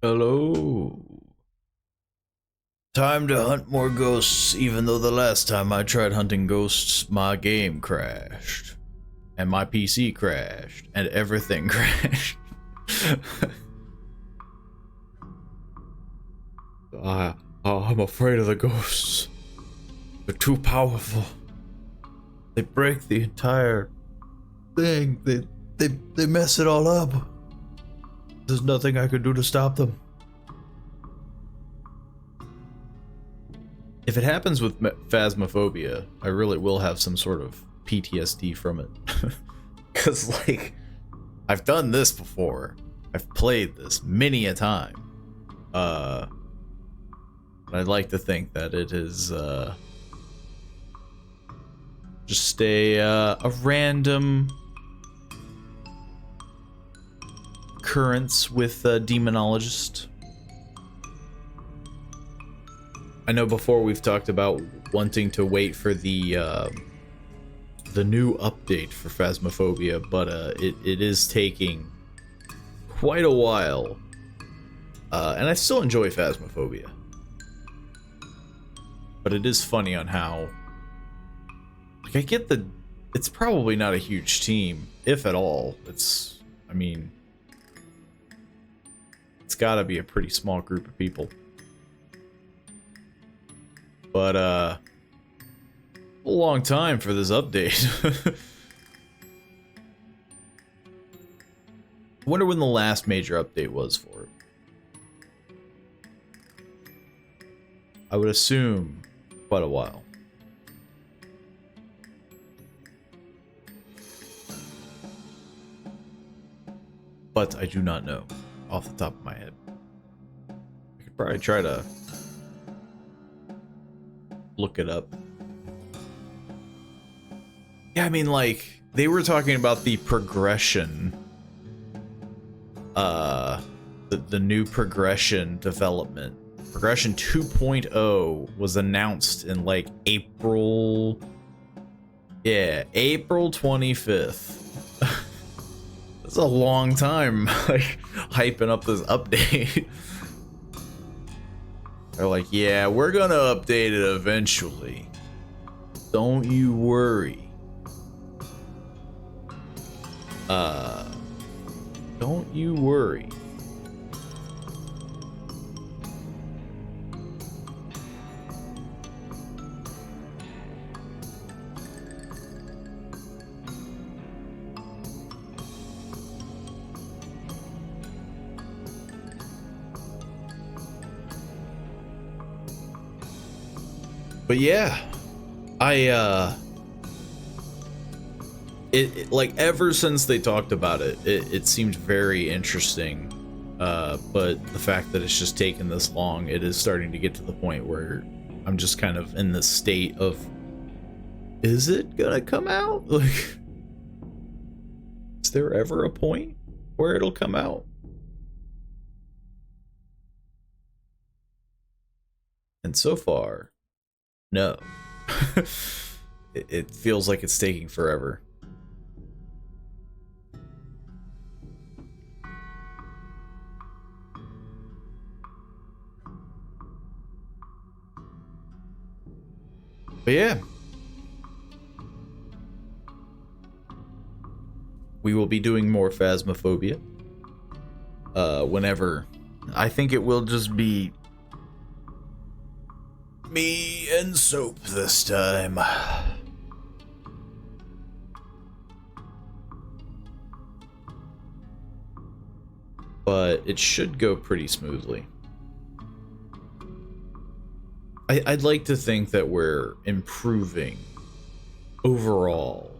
Hello. Time to hunt more ghosts, even though the last time I tried hunting ghosts, my game crashed. And my PC crashed. And everything crashed. I'm afraid of the ghosts. They're too powerful. They break the entire thing. They mess it all up. There's nothing I can do to stop them. If it happens with Phasmophobia, I really will have some sort of PTSD from it. Because, like, I've done this before. I've played this many a time. But I'd like to think that it is, just a random occurrence with a demonologist. I know before we've talked about wanting to wait for the new update for Phasmophobia, but it is taking quite a while, and I still enjoy Phasmophobia, but it is funny on how, like, I get it's probably not a huge team, if at all. I mean, it's gotta be a pretty small group of people. But, a long time for this update. I wonder when the last major update was for it. I would assume quite a while. But I do not know off the top of my head. I could probably try to look it up. Yeah, I mean, like, they were talking about the progression, the new progression development. Progression 2.0 was announced in, like, April 25th. That's a long time, like, hyping up this update. They're like, yeah, we're gonna update it eventually. Don't you worry. Don't you worry. But yeah, it like, ever since they talked about it seemed very interesting. But the fact that it's just taken this long, it is starting to get to the point where I'm just kind of in this state of, is it gonna come out? Like, is there ever a point where it'll come out? And so far, no. It feels like it's taking forever. But yeah, we will be doing more Phasmophobia whenever. I think it will just be me and Soap this time. But it should go pretty smoothly. I'd like to think that we're improving overall.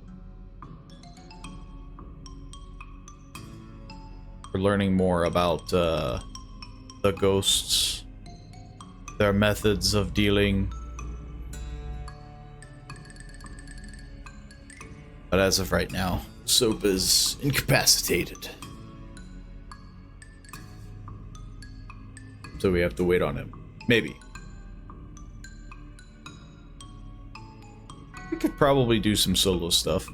We're learning more about the ghosts, their methods of dealing. But as of right now, Soap is incapacitated. So we have to wait on him. Maybe. We could probably do some solo stuff.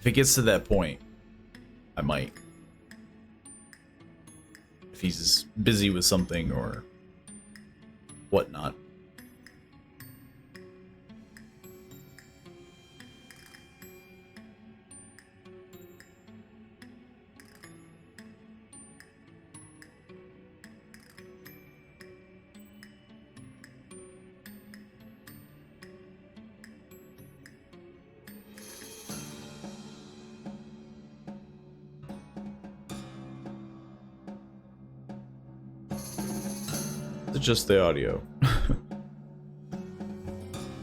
If it gets to that point, I might. he's busy with something or whatnot. Just the audio. I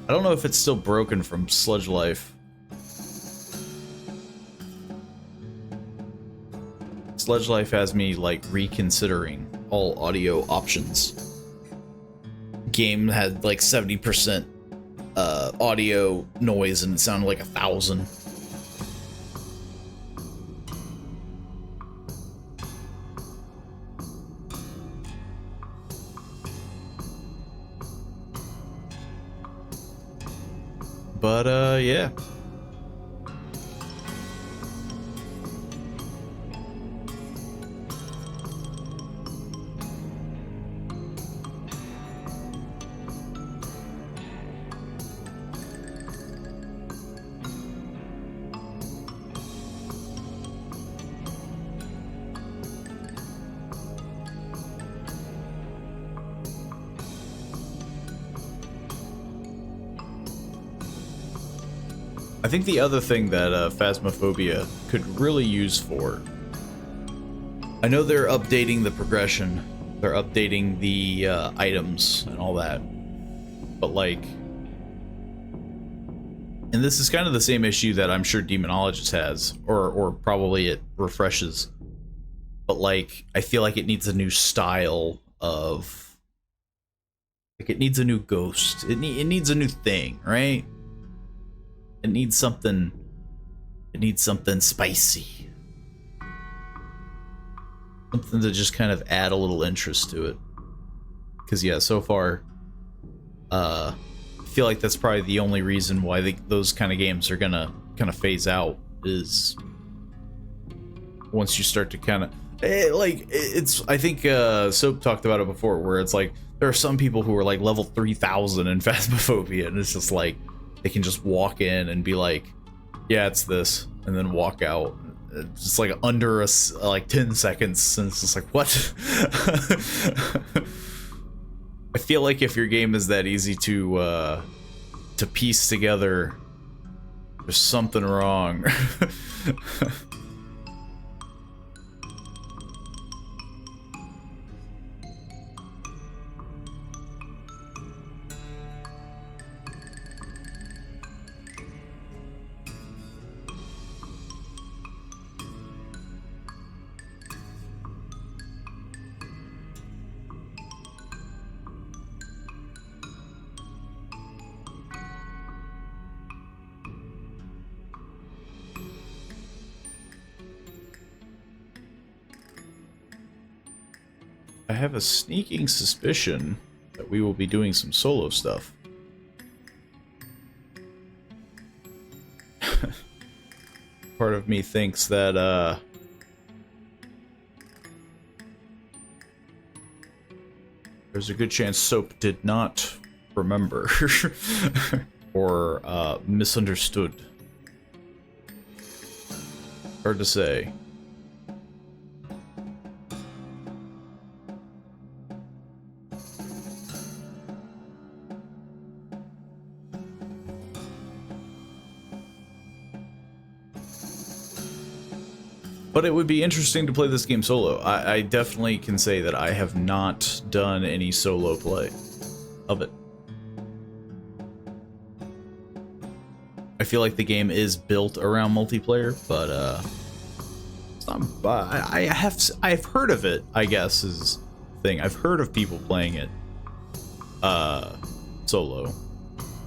don't know if it's still broken from Sludge Life. Sludge Life has me like reconsidering all audio options. Game had like 70% audio noise and it sounded like 1,000. But, yeah. I think the other thing that Phasmophobia could really use for... I know they're updating the progression, they're updating the items and all that, but like... And this is kind of the same issue that I'm sure Demonologist has, or probably it refreshes, but like, I feel like it needs a new style of... Like, it needs a new ghost, it needs a new thing, right? It needs something spicy. Something to just kind of add a little interest to it. Because yeah, so far, I feel like that's probably the only reason why those kind of games are gonna kind of phase out, is once you start to kind of... it's, I think Soap talked about it before, where it's like, there are some people who are like level 3,000 in Phasmophobia, and it's just like, they can just walk in and be like, yeah, it's this, and then walk out. It's just like under like 10 seconds, and it's just like, what? I feel like if your game is that easy to piece together, there's something wrong. I have a sneaking suspicion that we will be doing some solo stuff. Part of me thinks that, there's a good chance Soap did not remember or misunderstood. Hard to say. But it would be interesting to play this game solo. I definitely can say that I have not done any solo play of it. I feel like the game is built around multiplayer, but it's not, I've heard of it, I guess, is the thing. I've heard of people playing it solo.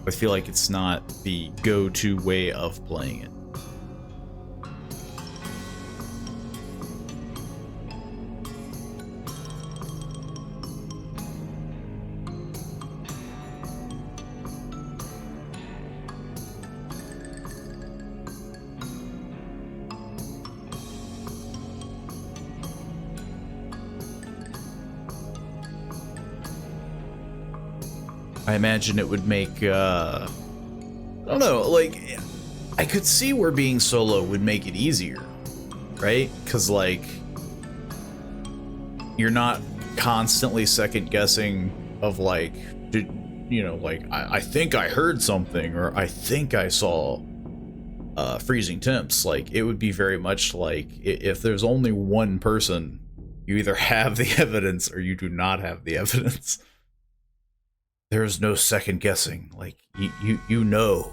I feel like it's not the go-to way of playing it. I imagine it would make, I don't know, like, I could see where being solo would make it easier, right? Because, like, you're not constantly second guessing of, like, you know, like, I think I heard something, or I think I saw freezing temps. Like, it would be very much like, if there's only one person, you either have the evidence or you do not have the evidence. There's no second guessing. Like, you know.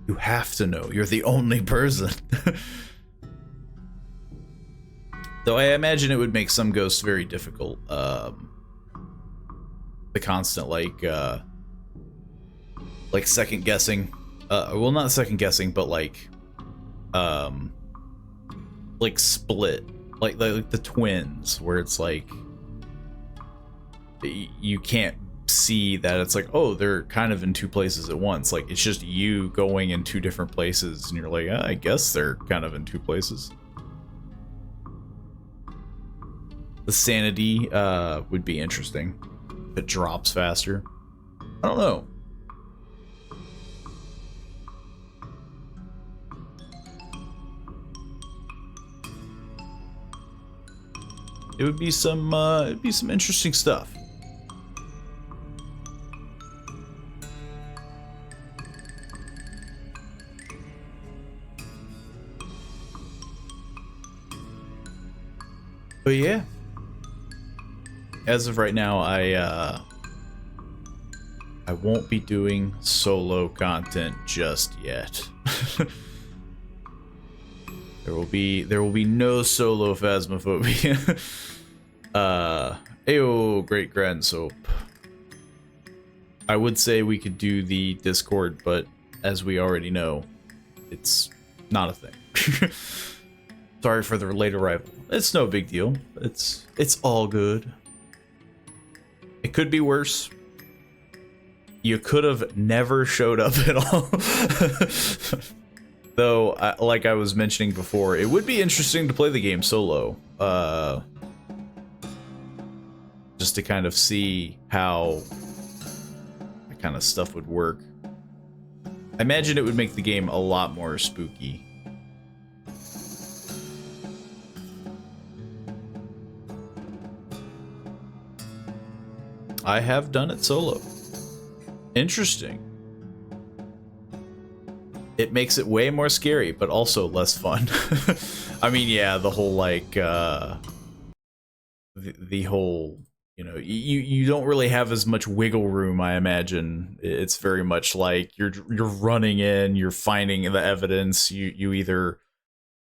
You have to know. You're the only person. Though I imagine it would make some ghosts very difficult. The constant, like second guessing. Well, not second guessing, but like split. Like the twins, where it's like, you can't see that it's like, oh, they're kind of in two places at once. Like, it's just you going in two different places, and you're like, I guess they're kind of in two places. The sanity would be interesting. If it drops faster. I don't know. It would be some interesting stuff. But yeah, as of right now, I won't be doing solo content just yet. There will be no solo Phasmophobia. Ayo, great grand soap. I would say we could do the Discord, but as we already know, it's not a thing. Sorry for the late arrival. It's no big deal. It's all good. It could be worse. You could have never showed up at all. Though, like I was mentioning before, it would be interesting to play the game solo. Just to kind of see how that kind of stuff would work. I imagine it would make the game a lot more spooky. I have done it solo. Interesting. It makes it way more scary, but also less fun. I mean, yeah, the whole, like, the whole, you know, you don't really have as much wiggle room, I imagine. It's very much like you're running in, you're finding the evidence, you either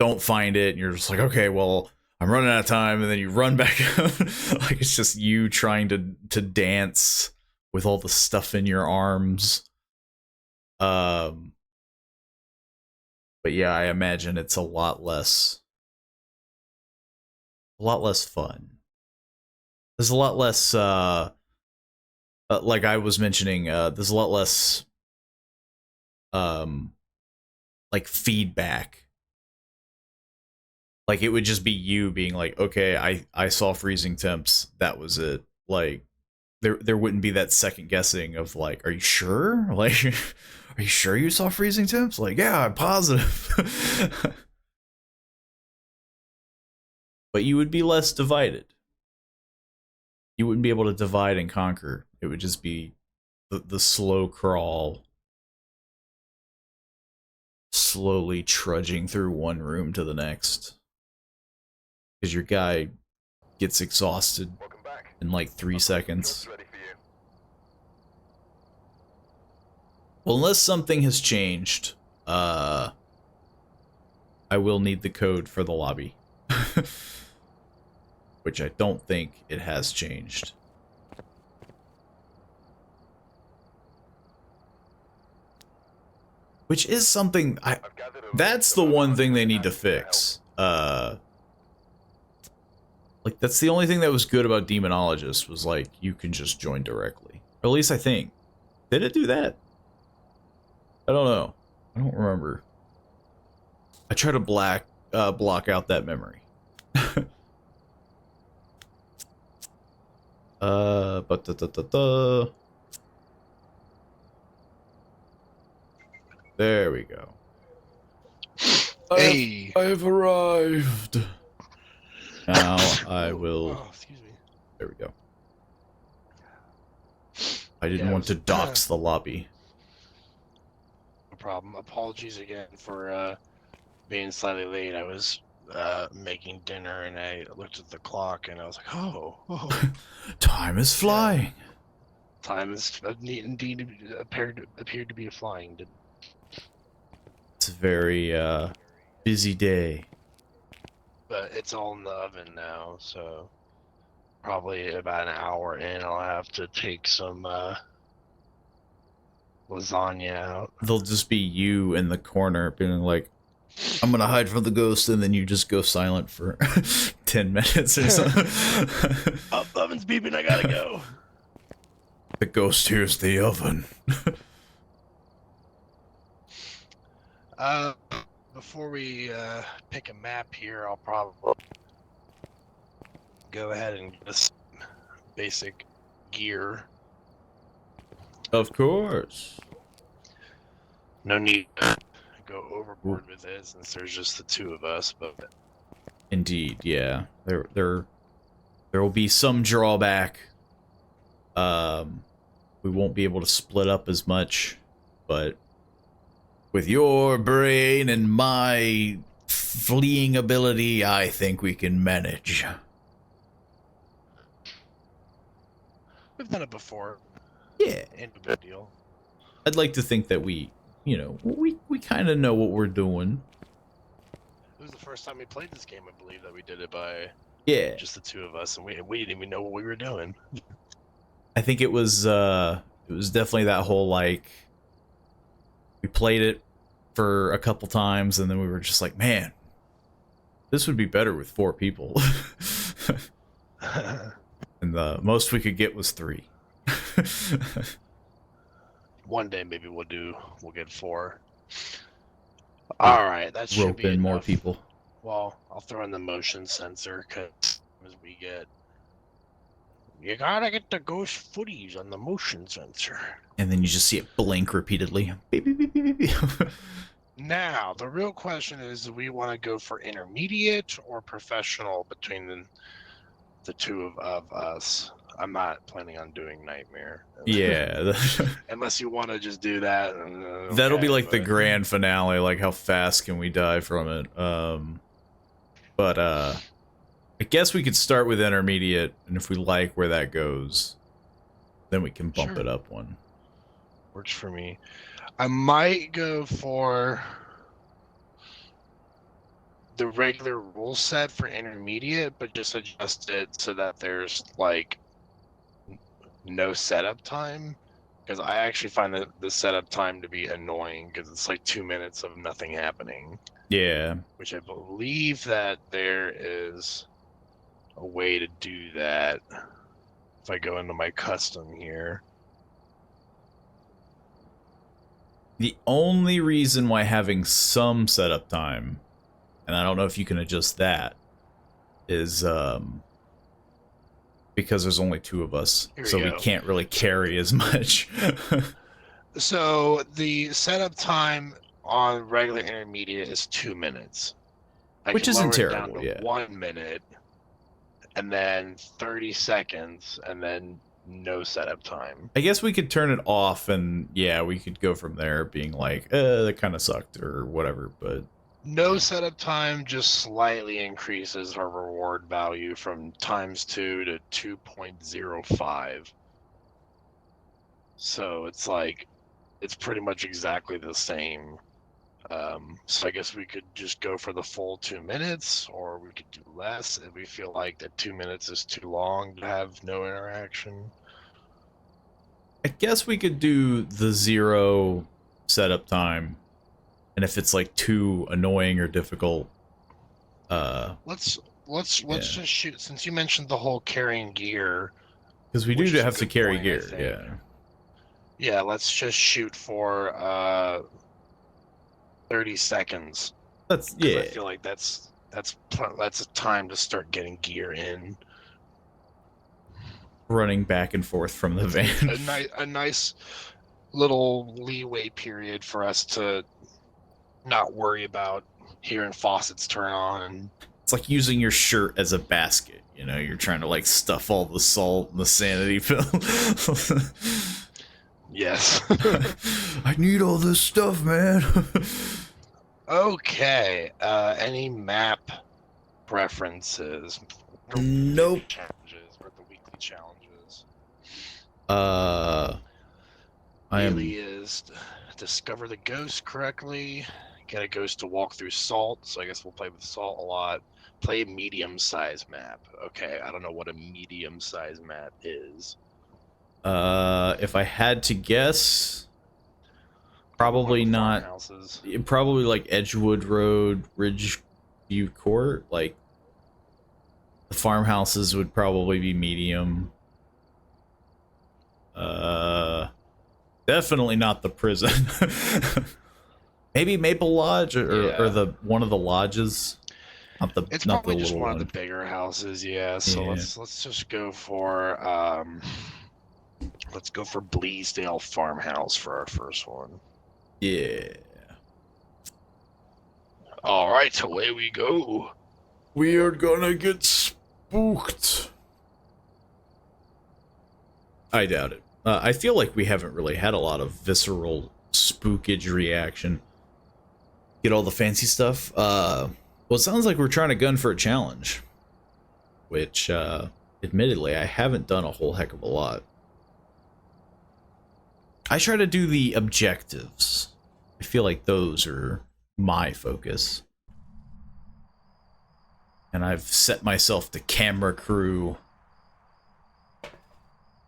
don't find it, and you're just like, okay, well, I'm running out of time, and then you run back up. Like, it's just you trying to dance with all the stuff in your arms. But yeah, I imagine it's a lot less fun. There's a lot less, like I was mentioning, there's a lot less, like, feedback. Like, it would just be you being like, okay, I saw freezing temps, that was it. Like, there wouldn't be that second guessing of, like, are you sure? Like, are you sure you saw freezing temps? Like, yeah, I'm positive. But you would be less divided. You wouldn't be able to divide and conquer. It would just be the slow crawl. Slowly trudging through one room to the next. Because your guy gets exhausted in like 3 seconds. Well, unless something has changed, I will need the code for the lobby. Which I don't think it has changed. Which is something that's the one thing they need to fix. Like, that's the only thing that was good about Demonologist, was like, you can just join directly. Or at least I think. Did it do that? I don't know. I don't remember. I try to block out that memory. There we go. Hey. I have arrived. Now I will. Oh, excuse me. There we go. I didn't Yeah, it want to was dox the lobby. no problem. Apologies again for being slightly late. I was making dinner and I looked at the clock and I was like, oh, Time is yeah. flying. Time is indeed appeared to be flying. It's a very busy day. But it's all in the oven now, so probably about an hour in, I'll have to take some lasagna out. They'll just be you in the corner being like, I'm gonna hide from the ghost, and then you just go silent for 10 minutes or something. Oh, the oven's beeping, I gotta go. The ghost hears the oven. Before we pick a map here, I'll probably go ahead and get us basic gear. Of course. No need to go overboard with it since there's just the two of us, but Indeed, yeah. There will be some drawback. We won't be able to split up as much, but with your brain and my fleeing ability, I think we can manage. we've done it before. Yeah. Ain't a big deal. I'd like to think that we kind of know what we're doing. It was the first time we played this game, I believe, that we did it by Yeah. just the two of us, and we didn't even know what we were doing. I think it was definitely that whole, like, we played it for a couple times and then we were just like, man, this would be better with 4 people. And the most we could get was 3. One day maybe we'll get 4. All right, that should Rope be in enough. more people. Well, I'll throw in the motion sensor because as we get, you gotta get the ghost footage on the motion sensor. And then you just see it blink repeatedly. Beep, beep, beep, beep, beep. Now, the real question is, do we want to go for intermediate or professional between the two of us? I'm not planning on doing Nightmare. Yeah. Unless you want to just do that. That'll be okay, like the but- grand finale, like how fast can we die from it. But I guess we could start with intermediate, and if we like where that goes, then we can bump Sure. it up one. Works for me. I might go for the regular rule set for intermediate, but just adjust it so that there's like no setup time. Because I actually find the setup time to be annoying because it's like 2 minutes of nothing happening. Yeah. Which I believe that there is a way to do that. If I go into my custom here. The only reason why having some setup time, and I don't know if you can adjust that, is because there's only 2 of us, so we can't really carry as much. So the setup time on regular intermediate is 2 minutes. Which isn't terrible, down to yeah. 1 minute, and then 30 seconds, and then no setup time. I guess we could turn it off, and yeah, we could go from there, being like, that kind of sucked, or whatever, but... No setup time just slightly increases our reward value from ×2 to 2.05. So it's like, it's pretty much exactly the same. So I guess we could just go for the full 2 minutes, or we could do less if we feel like that 2 minutes is too long to have no interaction. I guess we could do the 0 setup time, and if it's like too annoying or difficult, let's just shoot, since you mentioned the whole carrying gear, because we do have to carry gear. Yeah, let's just shoot for 30 seconds. That's I feel like that's a time to start getting gear in. Running back and forth from the van. a nice little leeway period for us to not worry about hearing faucets turn on. It's like using your shirt as a basket. You know, you're trying to like stuff all the salt and the sanity pill. Yes. I need all this stuff, man. Okay. Any map preferences? Nope. Challenges or the weekly challenges. I am. Daily is discover the ghost correctly. Get a ghost to walk through salt. So I guess we'll play with salt a lot. Play a medium-sized map. Okay, I don't know what a medium-sized map is. If I had to guess, probably not. Farmhouses. Probably like Edgewood Road, Ridgeview Court. Like the farmhouses would probably be medium. Definitely not the prison. Maybe Maple Lodge or the one of the lodges. It's not probably the just little one of the bigger houses, yeah. So Yeah. let's just go for let's go for Bleasdale Farmhouse for our first one. Yeah. All right, away we go. We are gonna get spooked. I doubt it. I feel like we haven't really had a lot of visceral spookage reaction. Get all the fancy stuff. Well, it sounds like we're trying to gun for a challenge. Which, admittedly, I haven't done a whole heck of a lot. I try to do the objectives. I feel like those are my focus. And I've set myself to camera crew.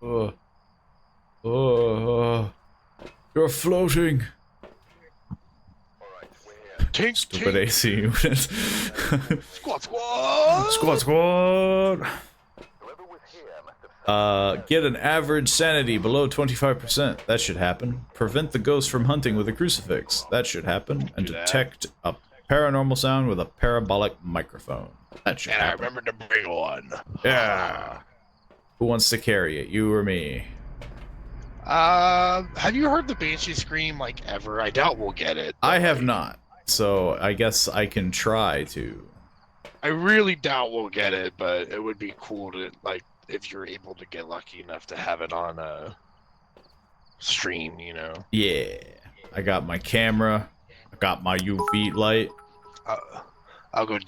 You're floating. Tink, Stupid tink. AC unit. Squad, squad. Squad, squad. Get an average sanity below 25%. That should happen. Prevent the ghost from hunting with a crucifix. That should happen. And detect a paranormal sound with a parabolic microphone. That should happen. And I remember to bring one. Yeah. Who wants to carry it? You or me? Have you heard the Banshee scream like ever? I doubt we'll get it. I have not. So I guess I can try to. I really doubt we'll get it, but it would be cool to, like, if you're able to get lucky enough to have it on a stream, you know? Yeah. I got my camera. I got my UV light. I'll go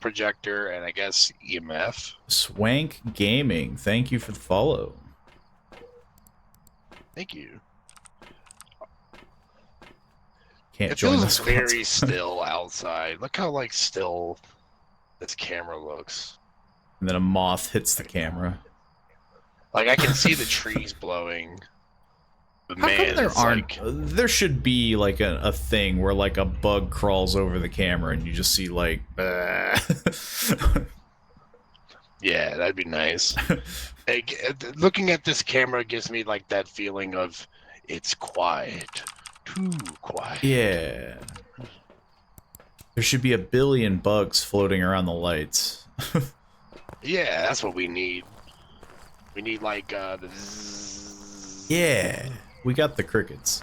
projector and I guess EMF. Swank Gaming. Thank you for the follow. Thank you. Can't It join feels this very still outside. Look how like still this camera looks. And then a moth hits the camera. Like I can see the trees blowing. But How man, come there it's aren't? like, There should be like a thing where like a bug crawls over the camera and you just see like. yeah, that'd be nice. Looking at this camera gives me like that feeling of it's quiet, too quiet. Yeah. There should be a billion bugs floating around the lights. Yeah, that's what we need. We need like the zzz. Yeah, we got the crickets.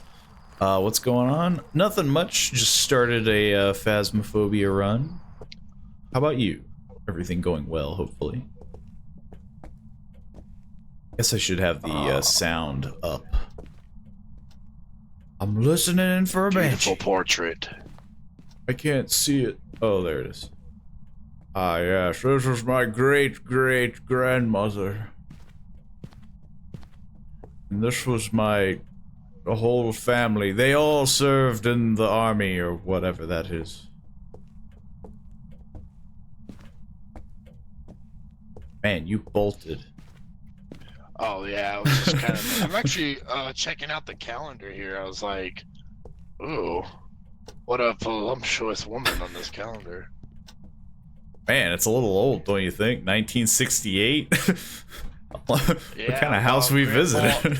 What's going on? Nothing much. Just started a Phasmophobia run. How about you? Everything going well, hopefully. Guess I should have the sound up. I'm listening for a Beautiful banshee. portrait. I can't see it. Oh, there it is. Ah, yes, this was my great-great-grandmother. And this was the whole family. They all served in the army or whatever that is. Man, you bolted. Oh yeah, I was just kind of. I'm actually checking out the calendar here. I was like, ooh, what a voluptuous woman on this calendar. Man, it's a little old, don't you think? 1968? What kind of house we visited?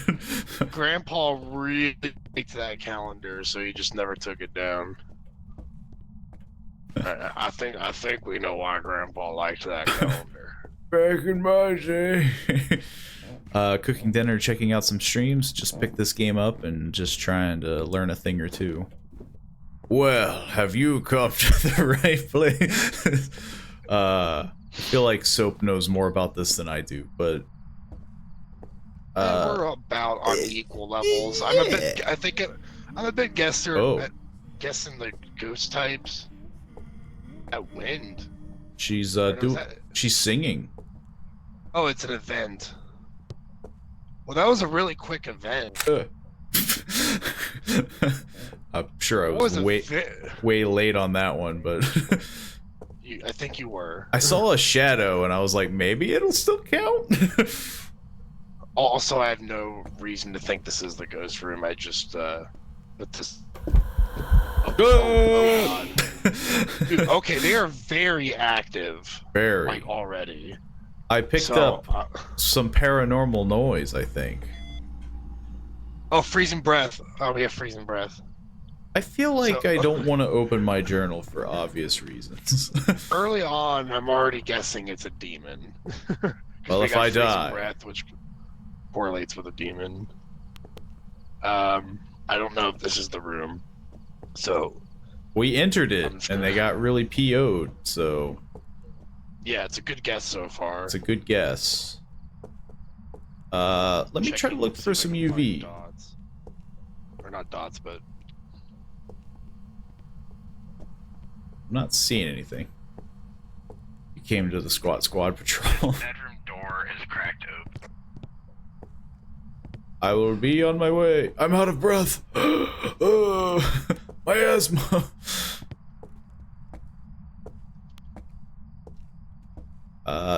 Grandpa really liked that calendar, so he just never took it down. I think we know why Grandpa liked that calendar. Back in my day. Cooking dinner, checking out some streams. Just picked this game up and just trying to learn a thing or two. Well, have you come to the right place? I feel like Soap knows more about this than I do, but we're about on equal levels. I'm a bit guessing the ghost types. That wind. She's she's singing. Oh, it's an event. Well, that was a really quick event. I'm sure I was way late on that one, but I think you were. I saw a shadow and I was like, maybe it'll still count. Also, I have no reason to think this is the ghost room. I just this. Oh God. Dude, okay, they are very active. Very. Like already. I picked up some paranormal noise, I think. Oh, freezing breath. Oh, we have freezing breath. I feel like I don't want to open my journal for obvious reasons. Early on, I'm already guessing it's a demon. Well, if I die, breath, which correlates with a demon. I don't know if this is the room. So we entered it, and they got really PO'd. So yeah, it's a good guess so far. It's a good guess. Let me try to look for some UV. Dots. Or not dots, but I'm not seeing anything. You came to the squad patrol. Bedroom door is cracked open. I will be on my way. I'm out of breath. Oh, my asthma.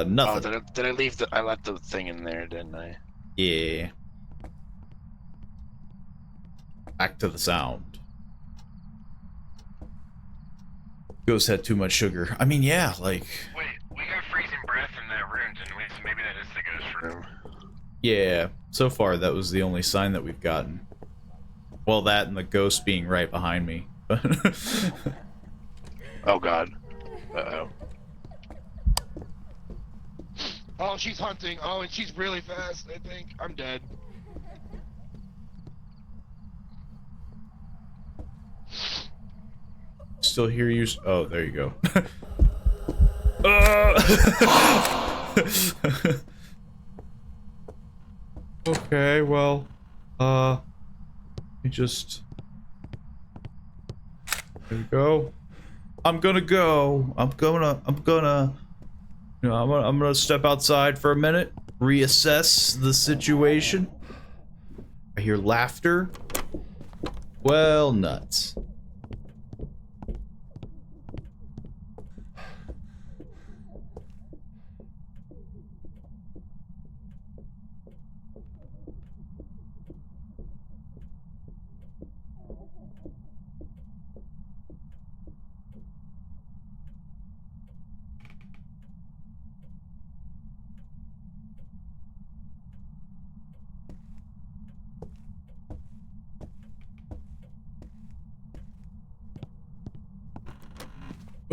Nothing. Oh, did I leave the? I left the thing in there, didn't I? Yeah. Back to the sound. Ghost had too much sugar. I mean, yeah, like. Wait, we got freezing breath in that room, didn't we? So maybe that is the ghost room. Yeah, so far that was the only sign that we've gotten. Well, that and the ghost being right behind me. Oh God. Uh-oh. Oh, she's hunting. Oh, and she's really fast, I think. I'm dead. Still hear you. Oh, there you go. Okay, well, let me just. There we go. I'm gonna go. I'm gonna. You know, I'm gonna step outside for a minute, reassess the situation. I hear laughter. Well, nuts.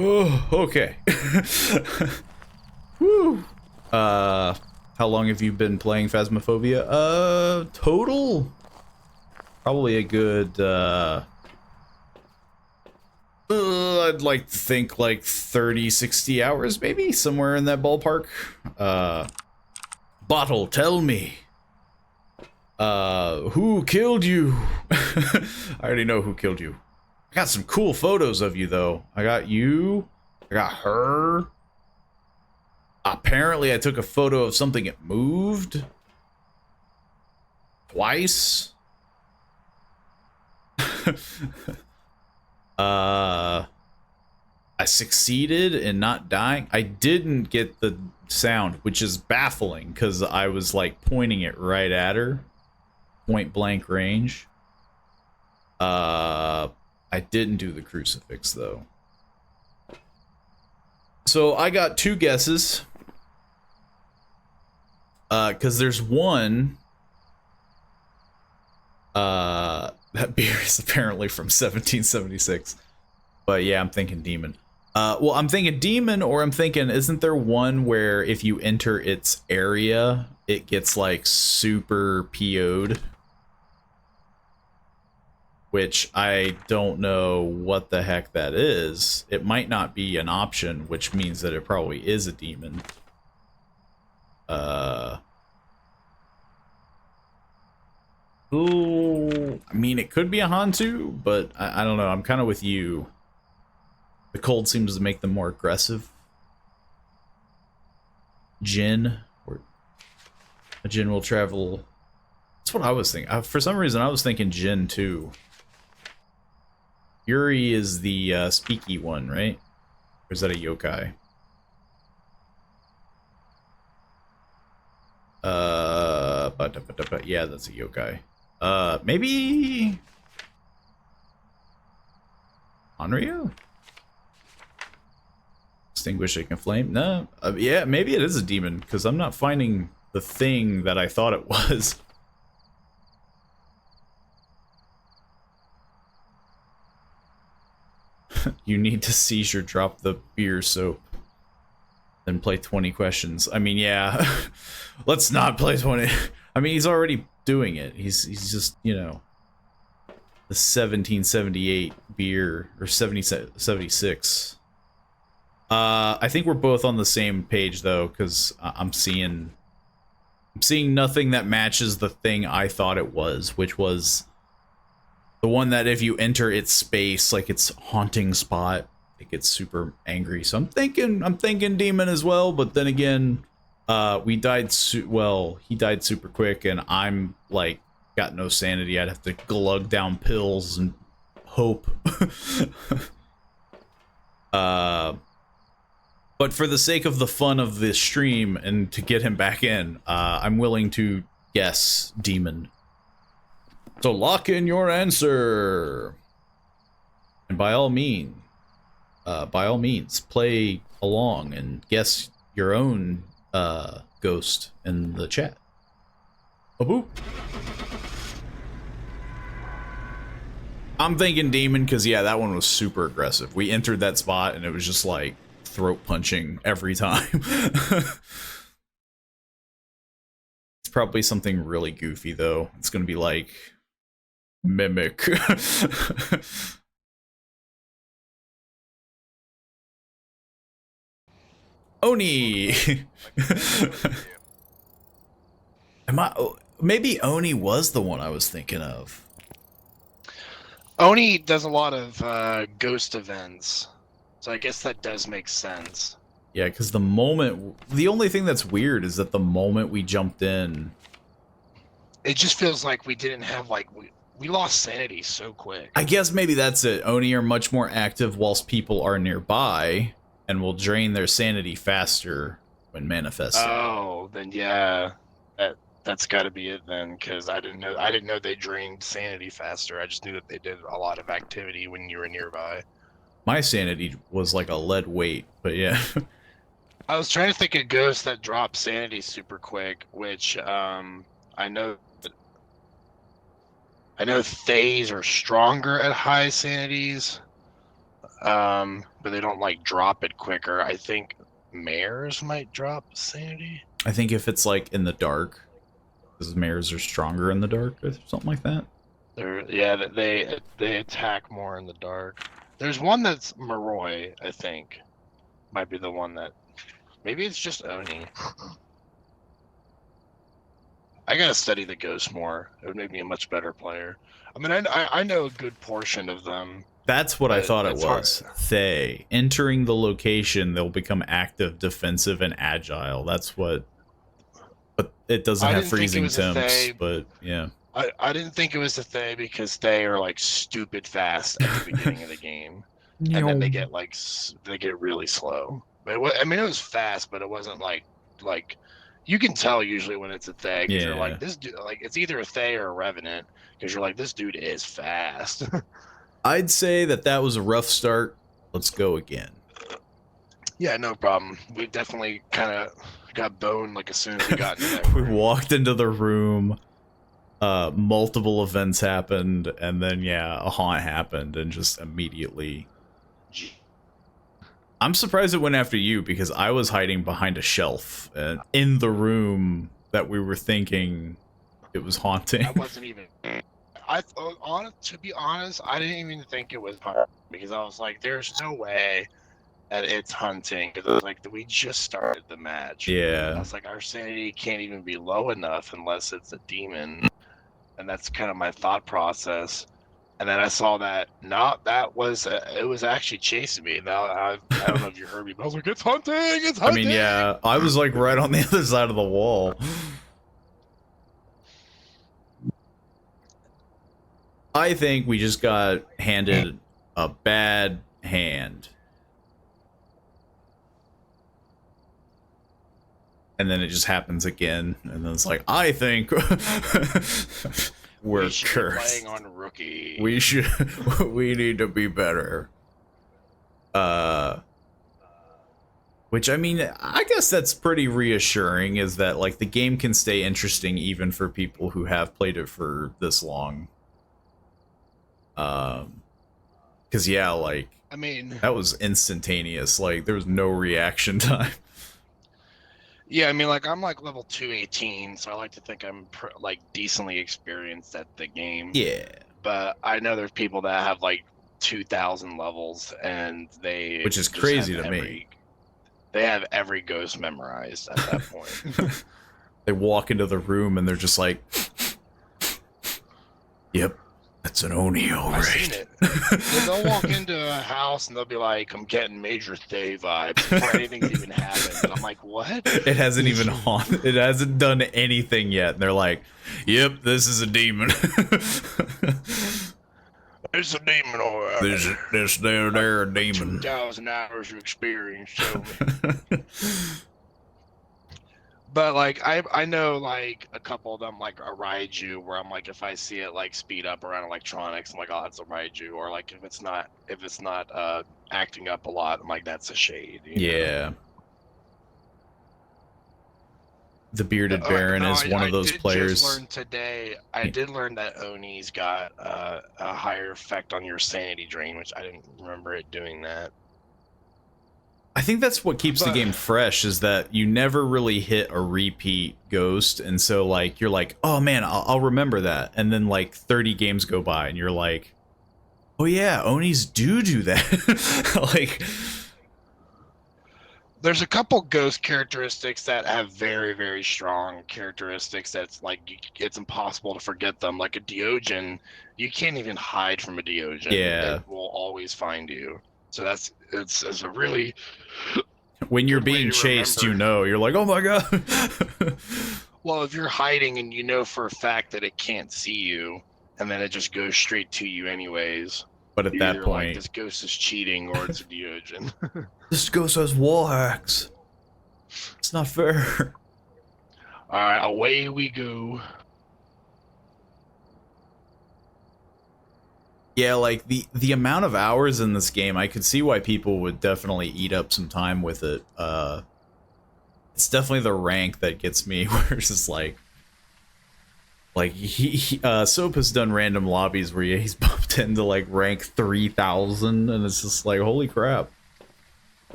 Oh, okay. Whew. How long have you been playing Phasmophobia? Total? Probably a good, I'd like to think like 30, 60 hours, maybe? Somewhere in that ballpark. Bottle, tell me. Who killed you? I already know who killed you. I got some cool photos of you, though. I got you. I got her. Apparently, I took a photo of something that moved. Twice. I succeeded in not dying. I didn't get the sound, which is baffling, because I was, like, pointing it right at her. Point blank range. I didn't do the crucifix, though. So I got two guesses. Because there's one. That beer is apparently from 1776. But yeah, I'm thinking demon. I'm thinking demon, or I'm thinking, isn't there one where if you enter its area, it gets like super PO'd, which I don't know what the heck that is. It might not be an option, which means that it probably is a demon. Ooh, I mean, it could be a Hantu, but I don't know. I'm kind of with you. The cold seems to make them more aggressive. Jinn, or a Jinn will travel. That's what I was thinking. For some reason, I was thinking Jinn too. Yuri is the speaky one, right? Or is that a yokai? Yeah, that's a yokai. Maybe Onryo? Extinguishing a flame? No. Yeah, maybe it is a demon, because I'm not finding the thing that I thought it was. You need to seizure drop the beer soap. Then play 20 questions. I mean, yeah. Let's not play 20. I mean, he's already doing it. He's just, you know, the 1778 beer, or 76. I think we're both on the same page though, because I'm seeing nothing that matches the thing I thought it was, which was the one that if you enter its space, like its haunting spot, it gets super angry. So I'm thinking demon as well, but then again, he died super quick, and I'm like got no sanity. I'd have to glug down pills and hope. But for the sake of the fun of this stream and to get him back in, I'm willing to guess demon. So lock in your answer. And by all means, play along and guess your own ghost in the chat. Oh, I'm thinking demon because, yeah, that one was super aggressive. We entered that spot and it was just like throat punching every time. It's probably something really goofy though. It's gonna be like mimic. Oni. Maybe Oni was the one I was thinking of. Oni does a lot of ghost events, so I guess that does make sense. Yeah, because the only thing that's weird is that the moment we jumped in, it just feels like we didn't have, like, we lost sanity so quick. I guess maybe that's it. Oni are much more active whilst people are nearby, and will drain their sanity faster when manifesting. Oh, then yeah, that's got to be it then, because I didn't know they drained sanity faster. I just knew that they did a lot of activity when you were nearby. My sanity was like a lead weight, but yeah. I was trying to think of ghosts that drop sanity super quick, which I know Thays are stronger at high sanities, but they don't like drop it quicker. I think mares might drop sanity. I think if it's like in the dark, because mares are stronger in the dark or something like that. They attack more in the dark. There's one that's Moroi, I think, might be the one that. Maybe it's just Oni. I gotta study the ghosts more. It would make me a much better player. I mean, I know a good portion of them. That's what I thought it was. Thay. Entering the location, they'll become active, defensive, and agile. That's what... But it doesn't have freezing temps, but yeah. I didn't think it was a Thay because Thay are like stupid fast at the beginning of the game. And then they get really slow. But it was fast, but it wasn't like you can tell usually when it's a Thay because you're like, this dude, like, it's either a Thay or a Revenant because you're like, this dude is fast. I'd say that was a rough start. Let's go again. Yeah, no problem. We definitely kind of got boned like as soon as we got into that We walked into the room. Multiple events happened, and then a haunt happened, and just immediately. I'm surprised it went after you because I was hiding behind a shelf and in the room that we were thinking it was haunting. I wasn't even. To be honest, I didn't even think it was hunting because I was like, "There's no way that it's hunting." Because I was like, we just started the match. I Yeah. was like, our sanity can't even be low enough unless it's a demon, and that's kind of my thought process. And then I saw that that was it was actually chasing me. Now I don't know if you heard me, but I was like, "It's hunting! It's I hunting!" mean, yeah, I was like right on the other side of the wall. I think we just got handed a bad hand. And then it just happens again, and then it's like, I think we're we should cursed. be playing on rookie. We need to be better. Which, I mean, I guess that's pretty reassuring, is that like the game can stay interesting even for people who have played it for this long. Because yeah, like, I mean, that was instantaneous. Like, there was no reaction time. yeah, I mean, like I'm like level 218, so I like to think I'm like decently experienced at the game. Yeah. But I know there's people that have like 2,000 levels, and they Which is just crazy have to me. They have every ghost memorized at that point. They walk into the room and they're just like, yep, that's an Oni, all I've right. seen it. They'll walk into a house and they'll be like, "I'm getting Major Thay vibes," before anything's even happened. And I'm like, "What?" It hasn't even haunted. It hasn't done anything yet. And they're like, yep, this is a demon. There's a demon over there. There's there a demon. 2,000 hours of experience show me. But like I know like a couple of them, like a Raiju, where I'm like, if I see it like speed up around electronics, I'm like, oh, that's a Raiju. Or like if it's not acting up a lot, I'm like, that's a shade. Yeah. The Bearded Baron is one of those players. Just learn today. I did learn that Oni's got a higher effect on your sanity drain, which I didn't remember it doing that. I think that's what keeps the game fresh, is that you never really hit a repeat ghost, and so like you're like, oh man, I'll remember that, and then like 30 games go by and you're like, oh yeah, Onis do that. Like, there's a couple ghost characteristics that have very, very strong characteristics that's like it's impossible to forget them. Like a Diogen, you can't even hide from a Diogen. Yeah. It will always find you. So it's a really, when you're being chased, you know, you're like, oh my god. Well, if you're hiding and you know for a fact that it can't see you, and then it just goes straight to you anyways. But at that point, like, this ghost is cheating, or it's a Diogen. This ghost has wall hacks. It's not fair. All right, away we go. Yeah, like the amount of hours in this game, I could see why people would definitely eat up some time with it. It's definitely the rank that gets me, where it's just like Soap has done random lobbies where he's bumped into like rank 3,000, and it's just like, holy crap.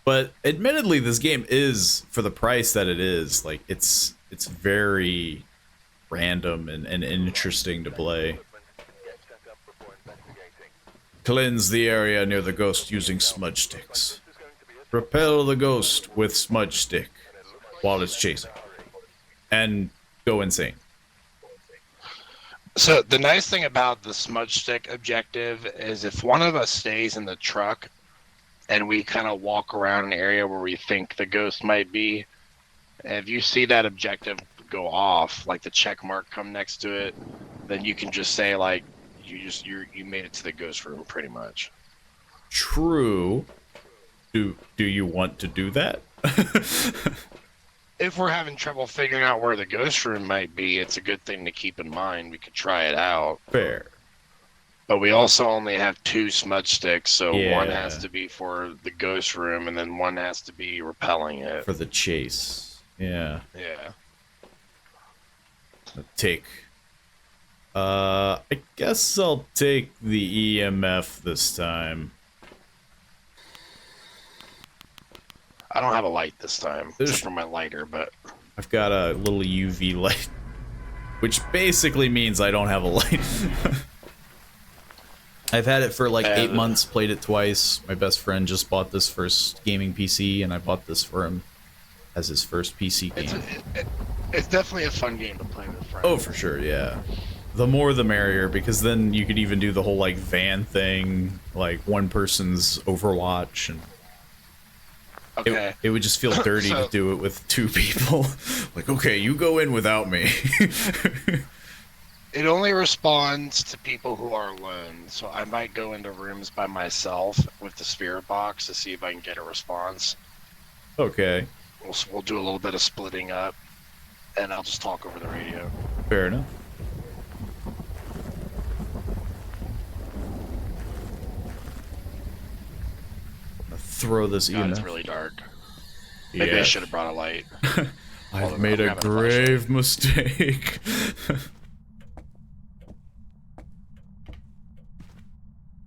But admittedly, this game is, for the price that it is, like it's very random and interesting to play. Cleanse the area near the ghost using smudge sticks. Repel the ghost with smudge stick while it's chasing. And go insane. So the nice thing about the smudge stick objective is if one of us stays in the truck and we kind of walk around an area where we think the ghost might be, if you see that objective go off, like the check mark come next to it, then you can just say like, you made it to the ghost room, pretty much. True. Do you want to do that? If we're having trouble figuring out where the ghost room might be, it's a good thing to keep in mind. We could try it out. Fair. But we also only have 2 smudge sticks, so yeah. One has to be for the ghost room, and then one has to be repelling it. For the chase. Yeah. Yeah. Take. I guess I'll take the EMF this time. I don't have a light this time, except for my lighter, but... I've got a little UV light, which basically means I don't have a light. I've had it for like 8 months, played it twice. My best friend just bought this first gaming PC, and I bought this for him as his first PC game. It's definitely a fun game to play with friends. Oh, for sure, yeah. The more the merrier, because then you could even do the whole like van thing, like one person's Overwatch, and okay. it would just feel dirty to do it with 2 people. Like, okay, you go in without me. It only responds to people who are alone, so I might go into rooms by myself with the spirit box to see if I can get a response. Okay. We'll do a little bit of splitting up, and I'll just talk over the radio. Fair enough. Throw this God, EMF. it's really dark. Maybe I should have brought a light. I've made a grave mistake.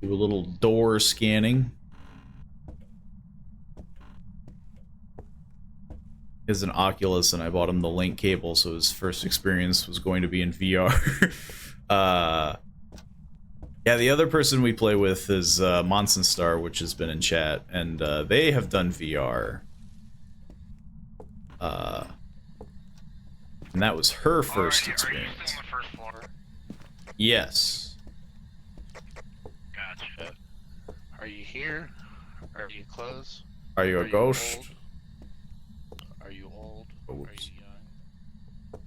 Do a little door scanning. He has an Oculus, and I bought him the link cable, so his first experience was going to be in VR. Yeah, the other person we play with is Monson Star, which has been in chat, and they have done VR. And that was her first experience. Are you still on the first floor? Yes. Gotcha. Are you here? Are you close? Are you a ghost? Old? Are you old? Oops. Are you young?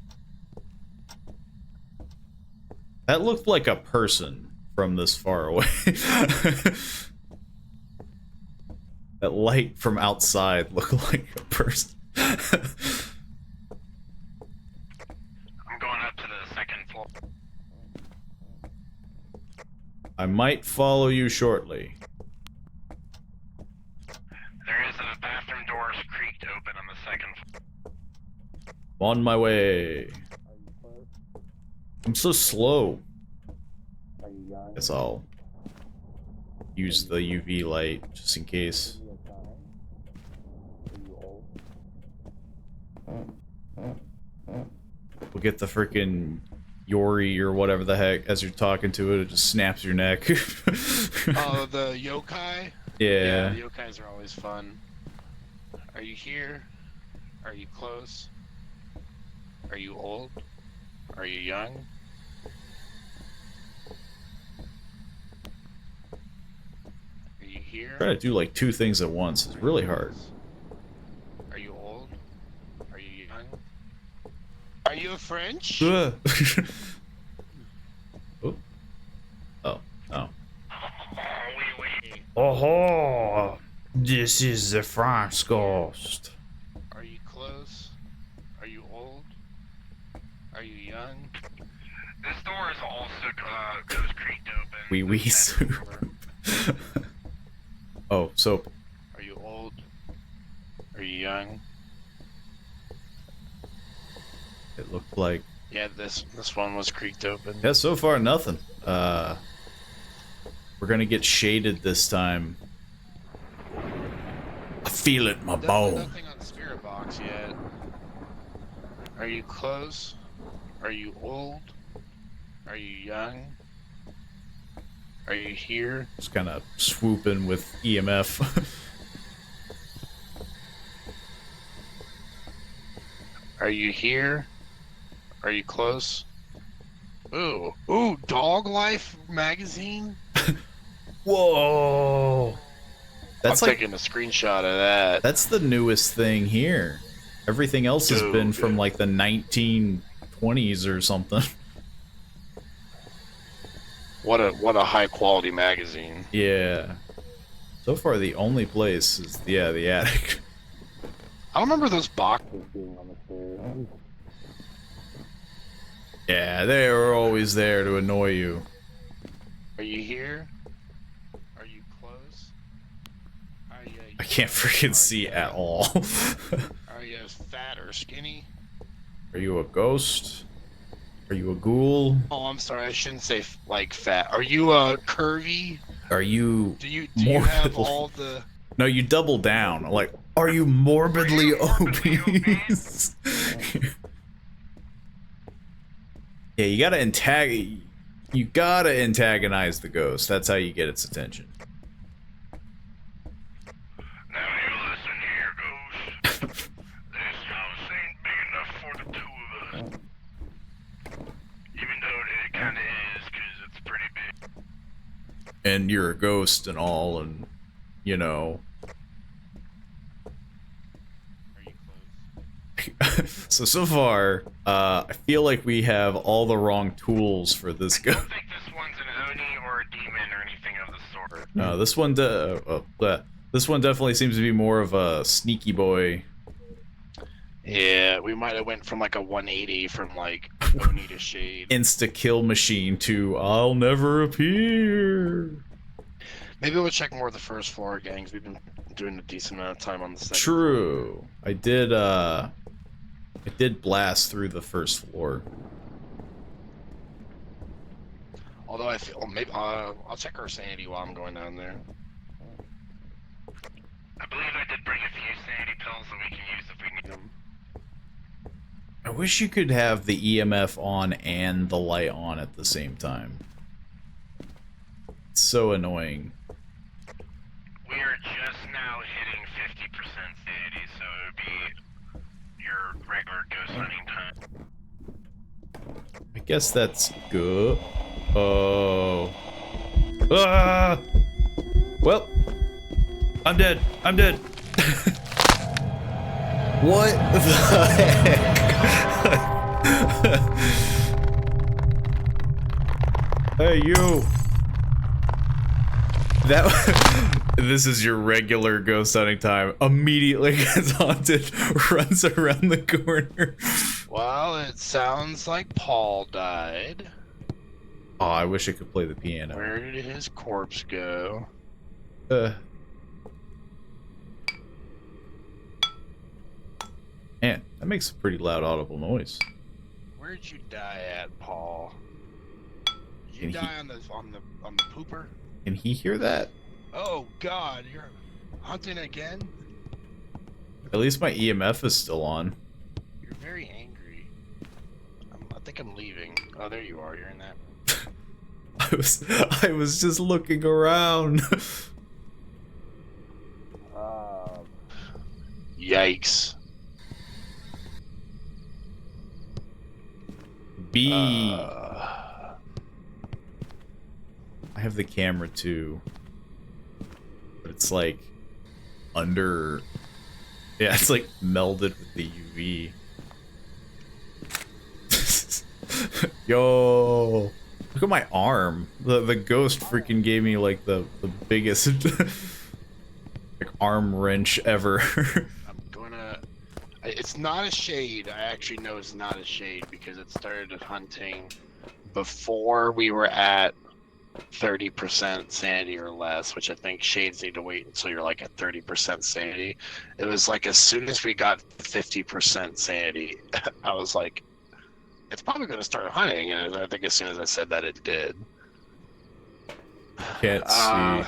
That looked like a person from this far away. That light from outside looked like a person. I'm going up to the second floor. I might follow you shortly. There is a bathroom doors creaked open on the second floor. On my way. I'm so slow. Guess I'll use the UV light just in case. We'll get the freaking Yori or whatever the heck as you're talking to it. It just snaps your neck. Oh, the yokai? Yeah. The yokais are always fun. Are you here? Are you close? Are you old? Are you young? Are you here? Try to do like 2 things at once is really hard. Are you old? Are you young? Are you a French? Oh. Oh. Oh. Oh. Oh, this is the French ghost. Are you close? Are you old? Are you young? This door is also goes creaked open. Wee wee soup. Oh, soap. Are you old? Are you young? It looked like. Yeah, this one was creaked open. Yeah, so far nothing. We're gonna get shaded this time. I feel it in my bone. Nothing on the spirit box yet. Are you close? Are you old? Are you young? Are you here? Just kind of swooping with EMF. Are you here? Are you close? Ooh, Dog Life magazine? Whoa! That's I'm like taking a screenshot of that. that's the newest thing here. Everything else has been from like the 1920s or something. What a high quality magazine. Yeah. So far, the only place is the attic. I don't remember those boxes being on the stairs. Yeah, they were always there to annoy you. Are you here? Are you close? Are you I can't freaking see at all. Are you fat or skinny? Are you a ghost? Are you a ghoul? Oh, I'm sorry. I shouldn't say like fat. Are you curvy? Are you Do you have all the? No, you double down. Like, Are you morbidly obese? Yeah, you gotta antagonize the ghost. That's how you get its attention. Now you listen here, Ghost. This house ain't big enough for the two of us. Even though it kinda is, cause it's pretty big. And you're a ghost and all, and, you know. So far, I feel like we have all the wrong tools for this I ghost. don't think this one's an Oni or a demon or anything of the sort. No, this one definitely seems to be more of a sneaky boy. Yeah, we might have went from like a 180 from like Oni to Shade. Insta kill machine to I'll never appear. Maybe we'll check more of the first floor gangs. We've been doing a decent amount of time on the second. True. I did blast through the first floor. Although I feel maybe I'll check our sanity while I'm going down there. I believe I did bring a few sanity pills that we can use if we need them. I wish you could have the EMF on and the light on at the same time. It's so annoying. We are just now hitting 50% sanity, so it would be your regular ghost hunting time. I guess that's good. Oh. Ah! Well, I'm dead. I'm dead. What the heck? Hey, you. This is your regular ghost hunting time. Immediately gets haunted, runs around the corner. Well, it sounds like Paul died. Oh, I wish I could play the piano. Where did his corpse go? Man, that makes a pretty loud audible noise. Where'd you die at, Paul? Did you die on the pooper? Can he hear that? Oh God, you're hunting again? At least my EMF is still on. You're very angry. I think I'm leaving. Oh, there you are. You're in that. I was just looking around. Yikes. B. I have the camera too. But it's like under. Yeah, it's like melded with the UV. Yo. Look at my arm. The ghost freaking gave me like the biggest like arm wrench ever. I'm gonna. It's not a shade. I actually know it's not a shade because it started hunting before we were at 30% sanity or less, which I think shades need to wait until you're like at 30% sanity. It was like as soon as we got 50% sanity, I was like, it's probably going to start hunting, and I think as soon as I said that, it did. Can't see.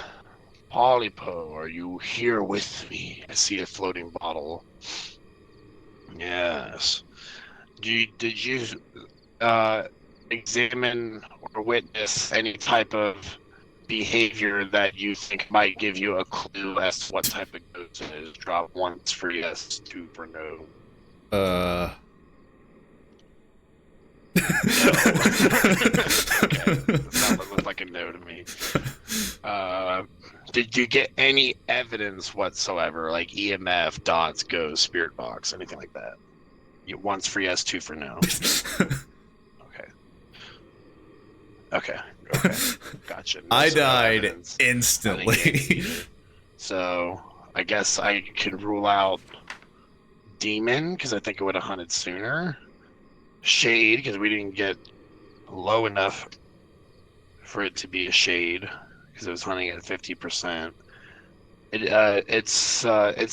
Polypo, are you here with me? I see a floating bottle. Yes. Did you examine or witness any type of behavior that you think might give you a clue as to what type of ghost it is? Drop once for yes, two for no. Okay. That looked like a no to me. Did you get any evidence whatsoever, like EMF, dots, ghost, spirit box, anything like that? Once for yes, two for no. Okay, gotcha. No I sort of died evidence. instantly. So I guess I could rule out demon because I think it would have hunted sooner. Shade because we didn't get low enough for it to be a shade because it was hunting at 50%. Its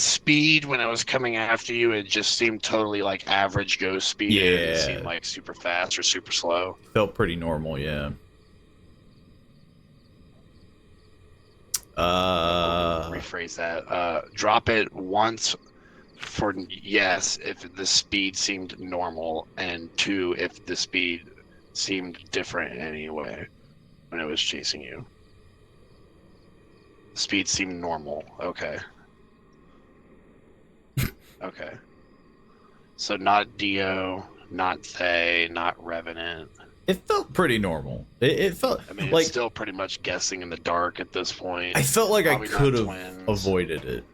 speed when it was coming after you, it just seemed totally like average ghost speed. Yeah. It didn't seem like super fast or super slow. Felt pretty normal, yeah. rephrase that. Drop it once for yes if the speed seemed normal, and 2 if the speed seemed different in any way when it was chasing you. Speed seemed normal. Okay. Okay. So not Dio, not Thay, not Revenant. It felt pretty normal. It felt I mean, like it's still pretty much guessing in the dark at this point. I felt like Probably I not could have twins. avoided it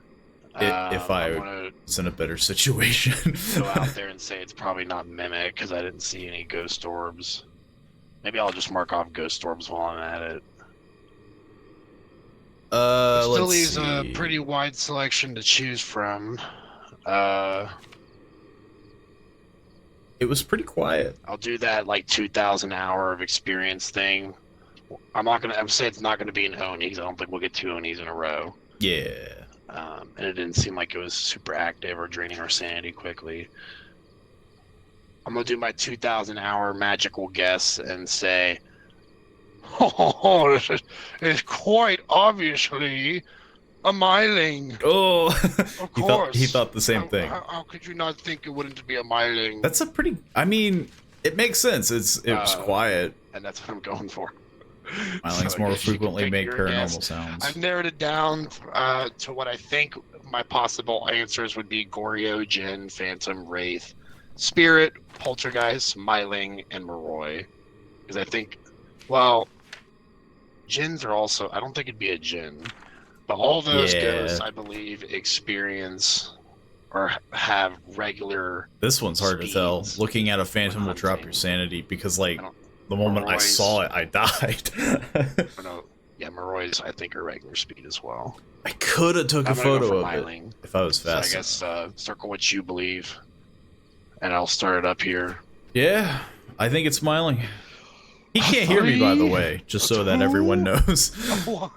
if I I'm gonna was in a better situation. go out there and say it's probably not Mimic because I didn't see any ghost orbs. Maybe I'll just mark off ghost orbs while I'm at it. Still let's leaves a see. pretty wide selection to choose from. It was pretty quiet. I'll do that like 2,000 hour of experience thing. I'm saying it's not gonna be an Oni because I don't think we'll get 2 Onis in a row. Yeah. And it didn't seem like it was super active or draining our sanity quickly. I'm gonna do my 2,000 hour magical guess and say, oh, this is quite obviously a myling. Oh, Of course. he thought the same thing. How could you not think it wouldn't be a myling? That's a pretty. I mean, it makes sense. It was quiet. And that's what I'm going for. Mylings So I more guess you can frequently pick make your paranormal guess. sounds. I've narrowed it down to what I think my possible answers would be: Goryo, Jinn, Phantom, Wraith, Spirit, Poltergeist, Myling, and Moroi. Because I think, well, Jinns are also. I don't think it'd be a Jinn, but all those ghosts, I believe, experience or have regular. This one's hard to tell. speeds Looking at a phantom will drop hunting. your sanity because, like, I don't- the moment I Moroi's- saw it, I died. Oh, no, yeah, Moroi's I think are regular speed as well. I could have took a I'm gonna go photo for of it Myling. if I was So I fast. guess circle what you believe, and I'll start it up here. Yeah, I think it's smiling. He can't hear me, by the way, just so that everyone knows. One,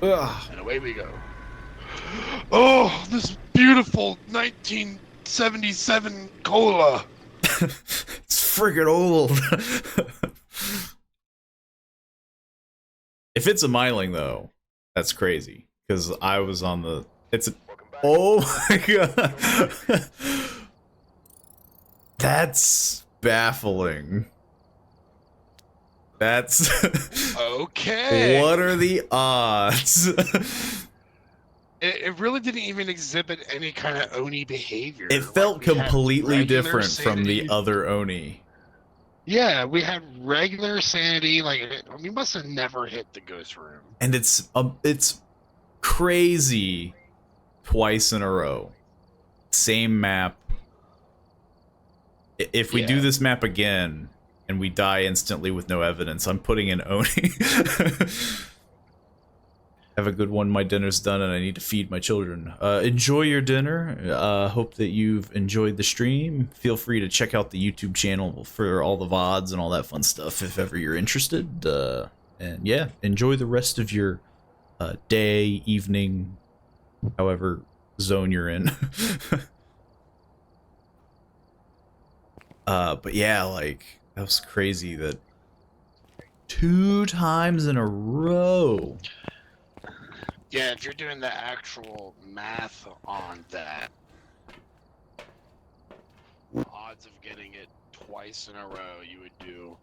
Ugh. and away we go. Oh, this beautiful 1977 cola. It's friggin' old. If it's a Myling, though, that's crazy. Because I was on the... It's a... Oh my god. That's baffling. That's... Okay. What are the odds? It really didn't even exhibit any kind of Oni behavior. It felt Like, we had completely regular different from the sanity. other Oni. Yeah, we had regular sanity. Like, we must have never hit the ghost room. And it's crazy twice in a row. Same map. If we do Yeah. this map again and we die instantly with no evidence, I'm putting in Oni. Have a good one. My dinner's done and I need to feed my children. Enjoy your dinner. Hope that you've enjoyed the stream. Feel free to check out the YouTube channel for all the VODs and all that fun stuff if ever you're interested. And yeah, enjoy the rest of your day, evening, however zone you're in. But yeah, like, that was crazy that 2 times in a row. Yeah, if you're doing the actual math on that, odds of getting it twice in a row, you would do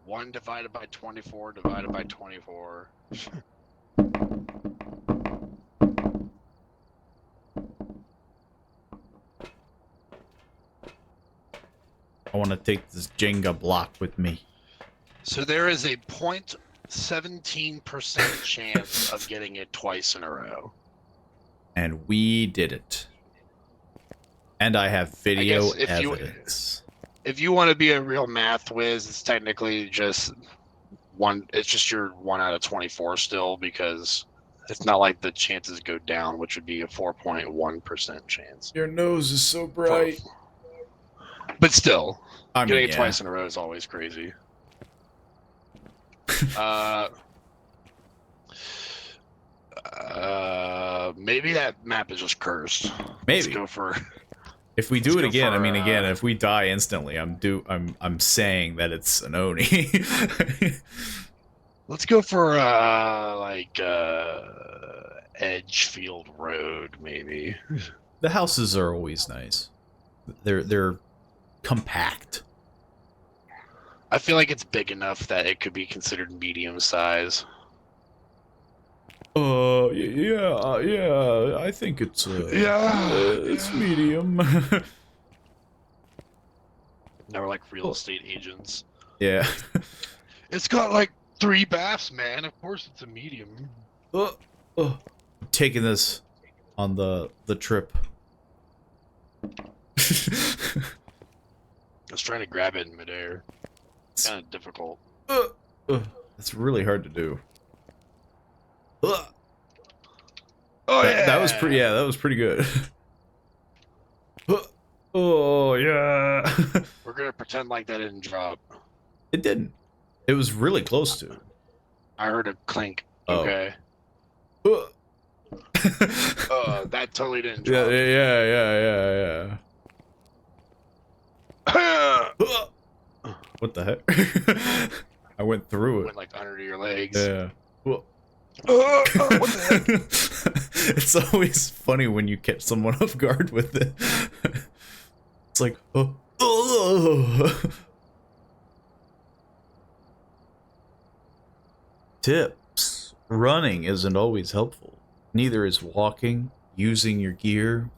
1 divided by 24 divided by 24. I want to take this Jenga block with me. So there is a 0.17% chance of getting it twice in a row. And we did it. And I have video guess if you- evidence. If you want to be a real math whiz, it's technically just one. It's just your 1 out of 24 still, because it's not like the chances go down, which would be a 4.1% chance. Your nose is so bright. But still, I mean, getting it yeah. twice in a row is always crazy. Maybe that map is just cursed. Maybe. Let's go for. If we do Let's it go again, for, I mean, again, if we die instantly, I'm saying that it's an Oni. Let's go for Edgefield Road, maybe. The houses are always nice. They're compact. I feel like it's big enough that it could be considered medium size. Yeah, I think it's it's medium. Now we're like real estate agents. Yeah. It's got like 3 baths, man. Of course it's a medium. I'm taking this on the trip. I was trying to grab it in midair. It's kind of difficult. It's really hard to do. Oh That was pretty. Yeah, that was pretty good. Oh yeah. We're gonna pretend like that didn't drop. It didn't. It was really close to. I heard a clink. Oh. Okay. That totally didn't Yeah, drop. yeah. What the heck? I went through it. Went like under your legs. Yeah. What the heck? It's always funny when you catch someone off guard with it. It's like, oh. Tips. Running isn't always helpful. Neither is walking, using your gear.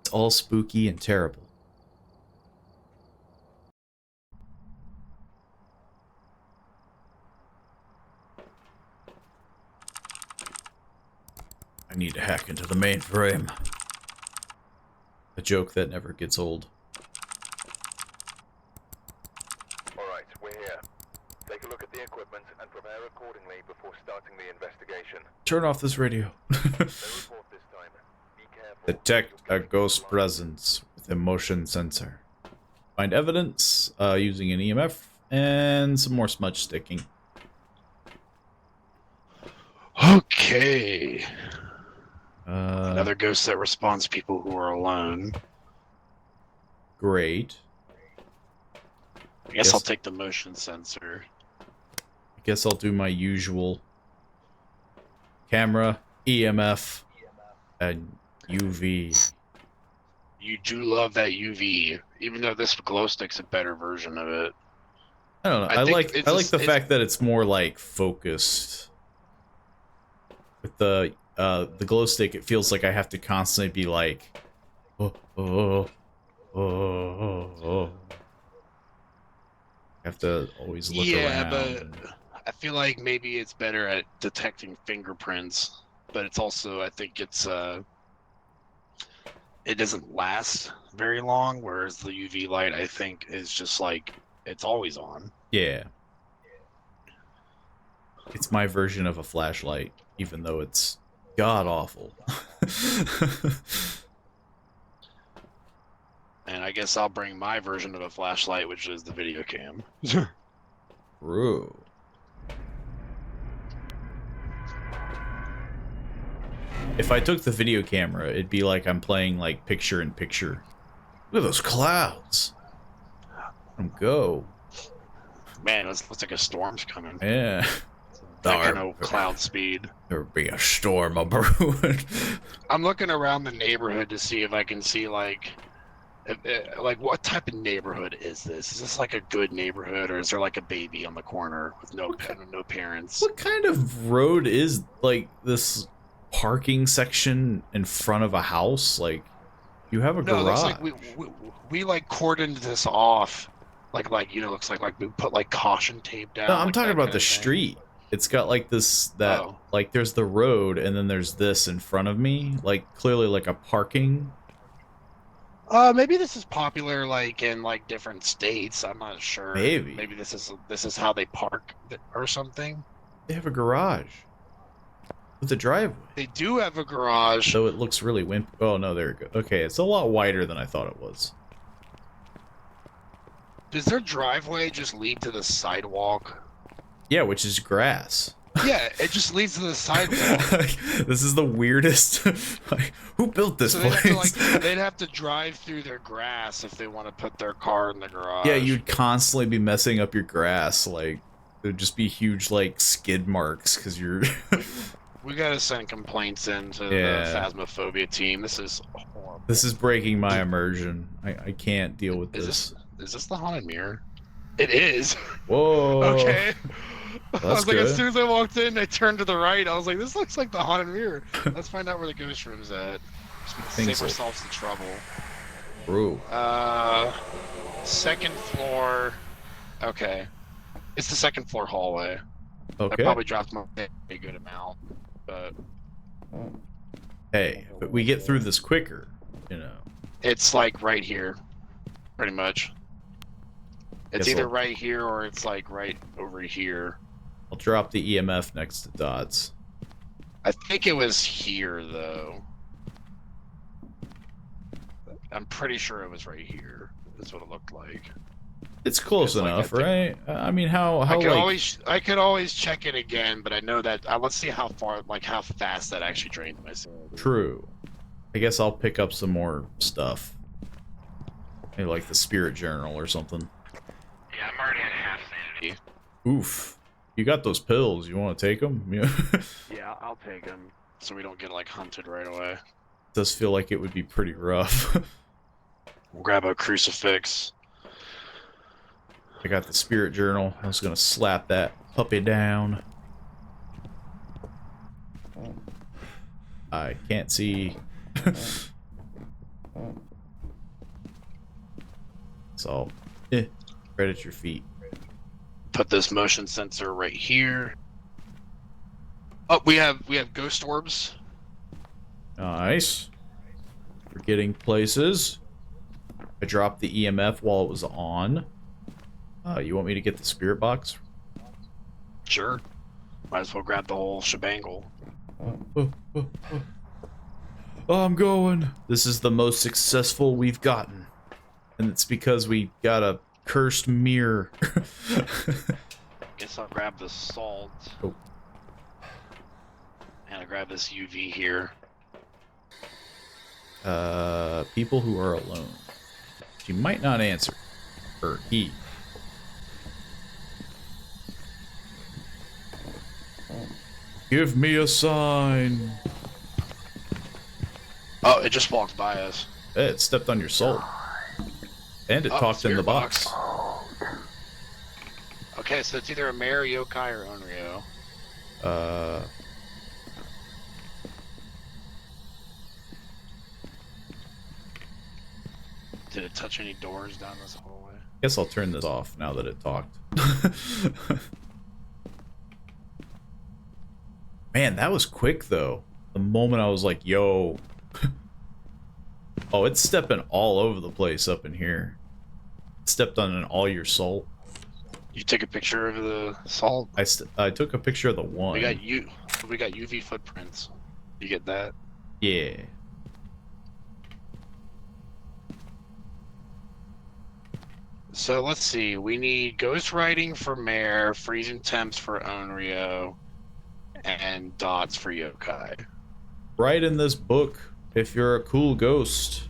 It's all spooky and terrible. I need to hack into the mainframe. A joke that never gets old. Alright, we're here. Take a look at the equipment and prepare accordingly before starting the investigation. Turn off this radio. No report this time. Be careful. Detect a ghost presence with a motion sensor. Find evidence using an EMF and some more smudge sticking. Okay. Another Uh, ghost that responds to people who are alone. great. I guess Yes. I'll take the motion sensor. I guess I'll do my usual camera, EMF, and UV. You do love that UV, even though this glow stick's a better version of it. I don't know. I I think like it's I a- like the it's- fact that it's more like focused. With the glow stick, it feels like I have to constantly be like, oh. I have to always look around. But I feel like maybe it's better at detecting fingerprints, but it's also, I think it's it doesn't last very long, whereas the UV light, I think, is just like it's always on. Yeah. It's my version of a flashlight, even though it's god awful. And I guess I'll bring my version of a flashlight, which is the video cam. True. If I took the video camera, it'd be like I'm playing like picture in picture. Look at those clouds. Let 'em go. Man, it looks like a storm's coming. Yeah. That kind of cloud speed. There'll be a storm a brewing. I'm looking around the neighborhood to see if I can see like what type of neighborhood is this? Is this like a good neighborhood, or is there like a baby on the corner with no parents? What kind of road is like this parking section in front of a house? Like, you have a No, it garage. looks like we like cordoned this off. Like looks like we put like caution tape down. No, I'm like talking that about kind the of thing. street. It's got like this, that, Oh. like there's the road and then there's this in front of me. Like, clearly like a parking. Maybe this is popular like in like different states. I'm not sure. Maybe. Maybe this is how they park or something. They have a garage. With a driveway. They do have a garage. So it looks really wimpy. Oh, no, there we go. Okay, it's a lot wider than I thought it was. Does their driveway just lead to the sidewalk? Yeah, which is grass. Yeah, it just leads to the sidewalk. This is the weirdest. Like, who built this So they'd place? have, to, they'd have to drive through their grass if they want to put their car in the garage. Yeah, you'd constantly be messing up your grass. Like, There'd just be huge like skid marks because you're. We gotta send complaints in to the Yeah. Phasmophobia team. This is horrible. This is breaking my immersion. I can't deal with this. Is this the haunted mirror? It is. Whoa. Okay. I That's was like, as good. soon as I walked in, I turned to the right. I was like, this looks like the haunted mirror. Let's find out where the ghost room's at. Think Save so. ourselves the trouble. Bro. Second floor. Okay. It's the second floor hallway. I Okay. probably dropped my a good amount, but Hey, but we get through this quicker, you know. it's like right here, pretty much. It's Guess either I'll- right here or it's like right over here. I'll drop the EMF next to dots. I think it was here though. I'm pretty sure it was right here. That's what it looked like. It's close It's like, enough, I think- right? I mean, how I like could always check it again, but I know that let's see how far, like how fast that actually drained my sanity. true. I guess I'll pick up some more stuff. Maybe like the spirit journal or something. Yeah, I'm already at half sanity. Oof. You got those pills. You want to take them? Yeah. Yeah, I'll take them so we don't get like hunted right away. Does feel like it would be pretty rough. We'll grab a crucifix. I got the spirit journal. I was gonna slap that puppy down. I can't see. So, right at your feet. Put this motion sensor right here. Oh, we have ghost orbs. Nice. Forgetting places. I dropped the EMF while it was on. You want me to get the spirit box? Sure. Might as well grab the whole shebangle. Oh, I'm going. This is the most successful we've gotten. And it's because we got a cursed mirror. Guess I'll grab the salt. Oh. And I grab this UV here. People who are alone. She might not answer. Or he. Give me a sign. Oh, it just walked by us. It stepped on your soul. And it Oh, talked in the spirit box. Okay, so it's either a mare, yokai, or onryo. Did it touch any doors down this hallway? Guess I'll turn this off now that it talked. Man, that was quick though. The moment I was like, yo. Oh, it's stepping all over the place up in here. It stepped on all your soul. You take a picture of the salt. I took a picture of the one. We got UV footprints. You get that? Yeah. So let's see. We need ghost writing for mare, freezing temps for onryo, and dots for yokai. Write in this book if you're a cool ghost.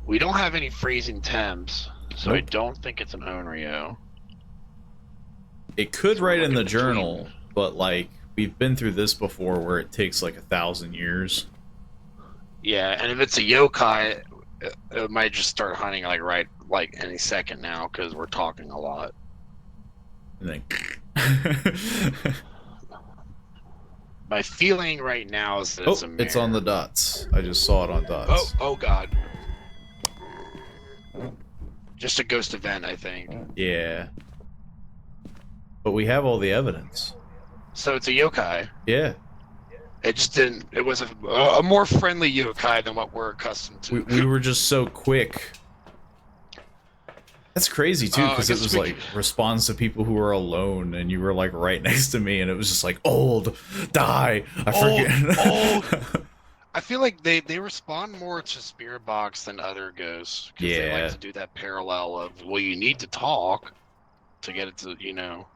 We don't have any freezing temps, so I Nope. don't think it's an onryo. It could So we're write in the looking between- journal, but like we've been through this before where it takes like 1,000 years. Yeah, and if it's a yokai, it might just start hunting like any second now because we're talking a lot. And then My feeling right now is that oh, it's a mare. it's on the dots. I just saw it on dots. Oh god. Just a ghost event, I think. Yeah. But we have all the evidence. So it's a yokai. Yeah. It just didn't. It was a more friendly yokai than what we're accustomed to. We were just so quick. That's crazy too, I because it guess was we like could- responds to people who are alone, and you were like right next to me, and it was just like old, die. I forget. I feel like they respond more to spirit box than other ghosts. 'Cause they Yeah. like to do that parallel of, well, you need to talk to get it to, you know.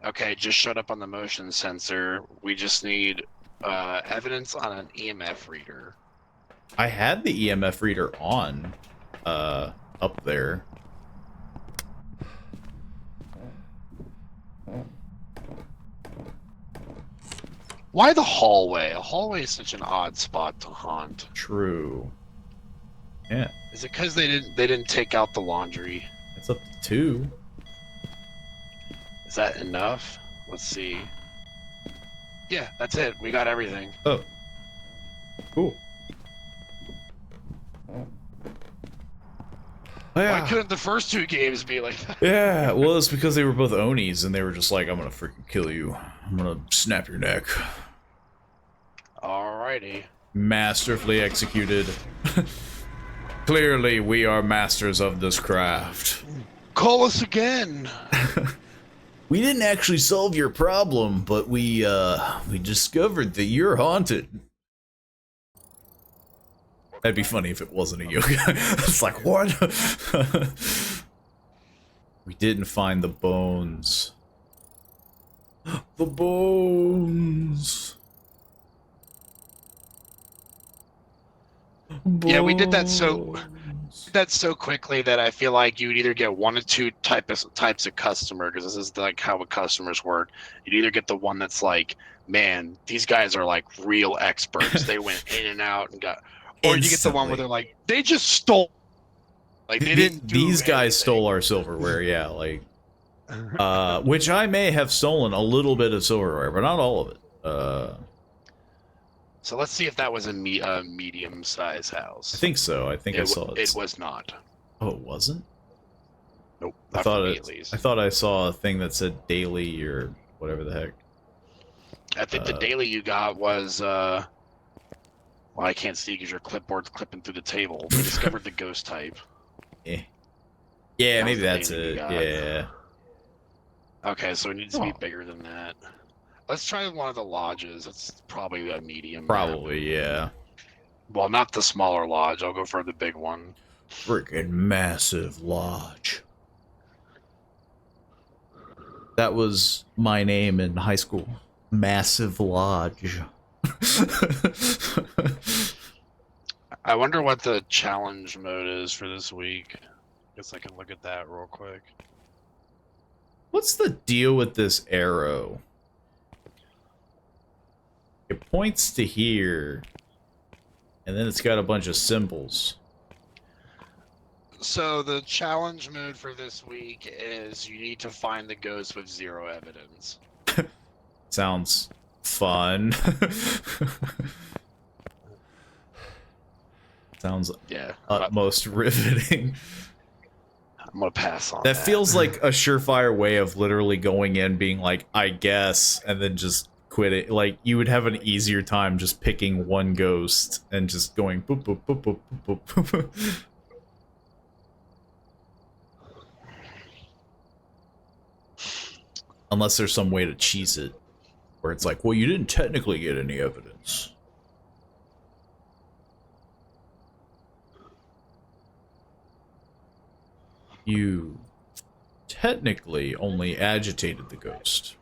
Okay, just shut up on the motion sensor. We just need evidence on an EMF reader. I had the EMF reader on, up there. Why the hallway? A hallway is such an odd spot to haunt. True. Yeah, Is it because they didn't take out the laundry? it's up to 2. Is that enough? Let's see. Yeah, that's it. We got everything. Oh, cool. Why couldn't the first 2 games be like that? Yeah, well, it's because they were both Onis, and they were just like, I'm gonna freaking kill you. I'm gonna snap your neck. Alrighty. Masterfully executed. Clearly, we are masters of this craft. Call us again. We didn't actually solve your problem, but we discovered that you're haunted. That'd be funny if it wasn't a yoga. It's like, what? We didn't find the bones. The bones. Yeah, we did that so quickly that I feel like you'd either get 1 or 2 types of customer, because this is like how customers work. You'd either get the one that's like, man, these guys are like real experts. They went in and out and got, or you get the one where they're like, they just stole. Like they didn't. These guys stole our silverware. Yeah, like, which I may have stolen a little bit of silverware, but not all of it. So let's see if that was a medium-sized house. I think so. I think I saw it. It was not. Oh, it wasn't? Nope. I thought I saw a thing that said daily or whatever the heck. I think the daily you got was well, I can't see because your clipboard's clipping through the table. We discovered the ghost type. Yeah, maybe that's it. Yeah. Okay, so it needs to be bigger than that. Let's try one of the lodges. It's probably a medium. Probably, yeah. Well, not the smaller lodge. I'll go for the big one. Freaking massive lodge. That was my name in high school. Massive Lodge. I wonder what the challenge mode is for this week. Guess I can look at that real quick. What's the deal with this arrow? It points to here, and then it's got a bunch of symbols. So the challenge mode for this week is you need to find the ghost with 0 evidence. Sounds fun. Sounds utmost riveting. I'm gonna pass on that. Feels like a surefire way of literally going in, being like, I guess, and then just quit it. Like, you would have an easier time just picking one ghost and just going boop boop boop boop boop boop. Unless there's some way to cheese it, where it's like, well, you didn't technically get any evidence. You technically only agitated the ghost.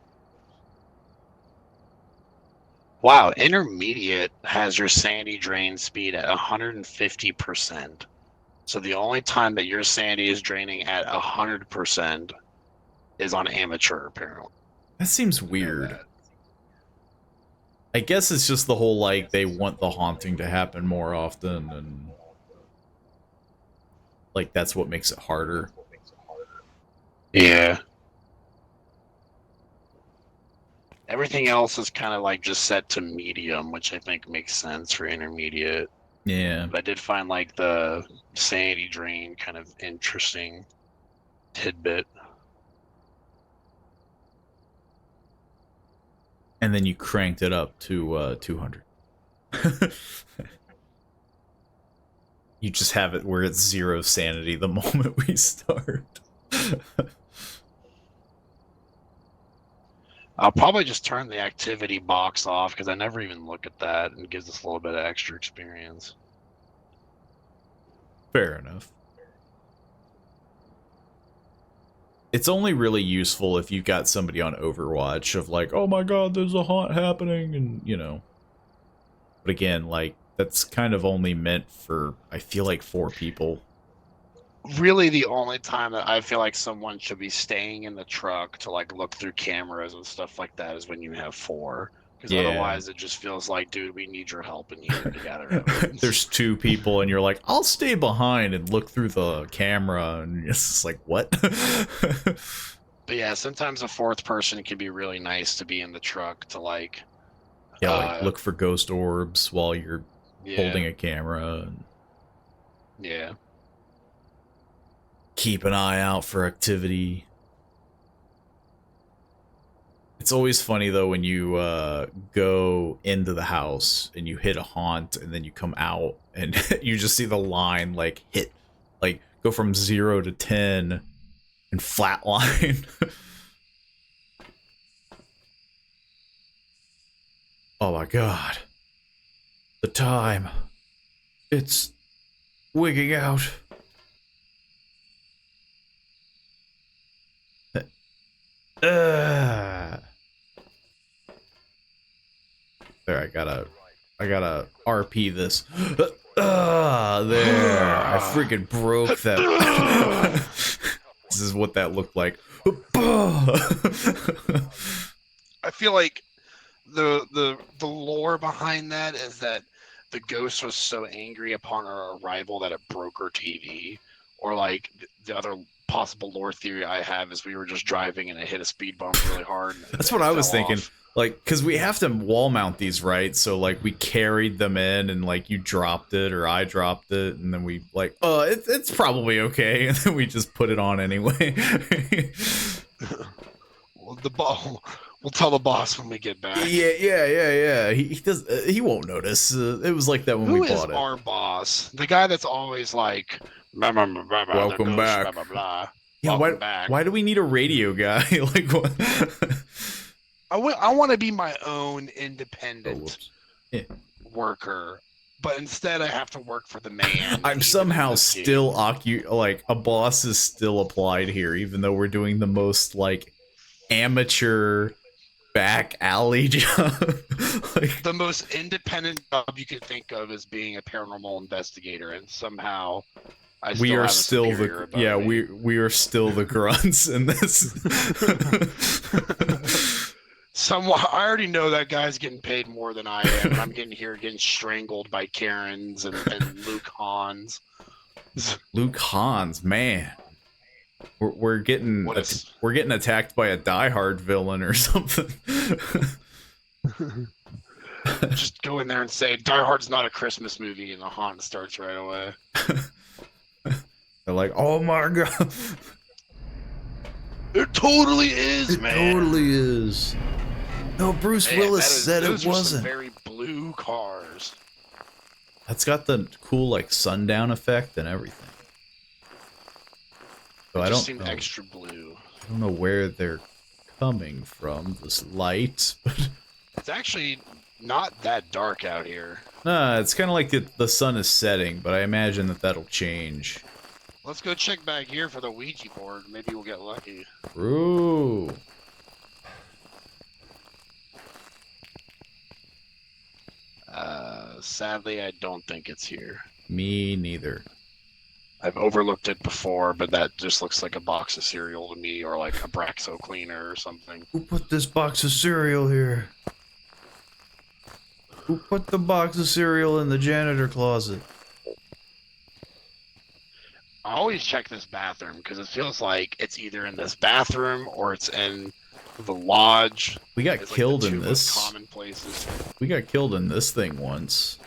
Wow, intermediate has your sanity drain speed at 150%. So the only time that your sanity is draining at 100% is on amateur, apparently. That seems weird. I guess it's just the whole, like, they want the haunting to happen more often, and like, that's what makes it harder. Yeah. Everything else is kind of like just set to medium, which I think makes sense for intermediate. Yeah. But I did find like the sanity drain kind of interesting tidbit. And then you cranked it up to 200. You just have it where it's 0 sanity the moment we start. I'll probably just turn the activity box off because I never even look at that, and it gives us a little bit of extra experience. Fair enough. It's only really useful if you've got somebody on Overwatch of like, oh my god, there's a haunt happening, and, you know. But again, like, that's kind of only meant for, I feel like, 4 people. Really, the only time that I feel like someone should be staying in the truck to like look through cameras and stuff like that is when you have 4. Because Yeah. otherwise, it just feels like, dude, we need your help in here to gather evidence. There's two people, and you're like, I'll stay behind and look through the camera, and it's just like, what? But yeah, sometimes a fourth person can be really nice to be in the truck to like. Yeah, like look for ghost orbs while you're holding a camera. And Yeah. keep an eye out for activity. It's always funny though when you go into the house and you hit a haunt and then you come out and you just see the line like hit, like go from 0 to 10 and flatline. Oh my god. The time. It's wigging out. There, I gotta RP this. There, I freaking broke that. This is what that looked like. I feel like the lore behind that is that the ghost was so angry upon our arrival that it broke her TV, or like the other possible lore theory I have is we were just driving and it hit a speed bump really hard. That's what I was thinking. Like, because we have to wall mount these, right? So, like, we carried them in and, like, you dropped it or I dropped it. And then we, like, it's probably okay. And then we just put it on anyway. Well, we'll tell the boss when we get back. Yeah. He does. He won't notice. It was like that when we bought it. Who is our boss? The guy that's always like, welcome back. Blah, blah, blah. Yeah, Welcome back. Why do we need a radio guy? Like, what? I want to be my own independent worker, but instead I have to work for the man. I'm somehow still like a boss is still applied here, even though we're doing the most like amateur back alley job. Like, the most independent job you could think of is being a paranormal investigator, and somehow we are still the grunts in this. I already know that guy's getting paid more than I am, and I'm getting strangled by Karens and Luke Hans. Luke Hans, man, we're getting attacked by a Die Hard villain or something. Just go in there and say Die Hard's not a Christmas movie, and the haunt starts right away. They're like, oh my god, it totally is, man. It totally is. No, Bruce Willis said it wasn't. Those are some very blue cars. That's got the cool like sundown effect and everything. So I don't seem extra blue. I don't know where they're coming from. This light, but it's actually not that dark out here. Nah, it's kind of like the sun is setting, but I imagine that'll change. Let's go check back here for the Ouija board. Maybe we'll get lucky. Ooh. Sadly, I don't think it's here. Me neither. I've overlooked it before, but that just looks like a box of cereal to me, or like a Braxo cleaner or something. Who put this box of cereal here? Who put the box of cereal in the janitor closet? I always check this bathroom because it feels like it's either in this bathroom or it's in the lodge. We got killed in this. Common places. We got killed in this thing once.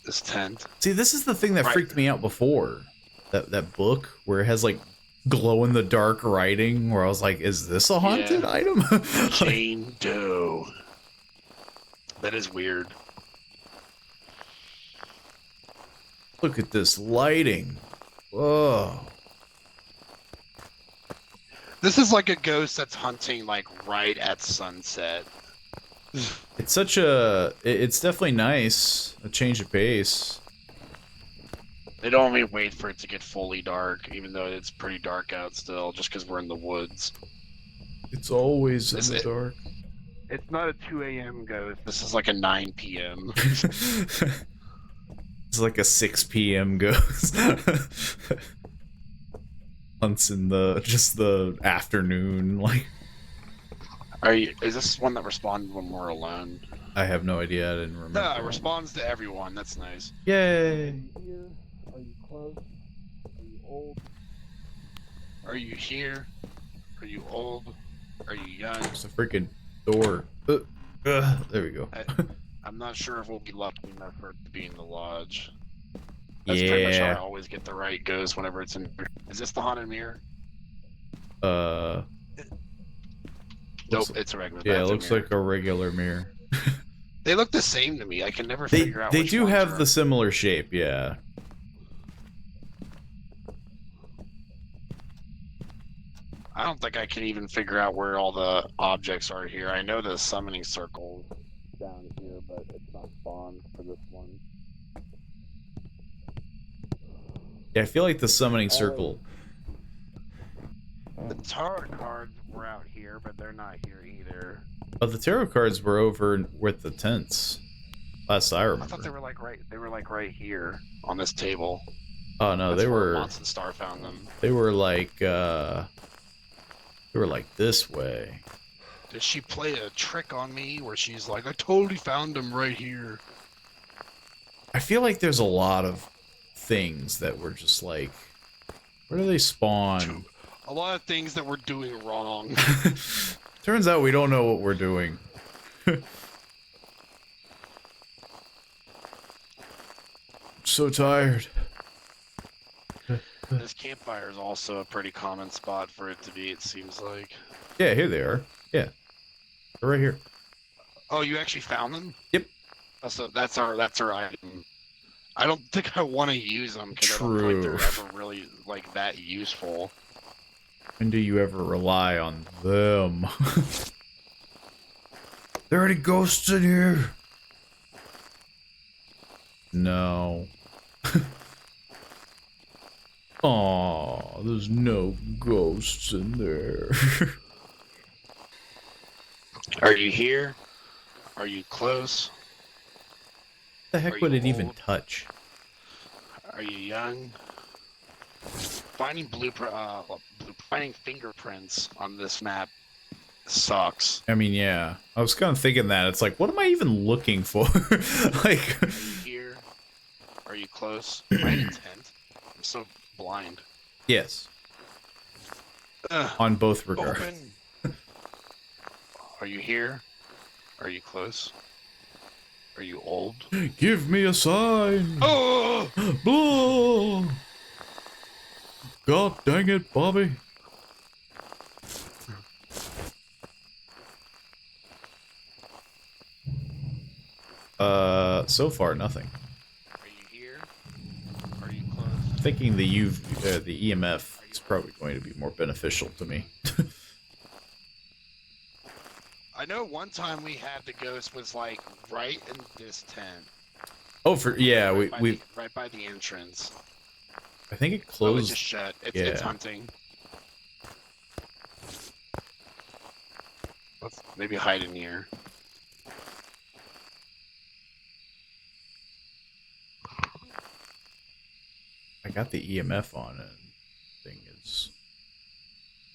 This tent. See, this is the thing that freaked me out before. That book where it has like glow in the dark writing. Where I was like, "Is this a haunted item?" Jane Doe. That is weird. Look at this lighting. Whoa. This is like a ghost that's hunting like right at sunset. It's such a... It's definitely nice. A change of pace. They'd only wait for it to get fully dark, even though it's pretty dark out still, just because we're in the woods. It's always in the dark. It's not a 2 a.m. ghost. This is like a 9 p.m. It's like a 6 p.m. ghost. Hunts in the afternoon, like. Is this one that responds when we're alone? I have no idea. I didn't No, remember. it responds to everyone. That's nice. Yay! Here? Are you close? Are you old? Are you here? Are you old? Are you young? There's a freaking door. There we go. I'm not sure if we'll be lucky enough for it to be in the lodge. That's pretty much how I Yeah. always get the right ghost whenever it's in. Is this the haunted mirror? Nope, It's a regular. Yeah, it bathroom looks mirror. like a regular mirror. They look the same to me. I can never They figure out. they which do ones have are- the similar shape, yeah. I don't think I can even figure out where all the objects are here. I know the summoning circle down here, but it's not spawned for this one. Yeah, I feel like the summoning circle. The tarot cards were out here, but they're not here either. But the tarot cards were over with the tents. Last I I remember. thought they were like right here on this table. Oh no, That's they where were Monson Star found them. they were like this way. Did she play a trick on me where she's like, I totally found them right here? I feel like there's a lot of things that were just like, where do they spawn? A lot of things that we're doing wrong. Turns out we don't know what we're doing. So tired. This campfire is also a pretty common spot for it to be, it seems like. Yeah, here they are. Yeah. They're right here. Oh, you actually found them? Yep. That's our item. I don't think I want to use them because I don't feel like True. they're ever really like that useful. When do you ever rely on them? There any ghosts in here? No. Aw, there's no ghosts in there. Are you here? Are you close? The heck Are would you it even old? touch? Are you young? Finding finding fingerprints on this map sucks. I mean, yeah. I was kind of thinking that. It's like, what am I even looking for? Like, Are you here? Are you close? Am I in a tent? I'm so blind. yes. Ugh. On both regards. Open. Are you here? Are you close? Are you old? Give me a sign. Oh! Blah. God dang it, Bobby. So far nothing. Are you here? Are you close? Thinking the the EMF is probably going to be more beneficial to me. I know one time we had the ghost was like right in this tent. Oh, yeah, Right by the entrance. I think it Oh, it closed. just shut. It's Yeah. hunting. Let's maybe hide in here. I got the EMF on and thing is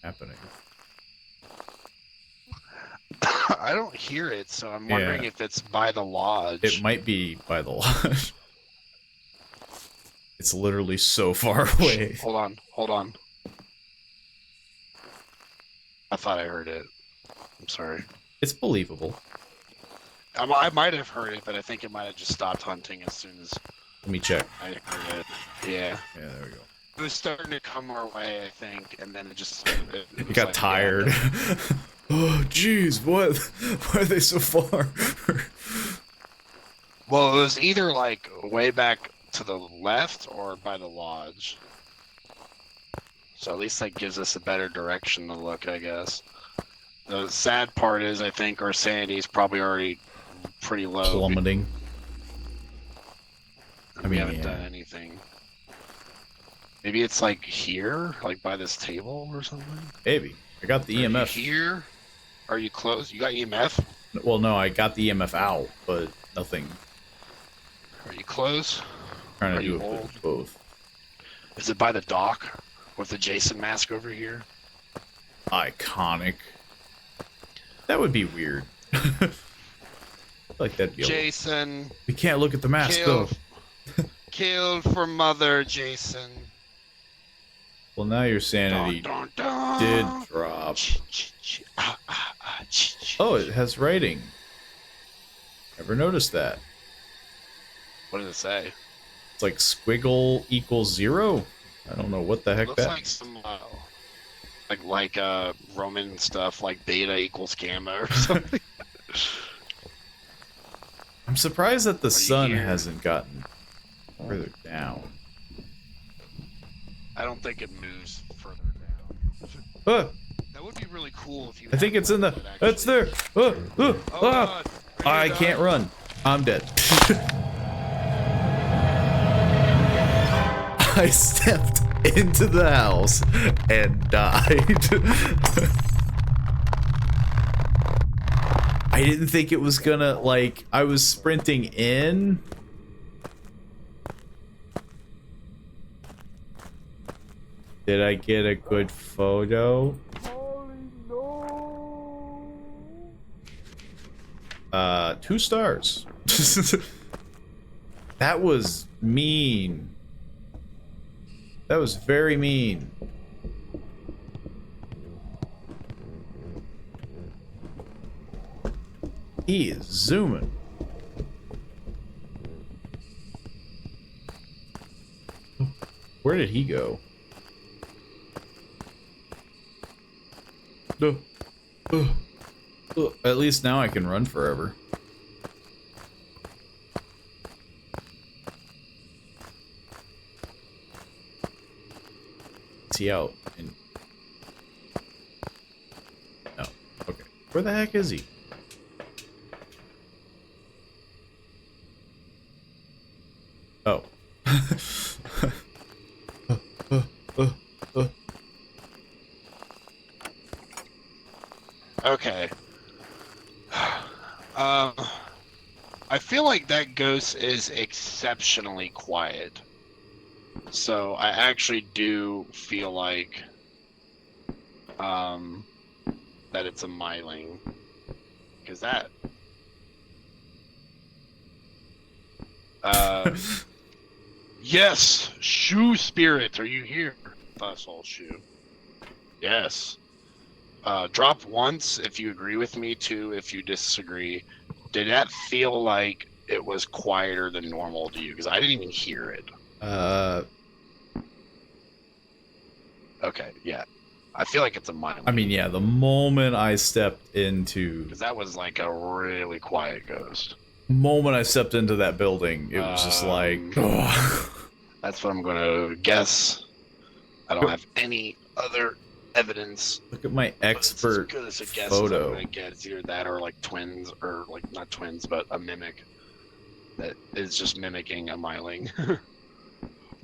happening. I don't hear it, so I'm wondering Yeah. if it's by the lodge. It might be by the lodge. It's literally so far away. Hold on. I thought I heard it. I'm sorry. It's believable. I might have heard it, but I think it might have just stopped hunting as soon as Let me check. I heard it. Yeah. Yeah, there we go. It was starting to come our way, I think, and then it just... It was got like, tired. yeah. Oh, jeez, what? Why are they so far? Well, it was either, like, way back to the left or by the lodge. So at least that gives us a better direction to look, I guess. The sad part is, I think our sanity is probably already pretty low. Plummeting. We mean, haven't yeah. done anything. Maybe it's like here, like by this table or something. Maybe. I got the Are you EMF. here? Are you close? You got EMF? Well, no, I got the EMF out, but nothing. Are you close? Trying to Are do you a bit old? of both. Is it by the dock with the Jason mask over here? Iconic. That would be weird. I feel like that'd be a little... Jason, We can't look at the mask though. killed for mother, Jason. Well, now your sanity Dun, dun, did dun. drop. Ch. Oh, it has writing. Never noticed that. What did it say? It's like squiggle equals 0. I don't know what the heck Looks that. like some like Roman stuff, like beta equals gamma or something. I'm surprised that the sun here? hasn't gotten further down. I don't think it moves further down. Ah, That would be really cool if you. I think had it's in one the. that actually- It's there. Ah, ah, Oh ah. God! Are I you can't dying? run. I'm dead. I stepped into the house and died. I didn't think it was gonna, like, I was sprinting in. Did I get a good photo? 2 stars. That was mean. That was very mean. He is zooming. Where did he go? No. At least now I can run forever. Is he out? No. Okay. Where the heck is he? Oh. Okay. I feel like that ghost is exceptionally quiet. So I actually do feel like that it's a myling. Because that yes, shoe spirit, are you here? Fossil shoe. Yes. Drop once if you agree with me, 2 if you disagree. Did that feel like it was quieter than normal to you? Because I didn't even hear it. Okay, yeah. I feel like it's a myling. I mean, yeah, the moment I stepped into... Because that was like a really quiet ghost. moment I stepped into that building, it was just like... ugh. That's what I'm going to guess. I don't have any other evidence. Look at my But expert it's as good as a guess photo. as I'm going to get. It's either that or like twins, or like not twins, but a mimic that is just mimicking a myling.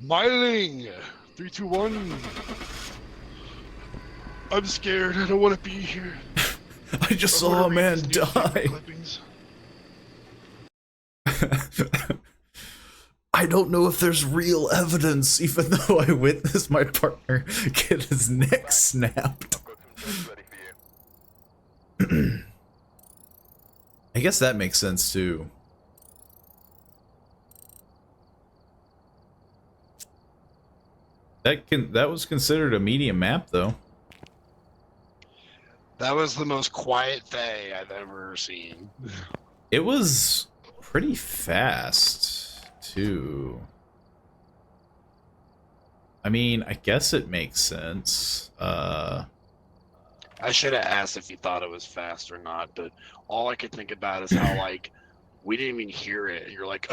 Myling! 3, 2, 1. I'm scared. I don't want to be here. I just I wanna saw a read man these newspaper die. clippings. I don't know if there's real evidence, even though I witnessed my partner get his neck snapped. I've got some jobs ready for you. I guess that makes sense too. That was considered a medium map though. That was the most quiet day I've ever seen. It was pretty fast too. I mean, I guess it makes sense. I should have asked if you thought it was fast or not, but all I could think about is how, like, we didn't even hear it. You're like,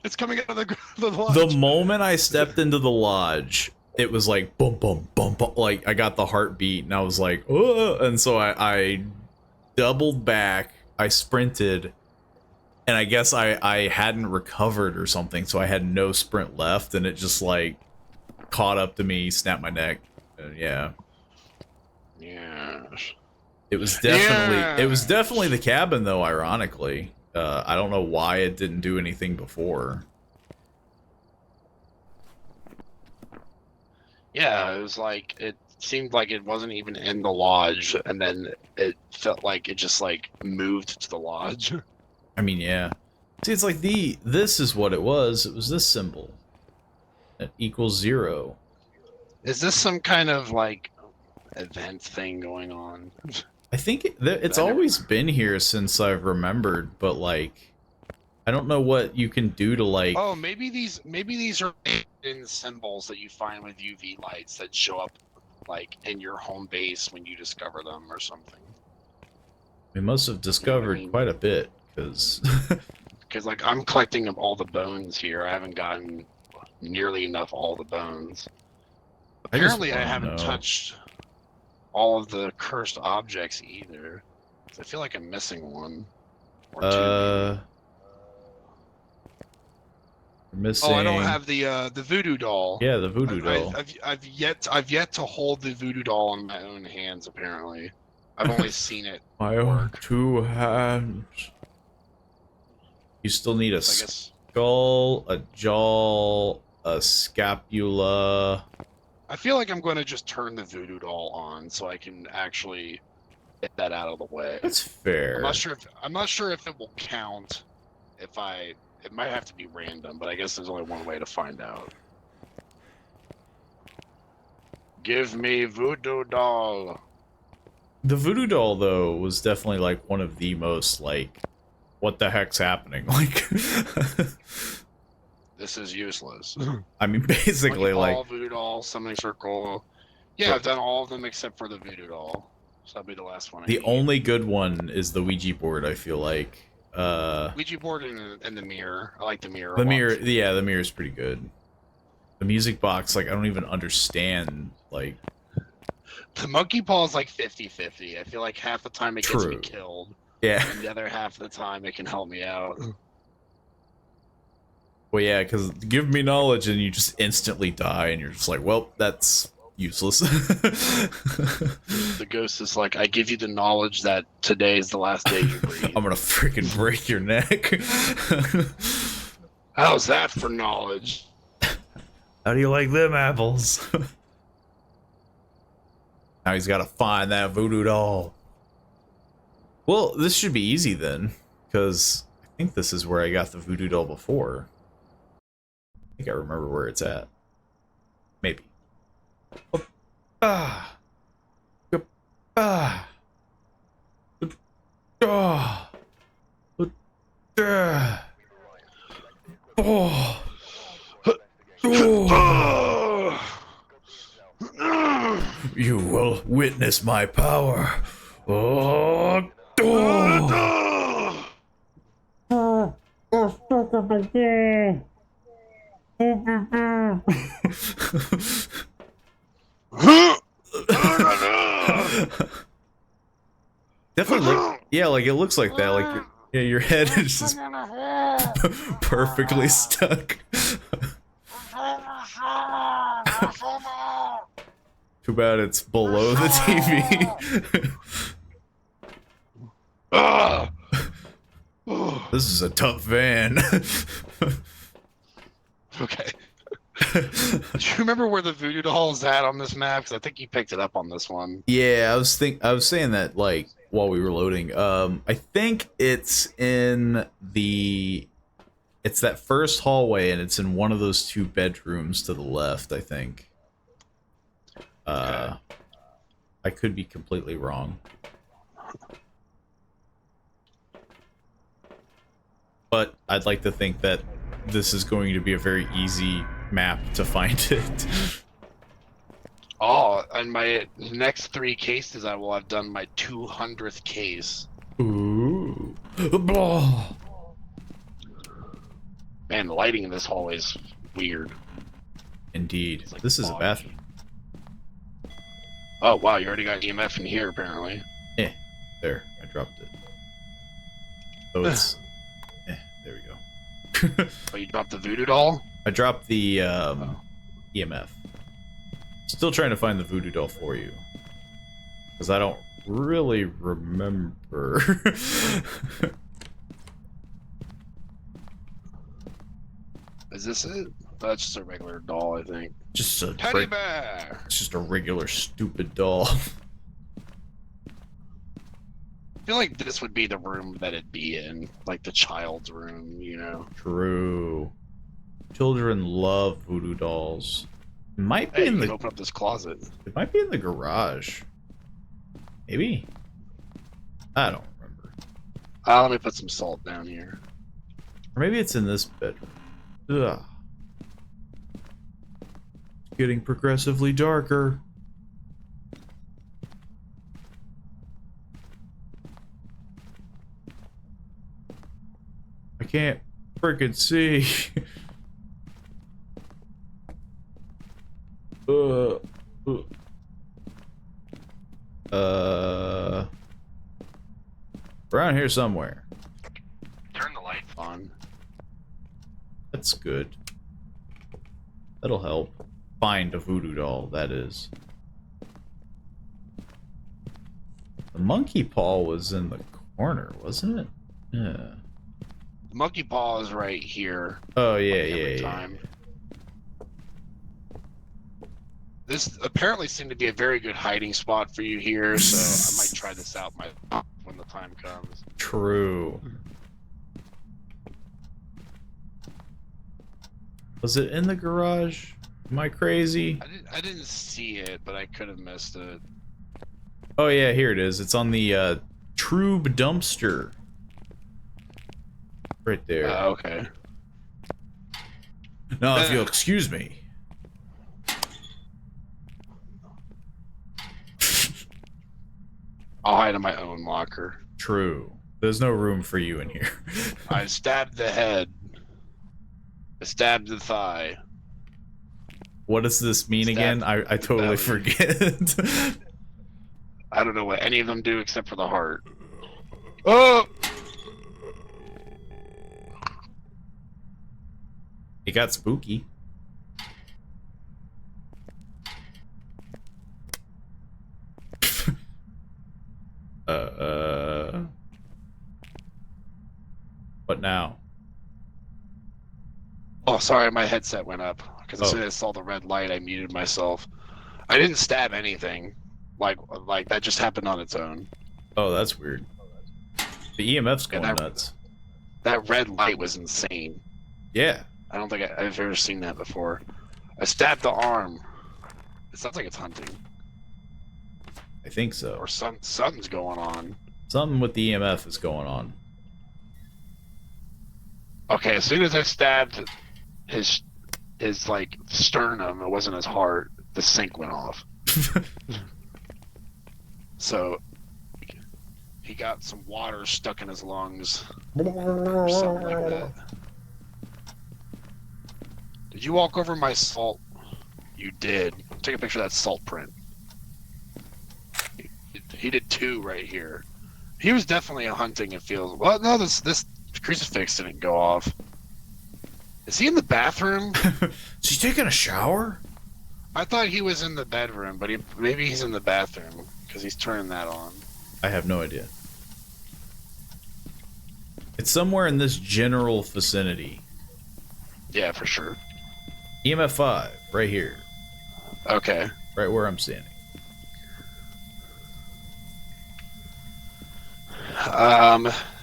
it's coming out of the lodge. The moment I stepped into the lodge, it was like boom, boom, boom, boom. Like I got the heartbeat, and I was like, oh, and so I doubled back. I sprinted, and I guess I hadn't recovered or something, so I had no sprint left, and it just like caught up to me, snapped my neck, and yeah. Yeah. It was definitely the cabin though, ironically. I don't know why it didn't do anything before. Yeah, it was like seemed like it wasn't even in the lodge, and then it felt like it just like moved to the lodge. I mean, yeah. See, it's like this is what it was. It was this symbol. That equals 0. Is this some kind of like event thing going on? I think it's always been here since I've remembered, but like, I don't know what you can do to like. Oh, maybe these are in symbols that you find with UV lights that show up like in your home base when you discover them or something. We must have discovered quite a bit, because Because like I'm collecting up all the bones here. I haven't gotten nearly enough all the bones. Apparently, I haven't touched all of the cursed objects either. I feel like I'm missing one or two. Missing. Oh, I don't have the voodoo doll. Yeah, the voodoo doll. I've yet to hold the voodoo doll in my own hands. Apparently, I've only seen it. My own 2 hands. You still need a skull, a jaw, a scapula. I feel like I'm going to just turn the voodoo doll on so I can actually get that out of the way. That's fair. I'm not sure if it will count. It might have to be random, but I guess there's only one way to find out. Give me voodoo doll. The voodoo doll, though, was definitely like one of the most like, what the heck's happening? Like, this is useless. I mean, basically, like voodoo doll, summoning circle. Yeah, I've done all of them except for the voodoo doll. So that'll be the last one. The only good one is the Ouija board. I feel like. Ouija board and the mirror. I like the mirror. The mirror, yeah, the mirror is pretty good. The music box, like, I don't even understand, like. The monkey paw is like 50-50. I feel like half the time it gets me killed. Yeah. And the other half of the time it can help me out. Well, yeah, because give me knowledge and you just instantly die and you're just like, well, that's useless. The ghost is like, I give you the knowledge that today is the last day you breathe. I'm gonna freaking break your neck. How's that for knowledge? How do you like them apples? Now he's gotta find that voodoo doll. Well, this should be easy then, because I think this is where I got the voodoo doll before. I think I remember where it's at. Maybe. Ah. Ah. Ah. Oh. Oh. You will witness my power. Oh. Definitely look, yeah, like it looks like that. Like, yeah, your head is just perfectly stuck. Too bad it's below the TV. This is a tough van. Okay. Do you remember where the voodoo doll is at on this map? Because I think you picked it up on this one. Yeah, I was saying that like while we were loading. I think it's in it's that first hallway, and it's in one of those 2 bedrooms to the left, I think. I could be completely wrong. But I'd like to think that this is going to be a very easy map to find it. Oh, and my next 3 cases, I will have done my 200th case. Ooh. Blah. Man, the lighting in this hallway is weird. Indeed. Like this is a bathroom. Oh, wow, you already got EMF in here, apparently. Eh, there, I dropped it. So it's... there we go. Oh, you dropped the voodoo doll? I dropped the EMF. Still trying to find the voodoo doll for you. Because I don't really remember. Is this it? That's just a regular doll, I think. Just a Teddy bear. it's just a regular stupid doll. I feel like this would be the room that it'd be in, like the child's room, you know. True. Children love voodoo dolls. It might be Hey, in you can the open up this closet. It might be in the garage. Maybe. I don't remember. Let me put some salt down here. Or maybe it's in this bedroom. Ugh. It's getting progressively darker. I can't freaking see. Around here somewhere. Turn the lights on. That's good. That'll help. Find a voodoo doll, that is. The monkey paw was in the corner, wasn't it? Yeah. The monkey paw is right here. Oh, yeah, Every yeah, time. This apparently seemed to be a very good hiding spot for you here, so I might try this out when the time comes. True. Was it in the garage? Am I crazy? I didn't see it, but I could have missed it. Oh yeah, here it is. It's on the Trube dumpster. Right there. Okay. Now, if you'll excuse me. I'll hide in my own locker. True. There's no room for you in here. I stabbed the head. I stabbed the thigh. What does this mean again? I totally belly. forget. I don't know what any of them do except for the heart. Oh! It got spooky. What now? Oh, sorry, my headset went up. Because as Oh. soon as I saw the red light, I muted myself. I didn't stab anything. Like that just happened on its own. Oh, that's weird. The EMF's going Yeah, that- nuts. That red light was insane. Yeah. I don't think I've ever seen that before. I stabbed the arm. It sounds like it's hunting. I think so. Or something's going on. Something with the EMF is going on. Okay, as soon as I stabbed his like sternum, it wasn't his heart, the sink went off. So he got some water stuck in his lungs or something like that. Did you walk over my salt? You did. Take a picture of that salt print. He did 2 right here. He was definitely hunting, it feels. Well, no, this crucifix didn't go off. Is he in the bathroom? Is he taking a shower? I thought he was in the bedroom, but maybe he's in the bathroom because he's turning that on. I have no idea. It's somewhere in this general vicinity. Yeah, for sure. EMF 5, right here. Okay. Right where I'm standing.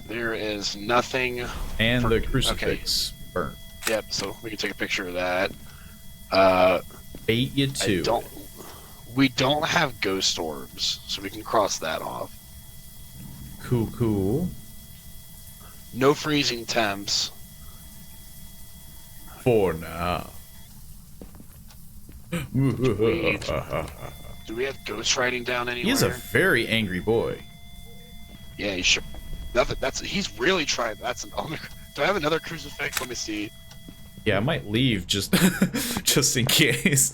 There is nothing. And For- the crucifix burnt. Yep. So we can take a picture of that. Bait you to. We don't have ghost orbs, so we can cross that off. Cool. No freezing temps. For now. Sweet. Do we have ghost writing down anywhere? He is a very angry boy. Yeah, he sure. Nothing. He's really trying. That's an. Do I have another crucifix? Let me see. Yeah, I might leave just just in case.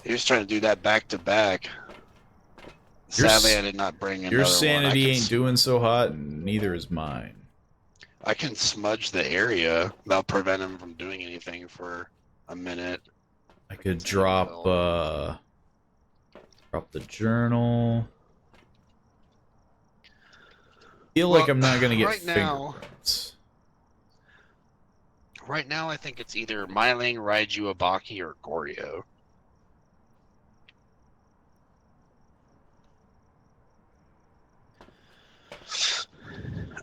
He was trying to do that back to back. Your Sadly, s- I did not bring another Your one. sanity ain't doing so hot, and neither is mine. I can smudge the area without preventing him from doing anything for a minute. I could drop the journal. Feel like Well, I'm not gonna get right now- fingerprints. Right now, I think it's either Myling, Raiju, Abaki, or Goryo.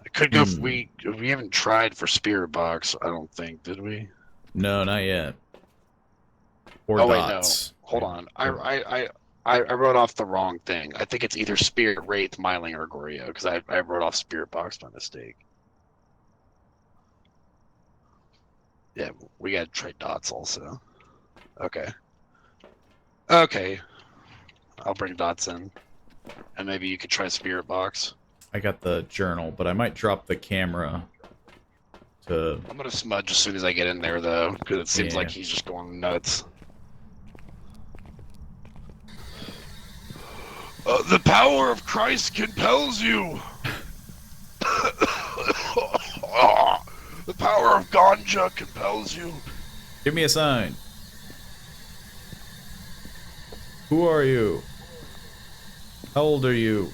It could go. We haven't tried for Spirit Box. I don't think, did we? No, not yet. Or Oh wait, no. dots. Hold on. I wrote off the wrong thing. I think it's either Spirit, Wraith, Myling, or Goryo because I wrote off Spirit Box by mistake. Yeah, we gotta try dots also. Okay. Okay. I'll bring dots in, and maybe you could try Spirit Box. I got the journal, but I might drop the camera to... I'm gonna smudge as soon as I get in there though, because it seems Yeah. like he's just going nuts. The power of Christ compels you. The power of ganja compels you. Give me a sign. Who are you? How old are you?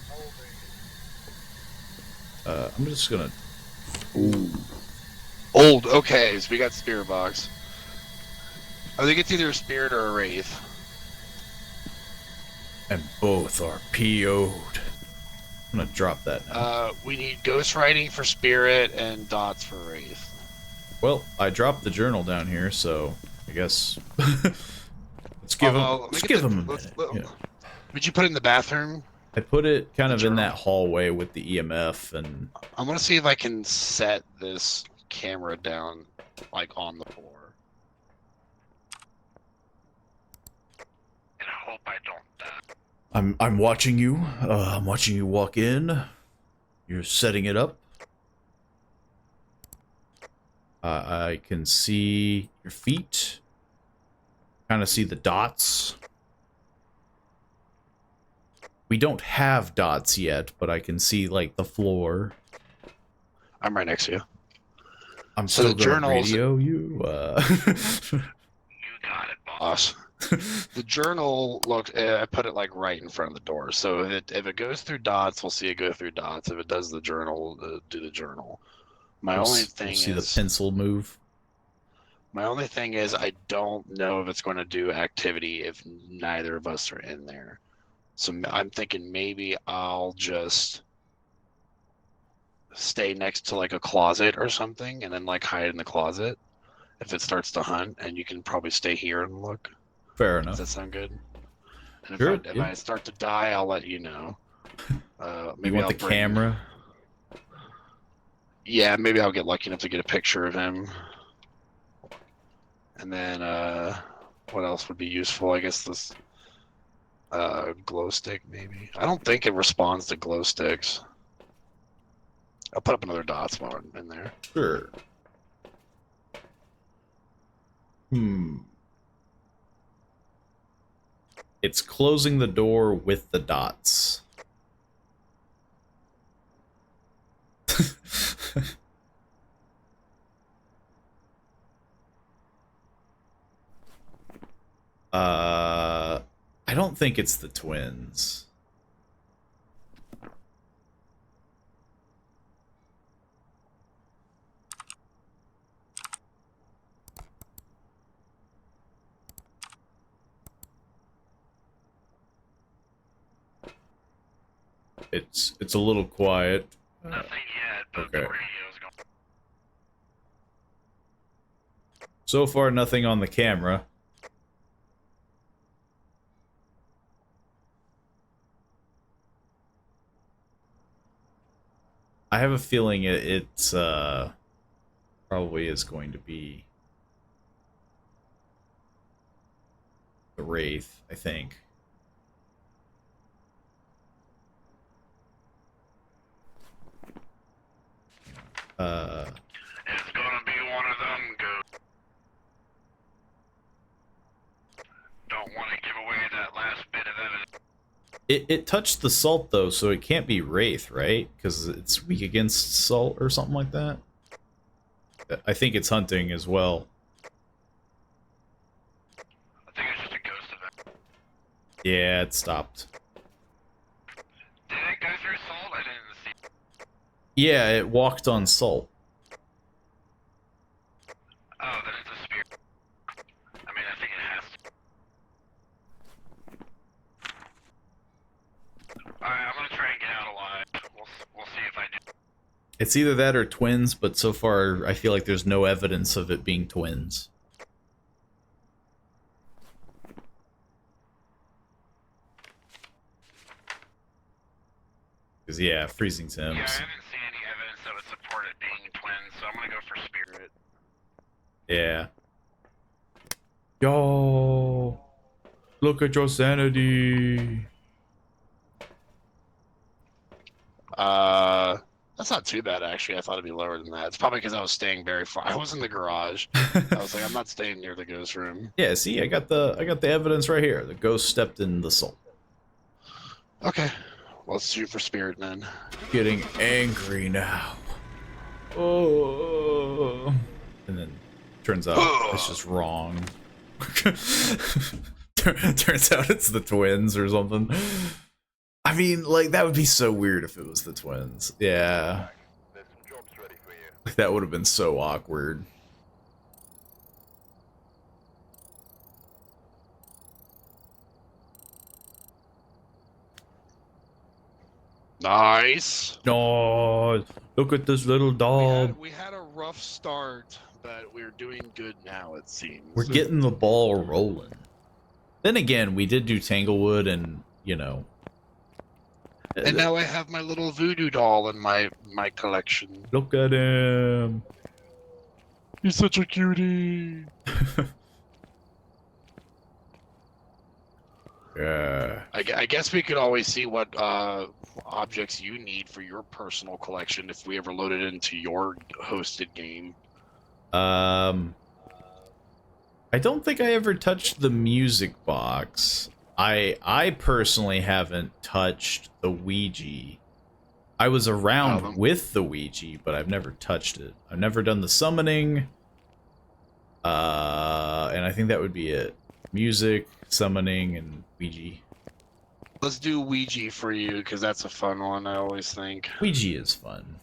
I'm just gonna... Ooh. Old. Okay, so we got Spirit Box. I think it's either a Spirit or a Wraith. And both are PO'd. I'm gonna drop that now. We need Ghost Writing for Spirit and Dots for Wraith. Well, I dropped the journal down here, so I guess let's give him a minute. Yeah. Would you put it in the bathroom? I put it kind of in journal? that hallway with the EMF, and I'm gonna see if I can set this camera down, like on the floor. And I hope I don't die. I'm watching you. I'm watching you walk in. You're setting it up. I can see your feet. Kind of see the dots. We don't have dots yet, but I can see like the floor. I'm right next to you. I'm So still the gonna journals- radio you. You got it, boss. The journal looked. I put it like right in front of the door. So if it goes through dots, we'll see it go through dots. If it does the journal, do the journal. My only thing see is the pencil move. my only thing is I don't know if it's going to do activity if neither of us are in there. So I'm thinking maybe I'll just stay next to like a closet or something, and then like hide in the closet if it starts to hunt, and you can probably stay here and look. Fair Does that enough. sound good? And Sure, if yeah. I start to die, I'll let you know. You Maybe want I'll the camera? Yeah, maybe I'll get lucky enough to get a picture of him. And then what else would be useful? I guess this glow stick maybe. I don't think it responds to glow sticks. I'll put up another dot spot in there. Sure. It's closing the door with the dots. I don't think it's the twins. It's a little quiet. Nothing yet, but okay. the radio's going. So far, nothing on the camera. I have a feeling it's probably is going to be the Wraith, I think. It's gonna be one of them ghosts. Don't want to give away that last bit of evidence. It touched the salt though, so it can't be Wraith, right? Because it's weak against salt or something like that. I think it's hunting as well. I think it's just a ghost event. Yeah, it stopped. Did it go through salt? I didn't see. Yeah, it walked on salt. It's either that or twins, but so far I feel like there's no evidence of it being twins. Because, yeah, freezing temps. Yeah, I haven't seen any evidence that would support it being twins, so I'm gonna go for spirit. Yeah. Yo, look at your sanity. That's not too bad actually. I thought it'd be lower than that. It's probably because I was staying very far. I was in the garage. I was like, I'm not staying near the ghost room. Yeah, see, I got the evidence right here. The ghost stepped in the salt. Okay, let's shoot for spirit then. Getting angry now. Oh. And then turns out it's just wrong. Turns out it's the twins or something. I mean, like, that would be so weird if it was the twins. Yeah. There's some jobs ready for you. Like, that would have been so awkward. Nice. No, look at this little dog. We had a rough start, but we're doing good now, it seems. We're getting the ball rolling. Then again, we did do Tanglewood and, you know. And now I have my little voodoo doll in my collection. Look at him. He's such a cutie. Yeah. I guess we could always see what objects you need for your personal collection if we ever load it into your hosted game. I don't think I ever touched the music box. I personally haven't touched the Ouija. I was around with the Ouija, but I've never touched it. I've never done the summoning. And I think that would be it. Music, summoning, and Ouija. Let's do Ouija for you, because that's a fun one, I always think. Ouija is fun.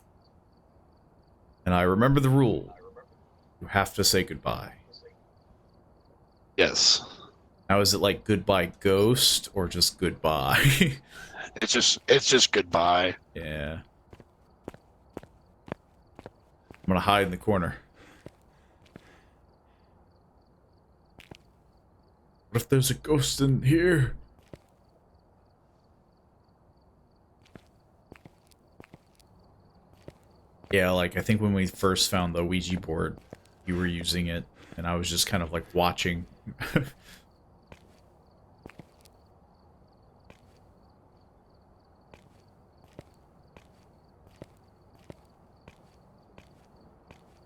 And I remember the rule. You have to say goodbye. Yes. Now, is it like goodbye ghost or just goodbye? It's just goodbye. Yeah. I'm gonna hide in the corner. What if there's a ghost in here? Yeah, like, I think when we first found the Ouija board, you were using it, and I was just kind of, like, watching.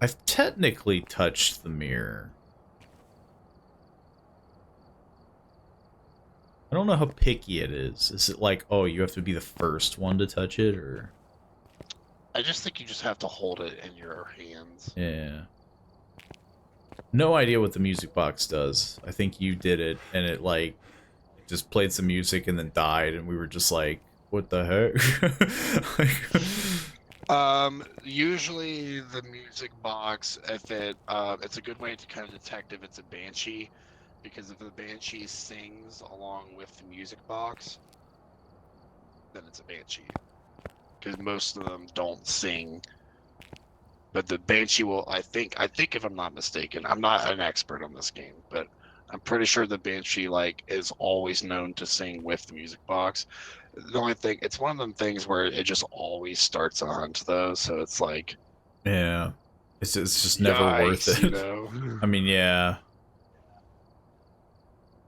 I've technically touched the mirror. I don't know how picky it is. Is it like, oh, you have to be the first one to touch it, or? I just think you just have to hold it in your hands. Yeah. No idea what the music box does. I think you did it, and it, like, just played some music and then died, and we were just like, what the heck? Like, usually the music box, if it's a good way to kind of detect if it's a banshee, because if the banshee sings along with the music box, then it's a banshee. Because most of them don't sing, but the banshee will. I think if I'm not mistaken, I'm not an expert on this game, but I'm pretty sure the banshee is always known to sing with the music box. The only thing, it's one of them things where it just always starts a hunt though, so it's like, yeah, it's just never worth it. You know? I mean, yeah.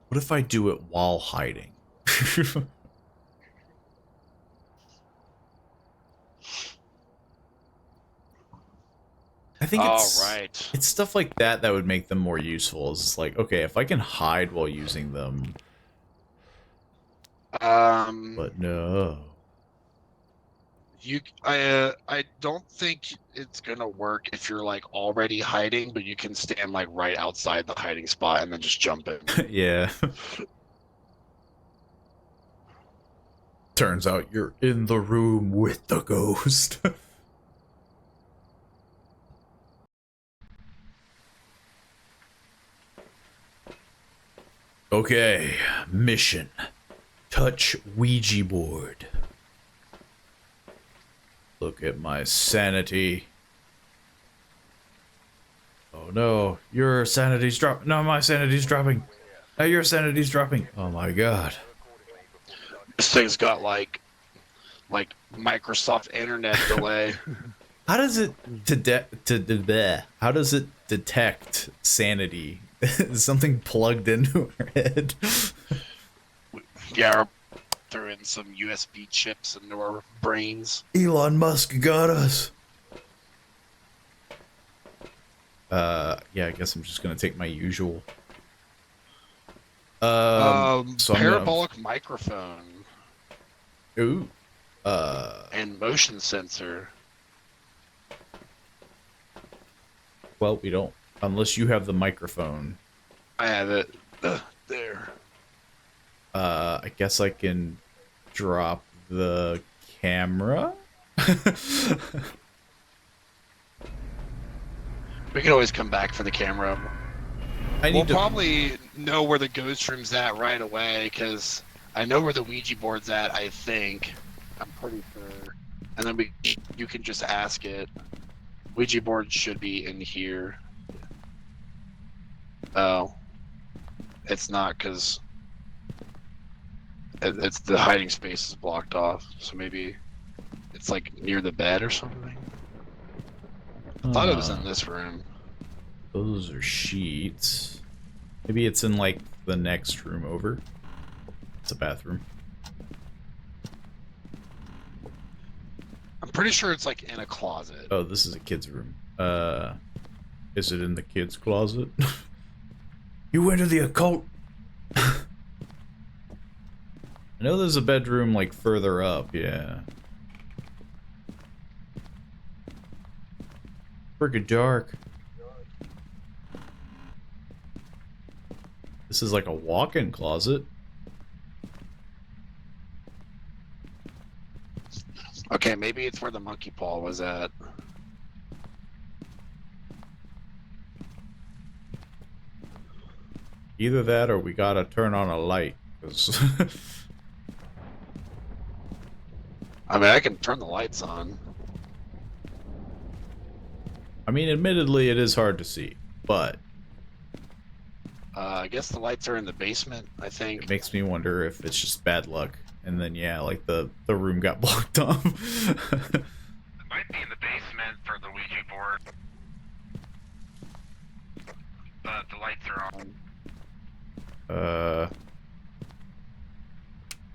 What if I do it while hiding? I think it's stuff like that that would make them more useful. It's like, okay, if I can hide while using them. But no. I don't think it's gonna work if you're already hiding, but you can stand right outside the hiding spot and then just jump in. Yeah. Turns out you're in the room with the ghost. Okay, mission. Touch Ouija board. Look at my sanity. Oh no, your sanity's dropping. No, my sanity's dropping. Now your sanity's dropping. Oh my god. This thing's got like Microsoft Internet delay. How does it how does it detect sanity? Is something plugged into her head? Yeah, throw in some USB chips into our brains. Elon Musk got us. Yeah, I guess I'm just gonna take my usual. So Parabolic microphone. Ooh. And motion sensor. Well, we don't, unless you have the microphone. I have it there. I guess I can drop the camera. We can always come back for the camera. We'll probably know where the ghost room's at right away, because I know where the Ouija board's at, I think. I'm pretty sure. And then you can just ask it. Ouija board should be in here. Oh. It's not, because it's the hiding space is blocked off. So maybe it's like near the bed or something. I thought it was in this room. Those are sheets. Maybe it's in like the next room over. It's a bathroom. I'm pretty sure it's like in a closet. Oh, this is a kid's room. Is it in the kid's closet? You went to the occult. I know there's a bedroom like further up, yeah. Freaking dark. This is like a walk-in closet. Okay, maybe it's where the monkey paw was at. Either that or we gotta turn on a light. 'Cause I mean, I can turn the lights on. I mean, admittedly, it is hard to see, but I guess the lights are in the basement, I think. it makes me wonder if it's just bad luck. And then, yeah, like the room got blocked off. It might be in the basement for the Ouija board. But the lights are on.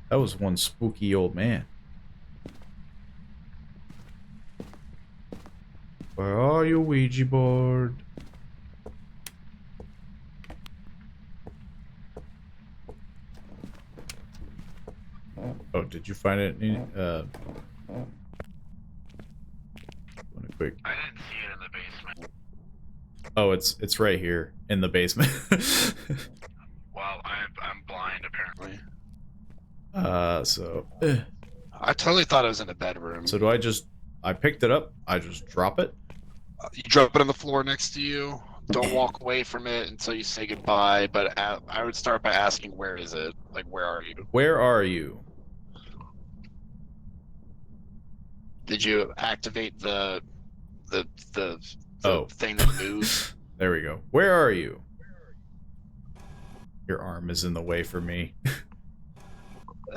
That was one spooky old man. Where are you, Ouija board? Oh, did you find it? Quick. I didn't see it in the basement. Oh, it's right here in the basement. Well, I'm blind apparently. So. I totally thought it was in a bedroom. So do I picked it up, I just drop it? You drop it on the floor next to you. Don't walk away from it until you say goodbye, but I would start by asking, where is it? Like, where are you? Where are you? Did you activate the Oh. thing that moves? There we go. Where are you? Your arm is in the way for me.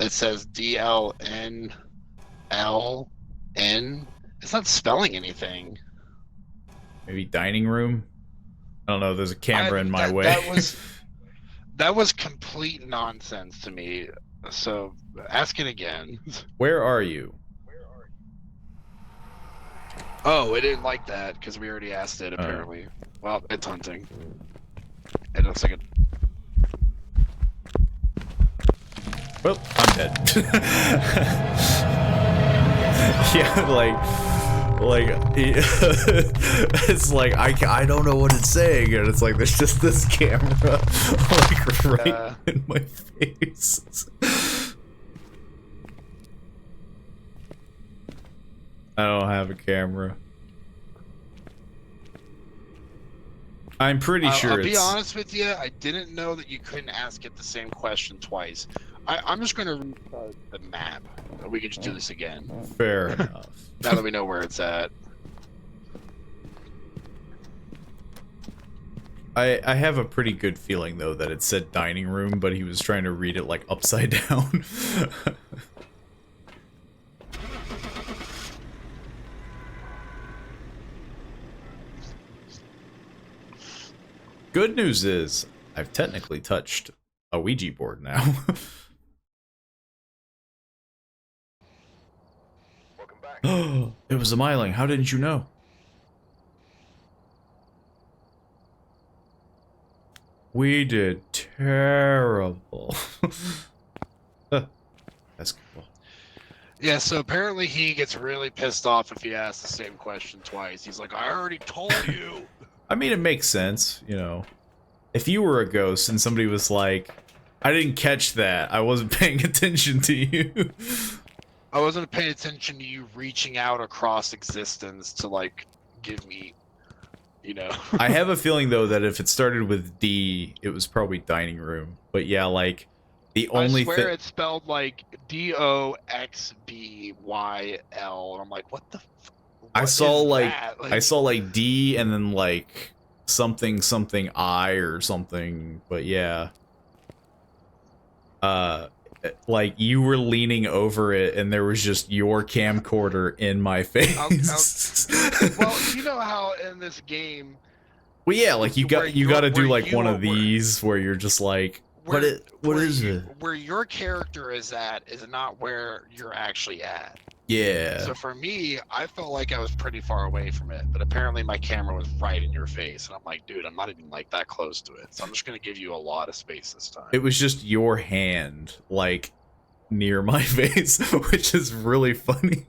It says DLNLN. It's not spelling anything. Maybe dining room? I don't know, there's a camera in my way. That was complete nonsense to me. So ask it again. Where are you? Oh, it didn't like that because we already asked it apparently. Well, it's hunting. It looks like it. Well, I'm dead. Yeah, it's like I don't know what it's saying, and it's like there's just this camera like right in my face. I don't have a camera. I'm pretty sure I'll be honest with you, I didn't know that you couldn't ask it the same question twice. I'm just gonna read the map. We can just do this again. Fair enough. Now that we know where it's at. I have a pretty good feeling though that it said dining room, but he was trying to read it like upside down. Good news is I've technically touched a Ouija board now. Welcome back. It was a Myling. How didn't you know? We did terrible. That's cool. Yeah, so apparently he gets really pissed off if he asks the same question twice. He's like, I already told you. I mean, it makes sense, you know. If you were a ghost and somebody was like, I didn't catch that, I wasn't paying attention to you. I wasn't paying attention to you reaching out across existence to, like, give me, you know. I have a feeling, though, that if it started with D, it was probably dining room. But yeah, like, the only thing... I swear it's spelled, like, D-O-X-B-Y-L. And I'm like, what the I saw like that? I saw like D and then like something something I or something, but yeah. Like you were leaning over it and there was just your camcorder in my face. Well, you know how in this game, well, yeah, like you got to do like one of these where you're just like, what is it? Where your character is at is not where you're actually at. Yeah. So for me, I felt like I was pretty far away from it, but apparently my camera was right in your face, and I'm like, dude, I'm not even like that close to it. So I'm just gonna give you a lot of space this time. It was just your hand, like, near my face, which is really funny.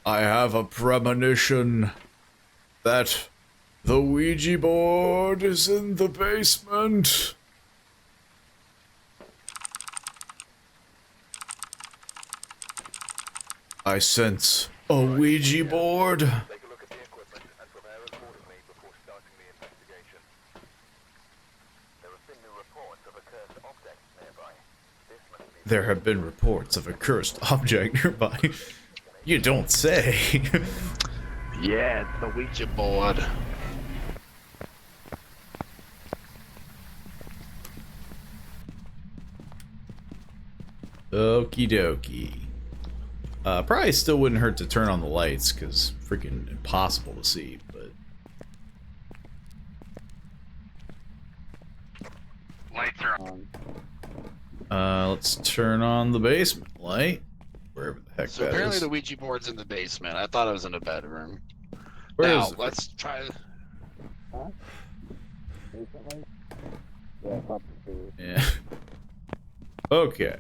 I have a premonition that the Ouija board is in the basement. I sense a Ouija board. Take a look at the equipment and prepare accordingly before starting the investigation. There have been new reports of a cursed object nearby. This must be... There have been reports of a cursed object nearby. You don't say. Yeah, it's the Ouija board. Okie dokie. Probably still wouldn't hurt to turn on the lights, because freaking impossible to see, but... Lights are on. Let's turn on the basement light. Wherever the heck So that apparently is. the Ouija board's in the basement. I thought it was in a bedroom. Where Now, is it? let's try... Yeah. Okay.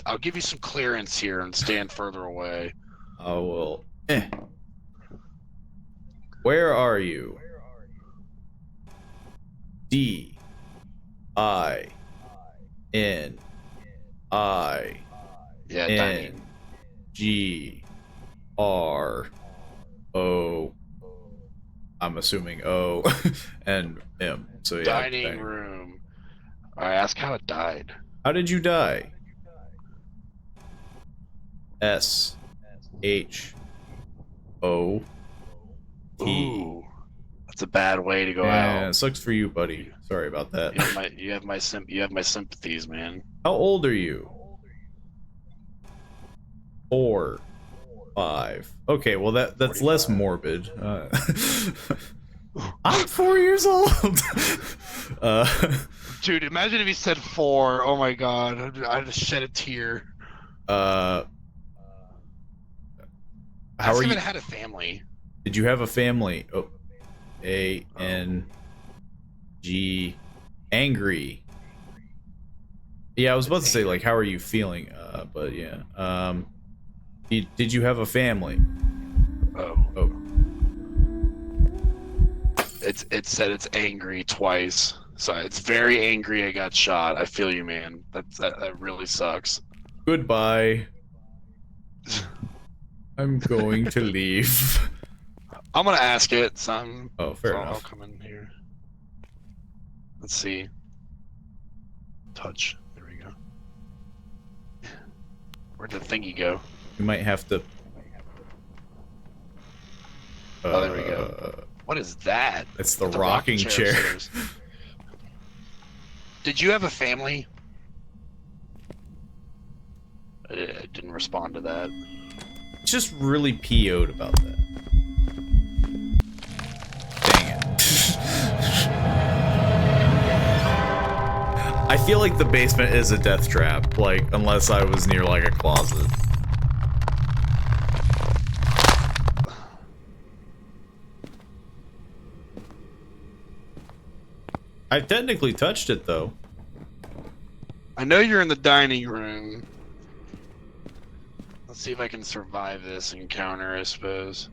I'll give you some clearance here and stand further away. I will. Where are you? D I N I Yeah, N dining. G R O. I'm assuming O and M. So yeah. Dining room. I ask how it died. How did you die? S H O T. Ooh, that's a bad way to go Yeah, out. sucks for you, buddy. Sorry about that. You have my sympathies, man. How old are you? 4, 5. Okay, well that's 45. less morbid. I'm 4 years old. Dude, imagine if he said 4. Oh my god, I'd just shed a tear. How are you? Had a family. Did you have a family? Oh, A N G, angry. Yeah, I was about to say like, how are you feeling? But yeah. Did you have a family? Oh. It said it's angry twice. So it's very angry I got shot. I feel you, man. That really sucks. Goodbye. I'm going to leave. I'm gonna ask it, son. Oh, fair I'll enough. come in here. Let's see. Touch. There we go. Where'd the thingy go? You might have to. Oh, there we go. What is that? It's the That's a rocking chair. upstairs. Did you have a family? I didn't respond to that. Just really PO'd about that. Dang it. I feel like the basement is a death trap, like, unless I was near, like, a closet. I technically touched it, though. I know you're in the dining room. Let's see if I can survive this encounter, I suppose.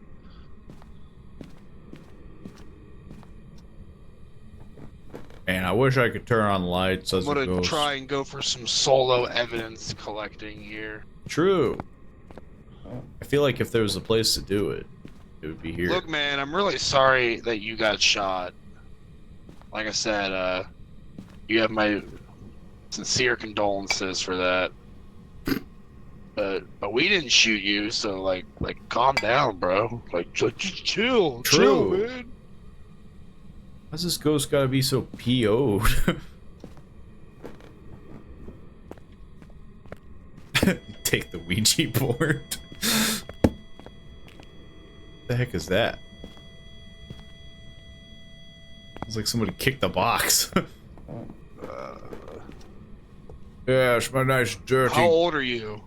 Man, I wish I could turn on lights I'm as a gonna ghost. try and go for some solo evidence collecting here. True. I feel like if there was a place to do it, it would be here. Look, man, I'm really sorry that you got shot. Like I said, you have my sincere condolences for that. But we didn't shoot you, so like calm down, bro. Like just chill, chill, True. man. Why's this ghost gotta be so PO'd? Take the Ouija board. The heck is that? It's like somebody kicked the box. Yes, my nice dirty. How old are you?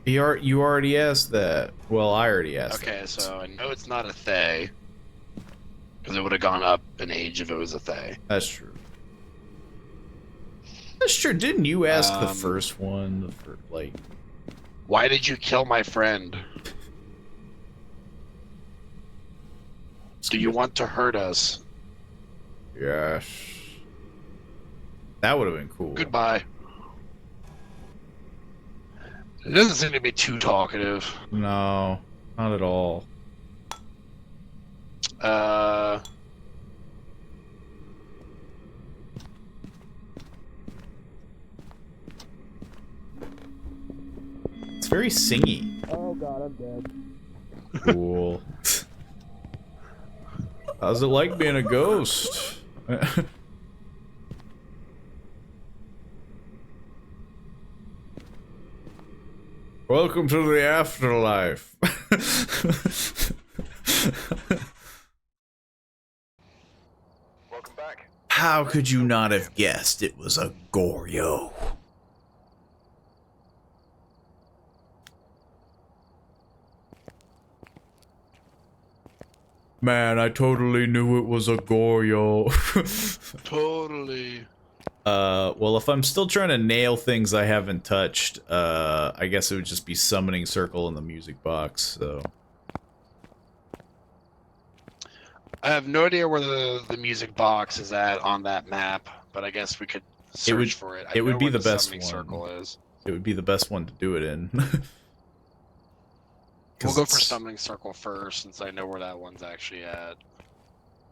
You already asked that. Well, I already asked that. Okay, so I know it's not a Thay. Because it would have gone up in age if it was a Thay. That's true. That's true. Didn't you ask the Um, first one? Like, Why did you kill my friend? Do you want to hurt us? yes. That would have been cool. Goodbye. It doesn't seem to be too talkative. No, not at all. It's very singy. Oh god, I'm dead. Cool. How's it like being a ghost? Welcome to the afterlife. Welcome back. How could you not have guessed it was a Goryo? Man, I totally knew it was a Goryo. Totally. Well, if I'm still trying to nail things I haven't touched, I guess it would just be summoning circle in the music box, so. I have no idea where the music box is at on that map, but I guess we could search would- for it. it would know be where the best summoning one. circle is. It would be the best one to do it in. We'll go for it's- summoning circle first, since I know where that one's actually at.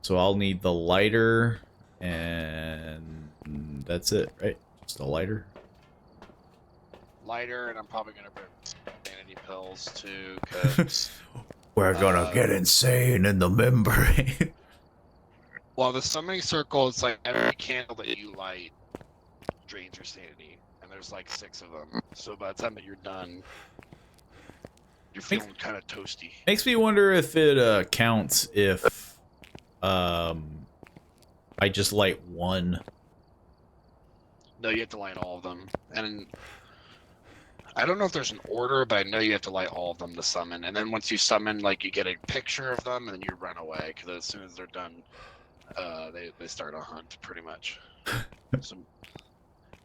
So I'll need the lighter, and that's it, right? Just a lighter. Lighter, and I'm probably gonna bring sanity pills too, because We're gonna get insane in the membrane. well, the summoning circle is like every candle that you light drains your sanity, and there's like 6 of them. So by the time that you're done, you're feeling kind of toasty. Makes me wonder if it counts if I just light one. No, you have to light all of them, and I don't know if there's an order, but I know you have to light all of them to summon. And then once you summon, like you get a picture of them, and then you run away because as soon as they're done, they start a hunt pretty much. So,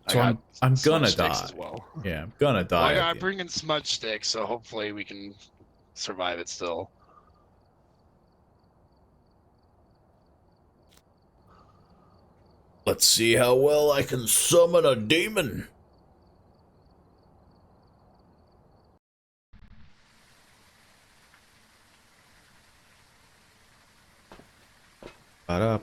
So I got I'm gonna smudge sticks die. as well. Yeah, I'm gonna die. Well, at I the bring in smudge sticks, so hopefully we can survive it still. Let's see how well I can summon a demon. Okay,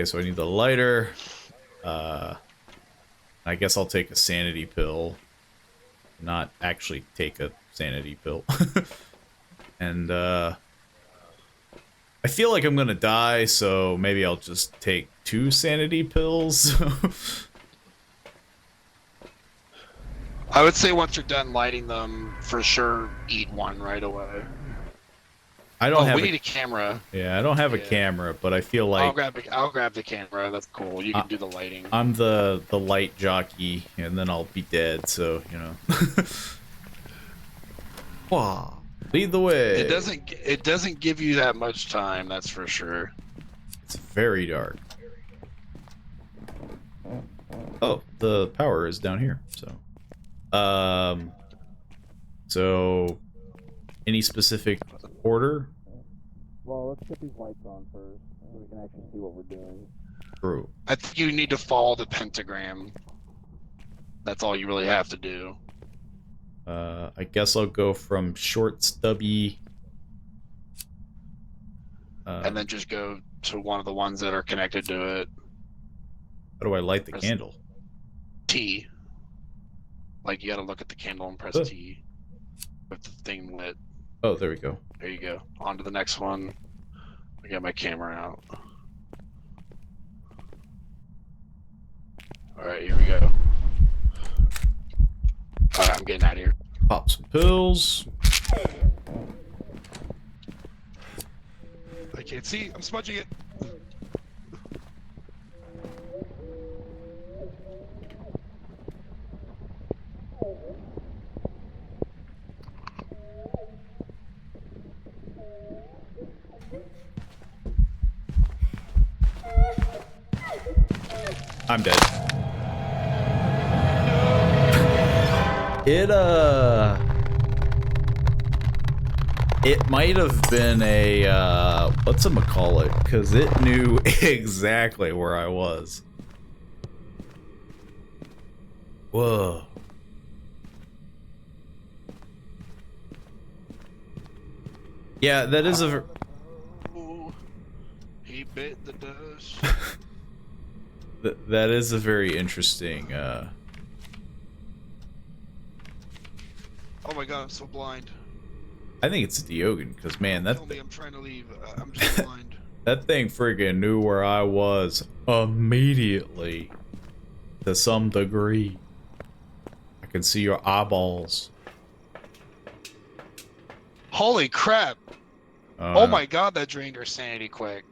so I need the lighter. I guess I'll take a sanity pill. Not actually take a sanity pill. And I feel like I'm gonna die, so maybe I'll just take 2 sanity pills. I would say once you're done lighting them, for sure, eat one right away. I don't have we need a camera. Yeah, I don't have a Yeah. camera, but I feel like I'll grab the camera. That's cool. You can do the lighting. I'm the light jockey, and then I'll be dead. So you know. Wow. Lead the way. It doesn't give you that much time. That's for sure. It's very dark. Oh, the power is down here. So, any specific order? Well, let's get these lights on first, so we can actually see what we're doing. True. I think you need to follow the pentagram. That's all you really have to do. I guess I'll go from short, stubby. And then just go to one of the ones that are connected to it. How do I light the Press candle? T. Like, you gotta look at the candle and press T. With the thing lit. Oh, there we go. There you go. On to the next one. I got my camera out. Alright, here we go. Alright, I'm getting out of here. Pop some pills. I can't see. I'm smudging it. I'm dead. It might have been a, whatchamacallit, because it knew exactly where I was. Whoa. Yeah, that is a... Ooh, he bit the dust. That is a very interesting, Oh my god, I'm so blind. I think it's a Diogen, because man, Tell me I'm trying to leave. I'm just blind. that thing friggin' knew where I was immediately, to some degree. I can see your eyeballs. Holy crap! Oh my god, that drained her sanity quick.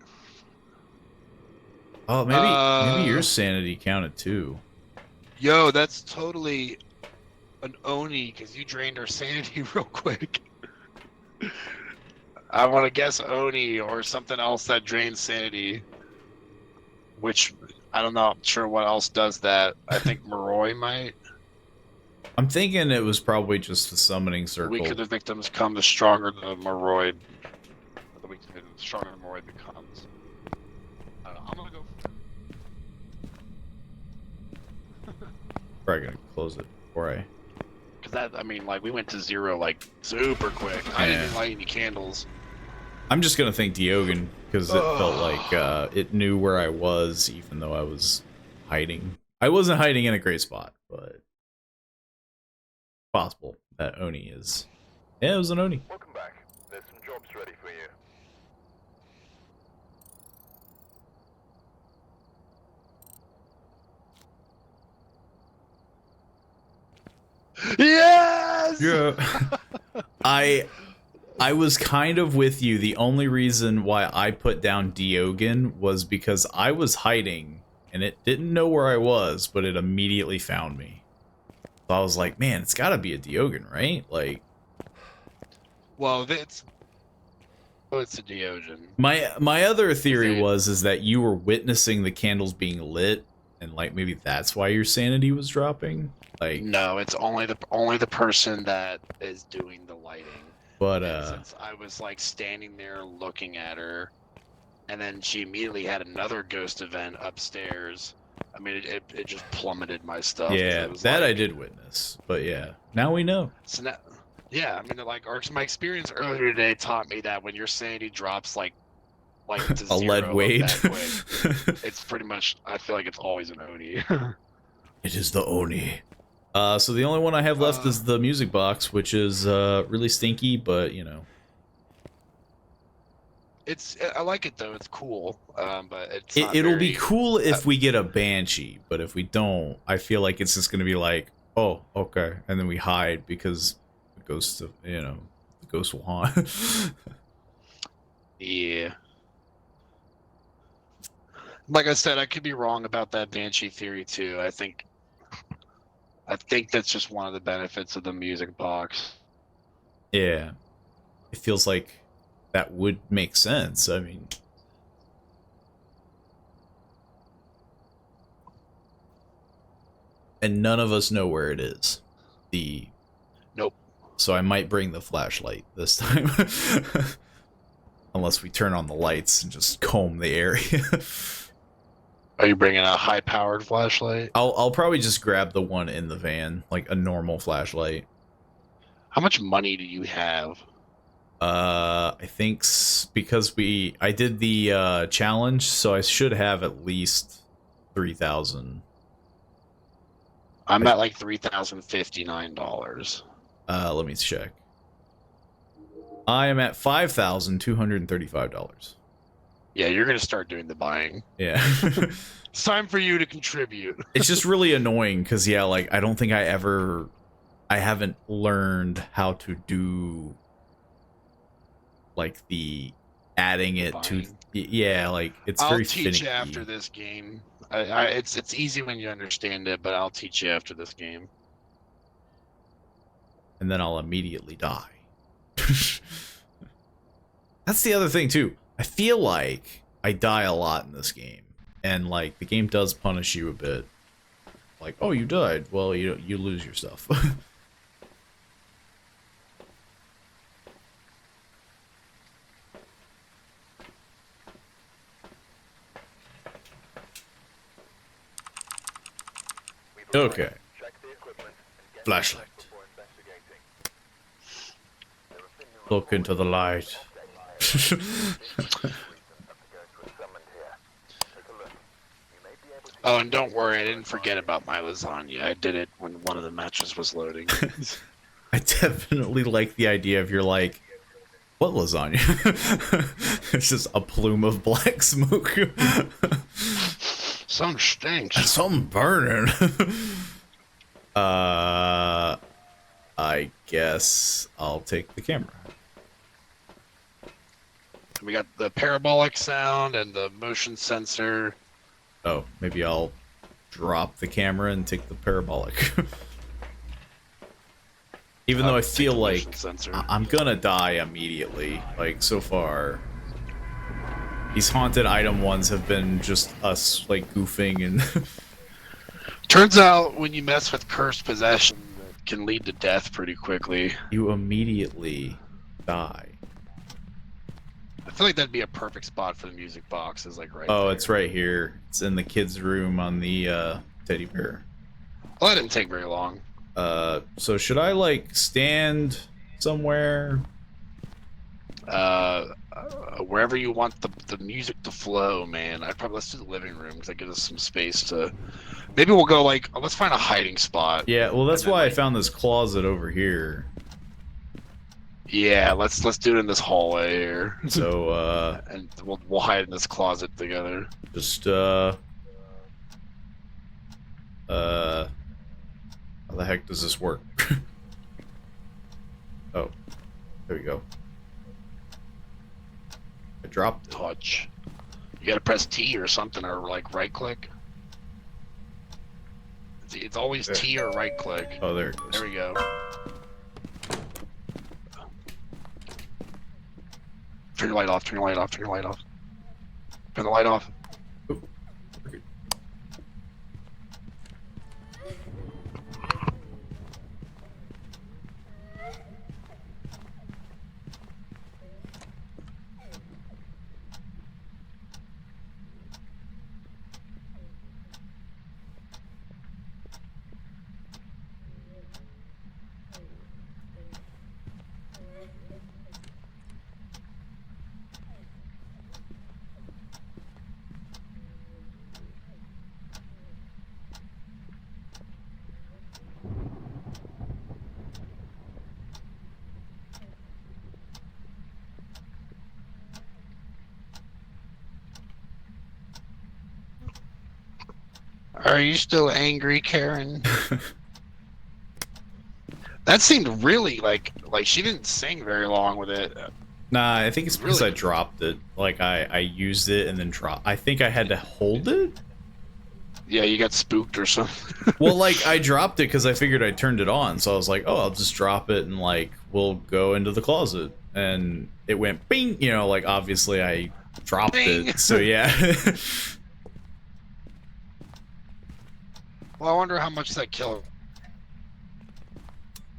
Oh, maybe your sanity counted too. Yo, that's totally an Oni, because you drained her sanity real quick. I want to guess Oni or something else that drains sanity. Which, I don't know, I'm sure what else does that. I think Moroi might. I'm thinking it was probably just the summoning The circle. weaker the victims come, the stronger the Moroi. The weaker the stronger the Moroi becomes. I don't know, I'm gonna go. Probably gonna close it before I... Because that, I mean, like, we went to 0, like, super quick. I didn't even light any candles. I'm just gonna think Diogen, because it felt like it knew where I was, even though I was hiding. I wasn't hiding in a great spot, but... possible that Oni is... Yeah, it was an Oni. Welcome back. There's some jobs ready for you. Yes! Yeah. I was kind of with you. The only reason why I put down Diogen was because I was hiding and it didn't know where I was, but it immediately found me. So I was like, man, it's gotta be a Diogen, right? Like, Well, it's a Diogen. my other theory is that you were witnessing the candles being lit, and like maybe that's why your sanity was dropping. Like, No, it's only the person that is doing the lighting. But And since I was like standing there looking at her, and then she immediately had another ghost event upstairs. I mean, it just plummeted my stuff. 'cause yeah, it was that I like- did witness. But yeah, now we know. So now, yeah, I mean, like, my experience earlier today taught me that when your sanity drops like to A lead zero weight. that quick, it's pretty much. I feel like it's always an Oni. It is the Oni. So the only one I have left is the music box, which is really stinky, but you know. I like it though. It's cool. But it's It'll be very, cool if we get a banshee, but if we don't, I feel like it's just gonna be like, oh, okay, and then we hide because the ghost of the ghost will haunt. Yeah. Like I said, I could be wrong about that banshee theory too. I think that's just one of the benefits of the music box. Yeah, it feels like that would make sense. I mean, and none of us know where it is. Nope. So I might bring the flashlight this time. Unless we turn on the lights and just comb the area. Are you bringing a high-powered flashlight? I'll probably just grab the one in the van, like a normal flashlight. How much money do you have? I think because I did the challenge, so I should have at least 3,000. I'm at like $3,059. Let me check. I am at $5,235. Yeah, you're gonna start doing the buying. Yeah. It's time for you to contribute. It's just really annoying because yeah, like I don't think I haven't learned how to do like the adding it to yeah, like it's I'll very teach finicky. you after this game. It's easy when you understand it, but I'll teach you after this game. And then I'll immediately die. That's the other thing too. I feel like I die a lot in this game, and like the game does punish you a bit. Like, oh, you died. Well, you lose your stuff. Okay. Flashlight. Look into the light. Oh, and don't worry, I didn't forget about my lasagna. I did it when one of the matches was loading. I definitely like the idea of you're like, what lasagna? It's just a plume of black smoke. Some stinks. Some burning. I guess I'll take the camera. We got the parabolic sound and the motion sensor. Oh, maybe I'll drop the camera and take the parabolic. Even though I feel like I'm gonna die immediately. Like, so far, these haunted item ones have been just us, like, goofing and... Turns out, when you mess with cursed possession, it can lead to death pretty quickly. You immediately die. I feel like that'd be a perfect spot for the music box, is like right there. Oh, it's right here. It's in the kids' room on the teddy bear. Well, that didn't take very long. So should I like stand somewhere? Wherever you want the music to flow, man. Let's do the living room because that gives us some space to. Maybe we'll go like let's find a hiding spot. Yeah, well that's why I found this closet over here. Yeah, let's do it in this hallway here. So and we'll hide in this closet together. Just how the heck does this work? Oh, there we go. I dropped. Touch. You gotta press T or something, or like right click. It's always there. T or right click. Oh, there it goes. There we go. Turn your light off. Turn your light off. Turn your light off. Turn the light off. Ooh, okay. Are you still angry, Karen? That seemed really like she didn't sing very long with it. Nah, I think it's because Really? I dropped it. Like, I used it and then dropped. I think I had to hold it? Yeah, you got spooked or something. Well, like, I dropped it because I figured I turned it on. So I was like, oh, I'll just drop it and, like, we'll go into the closet. And it went bing, you know, like, obviously I dropped Bing! it. So, yeah. Well, I wonder how much that killed.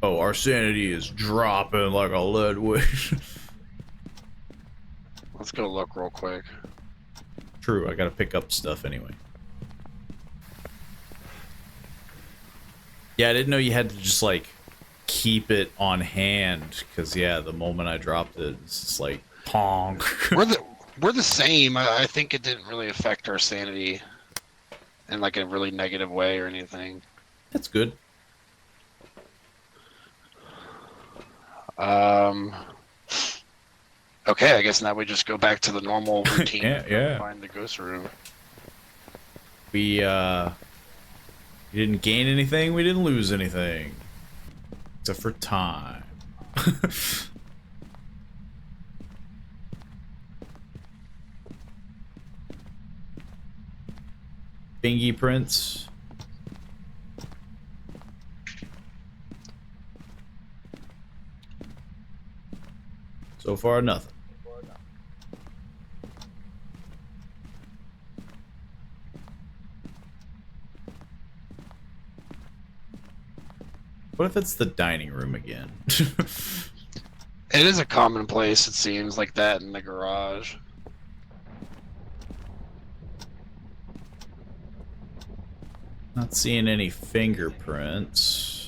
Oh, our sanity is dropping like a lead weight. Let's go look real quick. True, I gotta pick up stuff anyway. Yeah, I didn't know you had to just, like, keep it on hand. Because, yeah, the moment I dropped it, it's just like, pong. We're the same. I think it didn't really affect our sanity in like a really negative way or anything. That's good. Okay, I guess now we just go back to the normal routine. Yeah. Find the ghost room. We didn't gain anything, we didn't lose anything. Except for time. Bingy prints. So far, nothing. What if it's the dining room again? It is a commonplace, it seems, like that in the garage. Not seeing any fingerprints.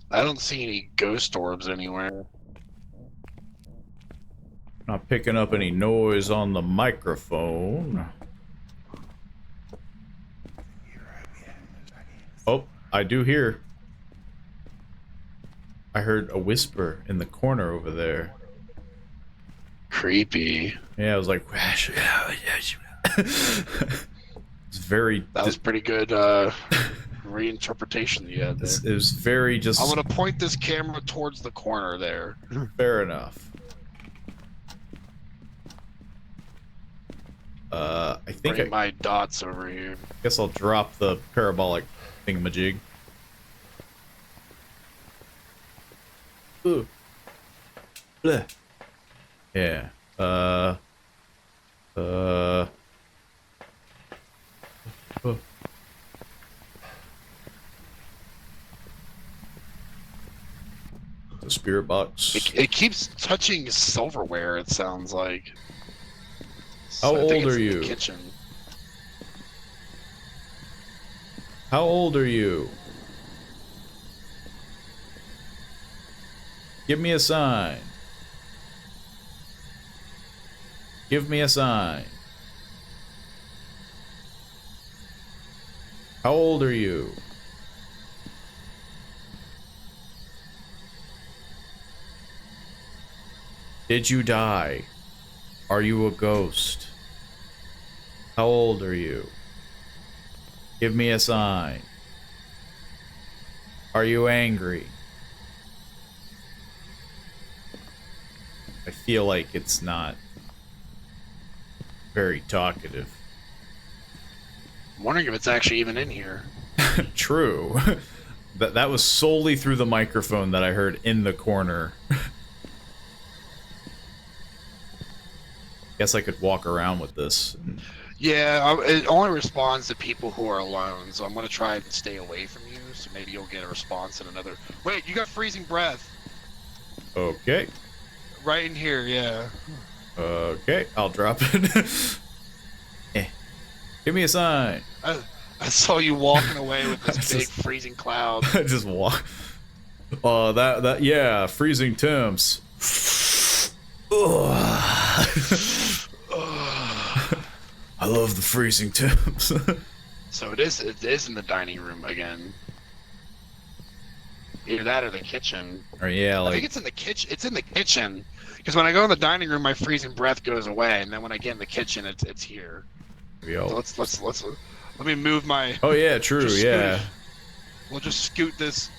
I don't see any ghost orbs anywhere. Not picking up any noise on the microphone. Oh, I do hear. I heard a whisper in the corner over there. Creepy. Yeah, I was like, it's very. That was pretty good reinterpretation you had there. It was very just. I'm gonna point this camera towards the corner there. Fair enough. I think Bring my dots over here. guess I'll drop the parabolic thingamajig. Ooh. Bleh. Yeah. Oh. The spirit box. It keeps touching silverware, it sounds like. How I think old it's are in the you? kitchen. How old are you? Give me a sign. Give me a sign. How old are you? Did you die? Are you a ghost? How old are you? Give me a sign. Are you angry? I feel like it's not very talkative. I'm wondering if it's actually even in here. True. That was solely through the microphone that I heard in the corner. Guess I could walk around with this. Yeah, it only responds to people who are alone, so I'm gonna try and stay away from you, so maybe you'll get a response in another... Wait, you got freezing breath! Okay. Right in here, yeah. Okay, I'll drop it. Give me a sign. I saw you walking away with this big Just- freezing cloud. I just walk. Yeah, freezing temps. I love the freezing temps. So it is in the dining room again. Either that or the kitchen. Or yeah, I like think it's in the kitchen. It's in the kitchen because when I go in the dining room, my freezing breath goes away, and then when I get in the kitchen, it's here. yo. So let me move my. Oh yeah, true. just Yeah. We'll just scoot this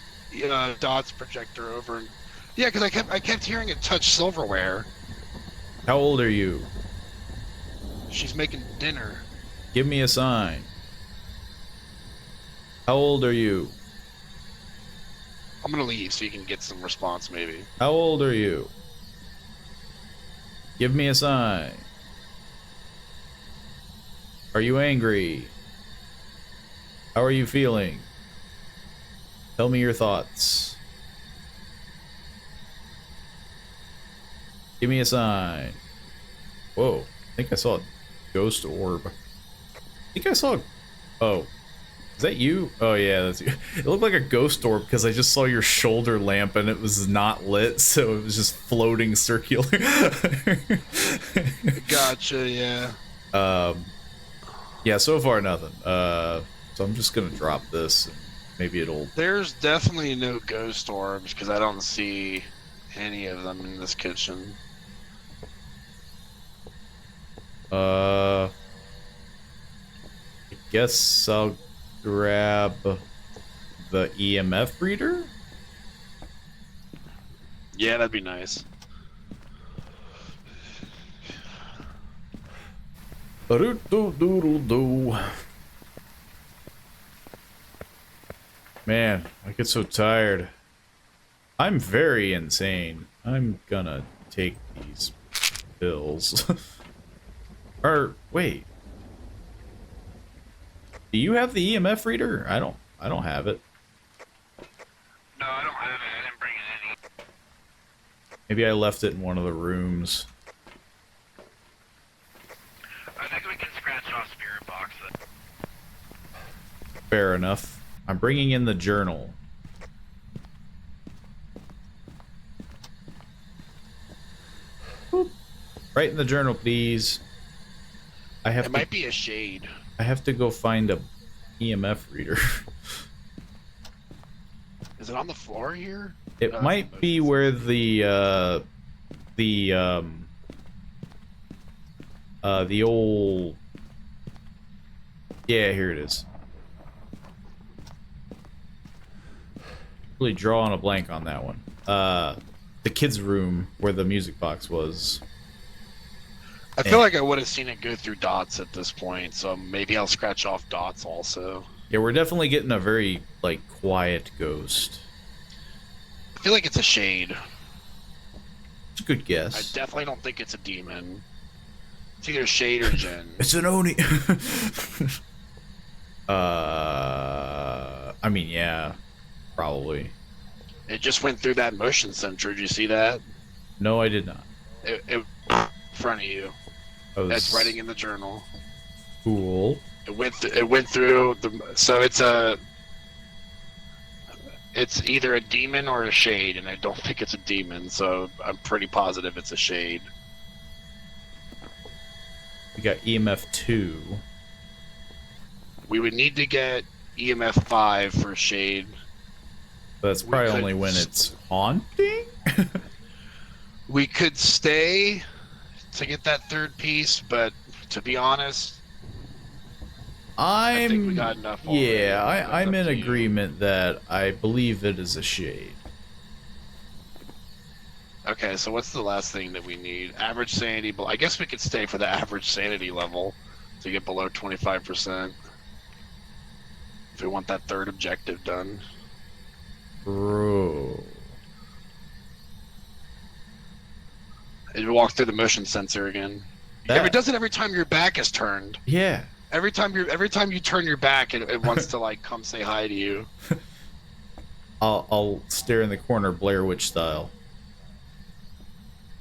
dots projector over. And, yeah, because I kept hearing it touch silverware. How old are you? She's making dinner. Give me a sign. How old are you? I'm gonna leave so you can get some response, maybe. How old are you? Give me a sign. Are you angry? How are you feeling? Tell me your thoughts. Give me a sign. Whoa, I think I saw a ghost orb. I think I saw. Oh, is that you? Oh yeah, that's you. It looked like a ghost orb because I just saw your shoulder lamp and it was not lit, so it was just floating circular. Gotcha. Yeah. Yeah. So far nothing. So I'm just gonna drop this. And maybe it'll. There's definitely no ghost orbs because I don't see any of them in this kitchen. I guess I'll grab the EMF reader. Yeah, that'd be nice. Ba-do-do-do-do-do. Man, I get so tired. I'm very insane. I'm gonna take these pills. Or wait. Do you have the EMF reader? I don't have it. No, I don't have it. I didn't bring it any. Maybe I left it in one of the rooms. I think we can scratch off spirit box. Fair enough. I'm bringing in the journal. Boop. Write in the journal, please. It might be a shade. I have to go find a EMF reader. Is it on the floor here? It might be where the old. Yeah, here it is. Really drawing a blank on that one. The kids' room where the music box was. I feel like I would have seen it go through dots at this point, so maybe I'll scratch off dots also. Yeah, we're definitely getting a very like quiet ghost. I feel like it's a shade. It's a good I guess. definitely don't think it's a demon. It's either shade or Jin. It's an Oni. I mean, yeah, probably. It just went through that motion sensor. Did you see that? No, I did not. It in front of you. That's writing in the journal. Cool. It went through the. So it's either a demon or a shade, and I don't think it's a demon. So I'm pretty positive it's a shade. We got EMF 2. We would need to get EMF 5 for shade. That's We probably could only when it's haunting. We could stay to get that third piece, but to be honest, I think we got enough already. Yeah, That's I'm up in to you. agreement that I believe it is a shade. Okay, so what's the last thing that we need? Average sanity. I guess we could stay for the average sanity level to get below 25%. If we want that third objective done. Bro. It walk through the motion sensor again. That- It does it every time your back is turned. Yeah. Every time you turn your back, it wants to like come say hi to you. I'll stare in the corner Blair Witch style.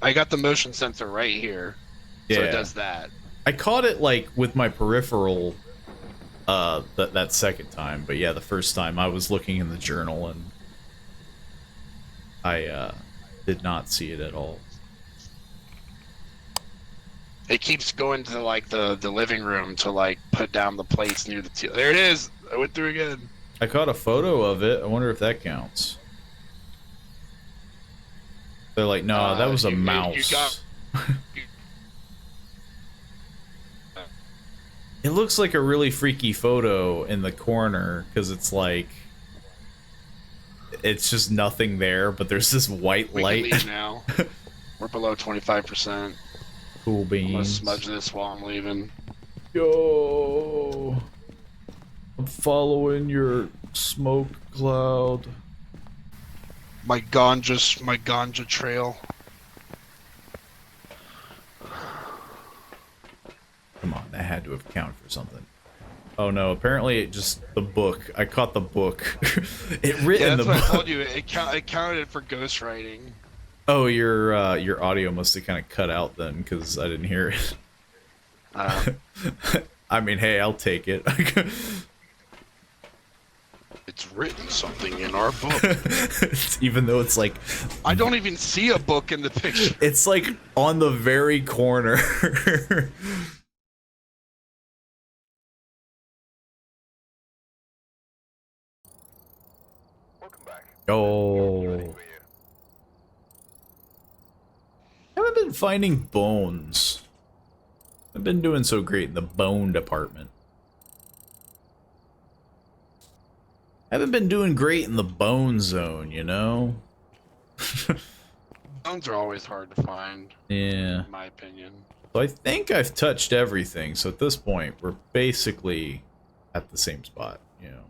I got the motion sensor right here, so Yeah. it does that. I caught it like with my peripheral that second time, but yeah, the first time I was looking in the journal and I did not see it at all. It keeps going to like the living room to like put down the plates near the There it is. I went through again. I caught a photo of it. I wonder if that counts. They're like, no, that was a You got. mouse. It looks like a really freaky photo in the corner because it's like it's just nothing there, but there's this white We light. can leave now. We're below 25%. Cool I'm gonna beans. smudge this while I'm leaving. Yo, I'm following your smoke cloud. My ganja trail. Come on, that had to have counted for something. Oh no, apparently it just the book. I caught the book. It written Yeah, the that's what book. I told you. It counted for ghostwriting. Oh, your audio must have kind of cut out then because I didn't hear it. I mean, hey, I'll take it. It's written something in our book. Even though it's like I don't even see a book in the picture. it's like on the very corner. Welcome back. Oh, For you. I haven't been finding bones. I've been doing so great in the bone department. I haven't been doing great in the bone zone, you know? Bones are always hard to find, Yeah. in my opinion. So I think I've touched everything. So at this point, we're basically at the same spot, you know?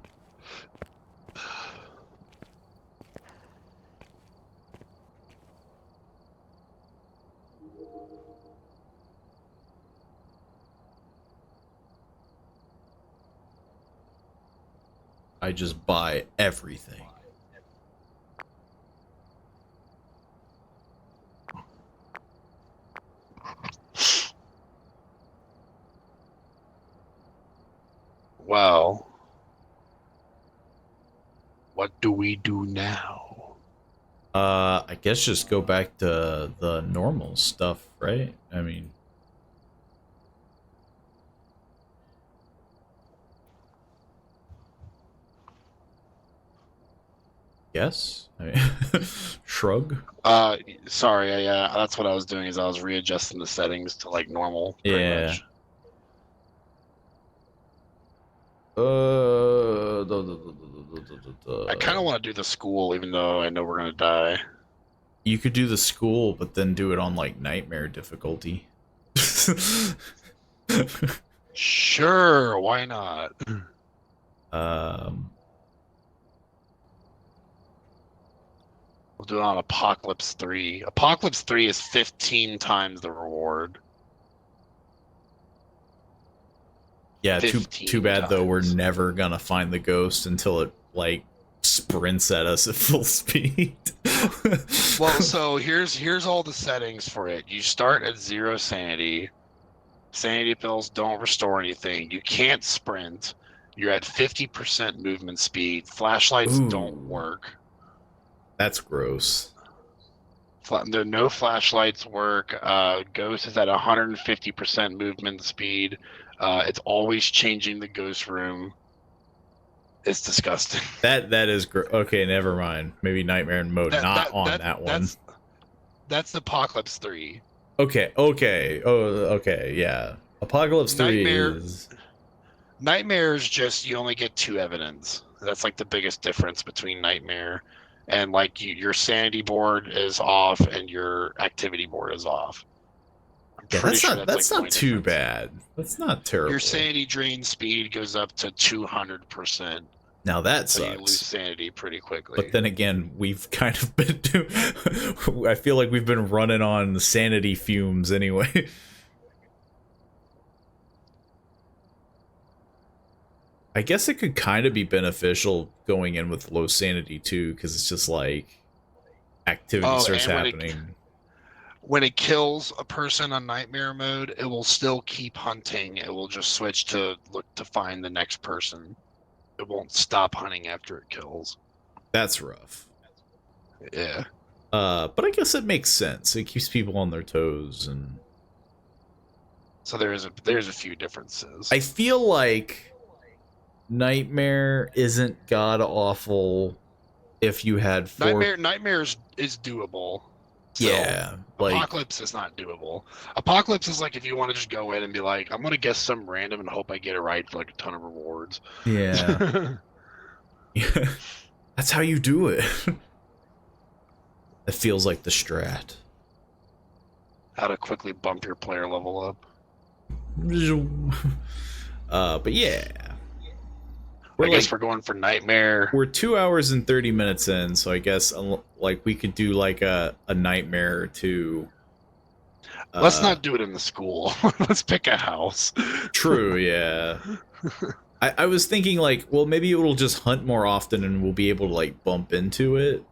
I just buy everything. Well, what do we do now? I guess just go back to the normal stuff, right? I mean, yes. I mean, shrug. Sorry, yeah, that's what I was doing is I was readjusting the settings to like normal, pretty Yeah. much. I kind of want to do the school, even though I know we're gonna die. You could do the school, but then do it on like nightmare difficulty. Sure, why not? um, We'll do it on Apocalypse 3. Apocalypse 3 is 15 times the reward. yeah, too 15 bad though. We're times. never gonna find the ghost until it like sprints at us at full speed. Well, so here's all the settings for it. You start at 0 sanity. Sanity pills don't restore anything. You can't sprint. You're at 50% movement speed. Flashlights don't Ooh. work. That's gross. No flashlights work. Ghost is at 150% movement speed. It's always changing the ghost room. It's disgusting. That is okay. Never mind. Maybe nightmare mode not on that one. That's Apocalypse 3. Okay. Oh, okay. Yeah. Apocalypse 3 is. Nightmare is just you only get 2 evidence. That's like the biggest difference between Nightmare and like your sanity board is off and your activity board is off. Yeah, that's not like that's the not only too difference. bad. That's not terrible. Your sanity drain speed goes up to 200%. Now that So you lose sucks. sanity pretty quickly. But then again, we've kind of been I feel like we've been running on sanity fumes anyway. I guess it could kind of be beneficial going in with low sanity too, because it's just like activity starts happening. When it kills a person on nightmare mode, it will still keep hunting. It will just switch to look to find the next person. It won't stop hunting after it kills. That's rough. Yeah. But I guess it makes sense. It keeps people on their toes and So there's a few differences. I feel like Nightmare isn't god awful if you had four. Nightmare is doable. So Yeah, like Apocalypse is not doable. Apocalypse is like if you want to just go in and be like, I'm gonna guess some random and hope I get it right for like a ton of rewards. yeah, that's how you do it. It feels like the strat. How to quickly bump your player level up. But yeah, I guess we're going for Nightmare. We're 2 hours and 30 minutes in, so I guess like we could do like a Nightmare or two. Let's not do it in the school. Let's pick a house. True, yeah. I was thinking like, well, maybe it'll just hunt more often and we'll be able to like bump into it.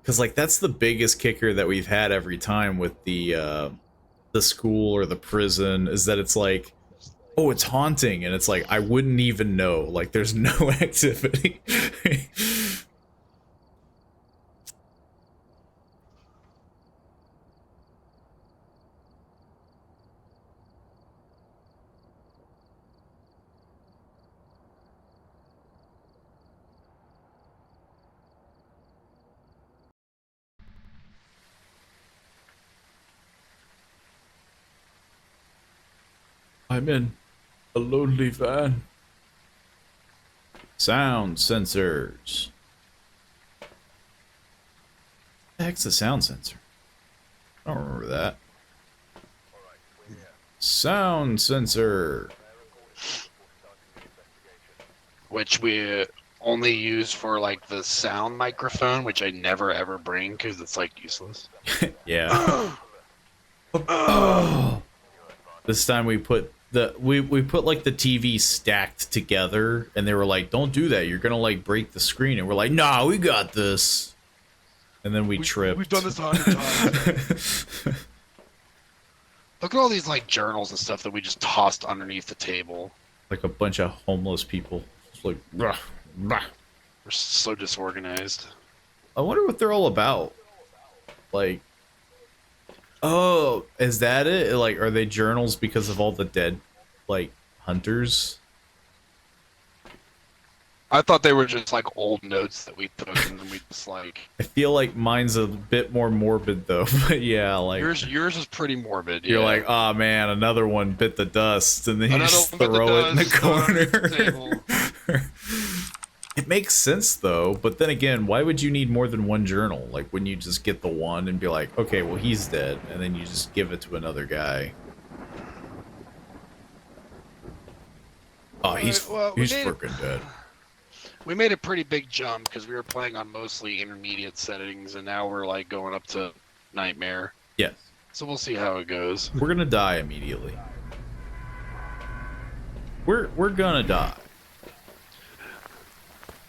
Because like that's the biggest kicker that we've had every time with the school or the prison is that it's like, oh, it's haunting, and it's like I wouldn't even know. Like there's no activity. I'm in a lonely van. Sound sensors. What the heck's a sound sensor? I don't remember that. Sound sensor. Which we only use for like the sound microphone, which I never ever bring because it's like useless. Yeah. Oh. This time we put we put like the TV stacked together, and they were like, "Don't do that. You're gonna like break the screen." And we're like, "Nah, we got this." And then we tripped. We've done this 100 times. Look at all these like journals and stuff that we just tossed underneath the table. Like a bunch of homeless people. It's like, rah, rah. We're so disorganized. I wonder what they're all about. Like, oh, is that it? Like, are they journals because of all the dead, like, hunters? I thought they were just like old notes that we took and then we just like. I feel like mine's a bit more morbid though, but yeah, like yours is pretty morbid. You're yeah. like, oh man, another one bit the dust, and then you Another just one bit the throw it in the dust, corner. It makes sense though, but then again, why would you need more than one journal? Like, wouldn't you just get the one and be like, okay, well he's dead, and then you just give it to another guy? Oh, he's freaking dead. We made a pretty big jump because we were playing on mostly intermediate settings, and now we're like going up to Nightmare. Yes. So we'll see how it goes. We're gonna die immediately. We're gonna die.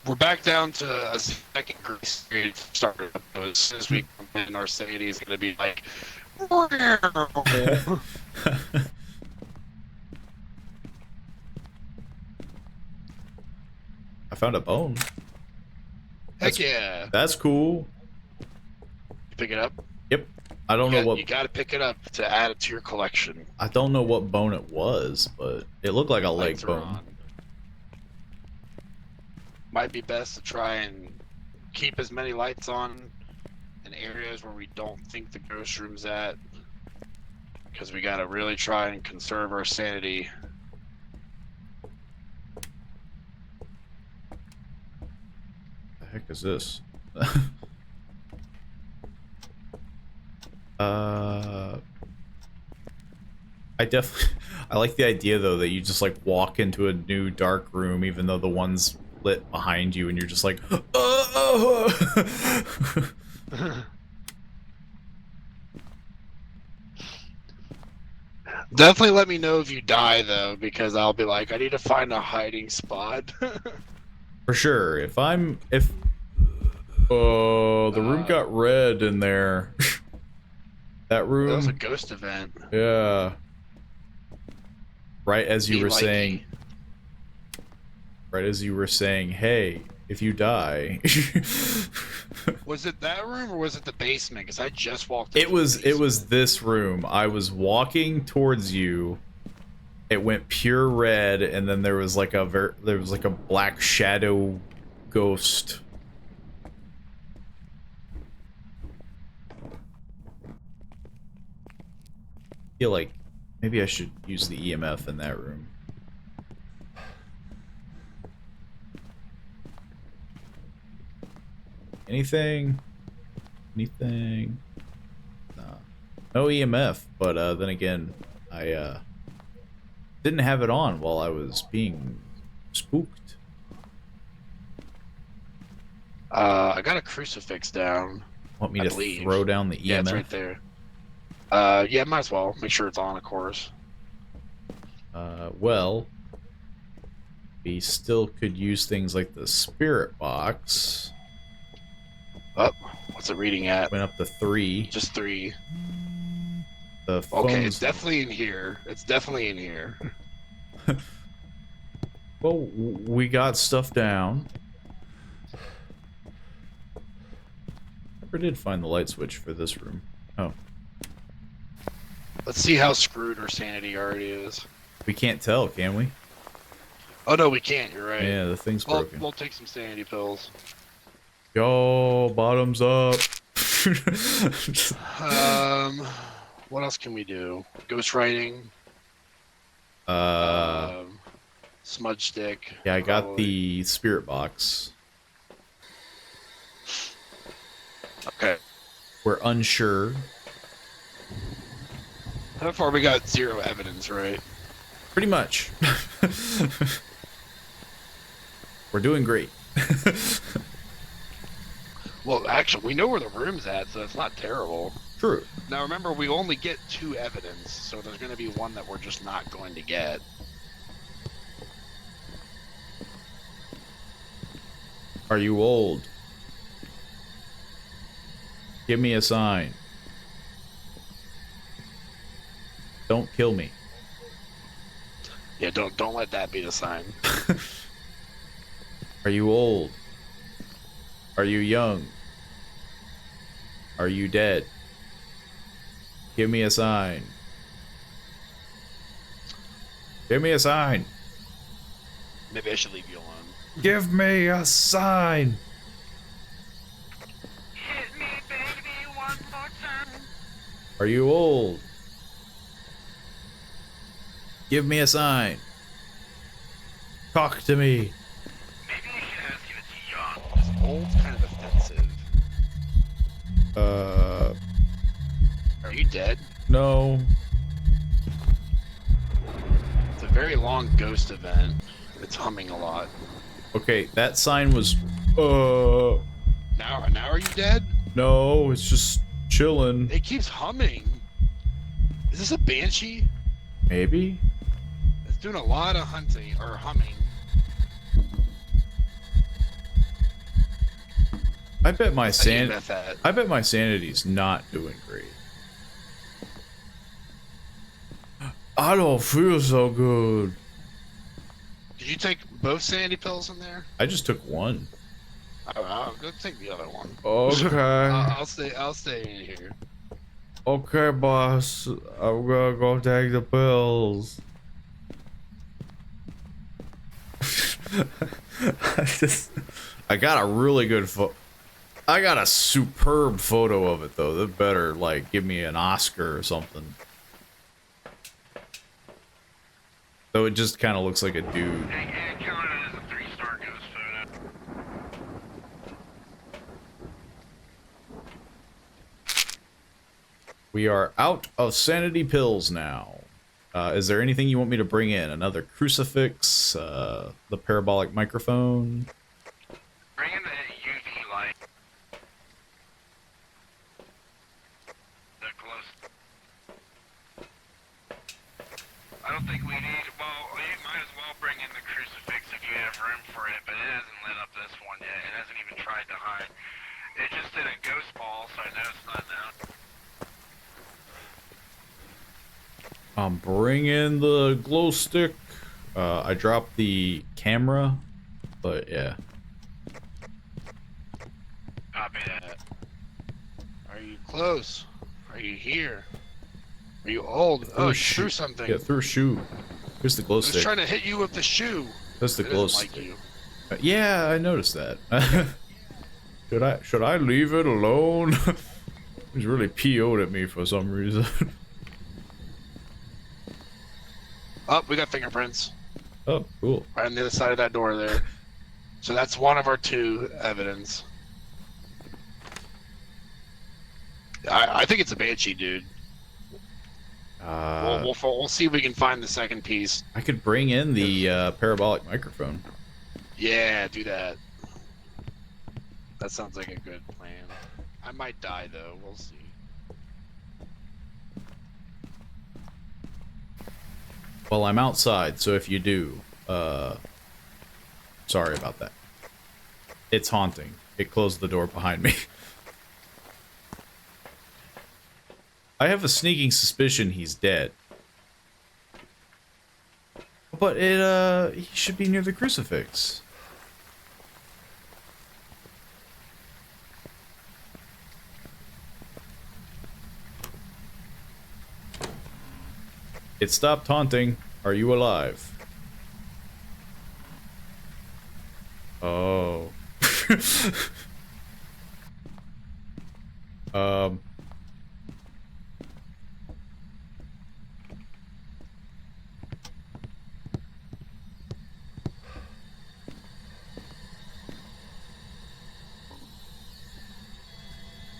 We're back down to a second grace period starter. As soon as we come in, our sanity is gonna be like. I found a bone. Heck yeah! That's cool. You pick it up. Yep. I don't know what. You gotta pick it up to add it to your collection. I don't know what bone it was, but it looked like a leg Lights are bone. on. Might be best to try and keep as many lights on in areas where we don't think the ghost room's at, because we gotta really try and conserve our sanity. The heck is this? I like the idea though that you just like walk into a new dark room even though the one's lit behind you and you're just like Definitely let me know if you die though, because I'll be like, I need to find a hiding spot. For sure. Oh, the room got red in there. That room. That was a ghost event. Yeah. Right as you Be were like saying. me. Right as you were saying, hey, if you die. Was it that room or was it the basement? Because I just walked into It was the basement. this room. I was walking towards you. It went pure red, and then there was like a black shadow ghost. I feel like maybe I should use the EMF in that room. Anything? Anything? Nah. No EMF, but then again, I didn't have it on while I was being spooked. I got a crucifix down. Want me I to believe. throw down the EMF? Yeah, it's right there. Yeah, might as well. Make sure it's on, of course. Well, we still could use things like the spirit box. Oh, what's it reading at? Went up to 3. Just 3. The phone's... Okay, it's definitely in here. It's definitely in here. Well, we got stuff down. Never did find the light switch for this room. Oh. Let's see how screwed our sanity already is. We can't tell, can we? Oh no, we can't. You're right. Yeah, the thing's broken. We'll take some sanity pills. Yo, bottoms up. What else can we do? Ghost writing. Smudge stick. Yeah, I got probably. the spirit box. Okay. We're unsure. How far we got 0 evidence, right? Pretty much. We're doing great. Well, actually, we know where the room's at, so it's not terrible. True. Now, remember, we only get 2 evidence, so there's going to be one that we're just not going to get. Are you old? Give me a sign. Don't kill me. Yeah, don't let that be the sign. Are you old? Are you young? Are you dead? Give me a sign. Give me a sign. Maybe I should leave you alone. Give me a sign. Hit me, baby, one more time. Are you old? Give me a sign. Talk to me. Maybe you should ask if it's young. This old's kind of offensive. Are you dead? No. It's a very long ghost event. It's humming a lot. Okay, that sign was, Now are you dead? no, it's just chilling. It keeps humming. Is this a banshee? Maybe? It's doing a lot of hunting or humming. I bet my I bet my sanity's not doing great. I don't feel so good. Did you take both sanity pills in there? I just took one. I'll go take the other one. Okay. I'll stay in here. Okay, boss. I'm gonna go take the pills. I got a really good I got a superb photo of it though. That better like give me an Oscar or something. So it just kind of looks like a dude. And count it as a 3-star ghost photo. We are out of sanity pills now. Is there anything you want me to bring in? Another crucifix? The parabolic microphone? Bring in the UV light. The glow. I don't think we need. Well, you might as well bring in the crucifix if you have room for it, but it hasn't lit up this one yet. It hasn't even tried to hide. It just did a ghost ball, so I know it's not now. I'm bringing the glow stick. I dropped the camera, but yeah. close? Are you here? Are you old? Threw Oh, a you shoe- threw something. Yeah, threw a shoe. Here's the glow I was stick. trying to hit you with the shoe. That's the It glow doesn't like stick. you. Yeah, I noticed that. Should I leave it alone? He's really PO'd at me for some reason. Oh, we got fingerprints Oh, cool. right on the other side of that door there. So that's one of our 2 evidence. I think it's a banshee, dude. We'll see if we can find the second piece. I could bring in the parabolic microphone. Yeah, do that. That sounds like a good plan. I might die though. We'll see. Well, I'm outside, so if you do, sorry about that. It's haunting. It closed the door behind me. I have a sneaking suspicion he's dead. But he should be near the crucifix. It stopped taunting. Are you alive? Oh.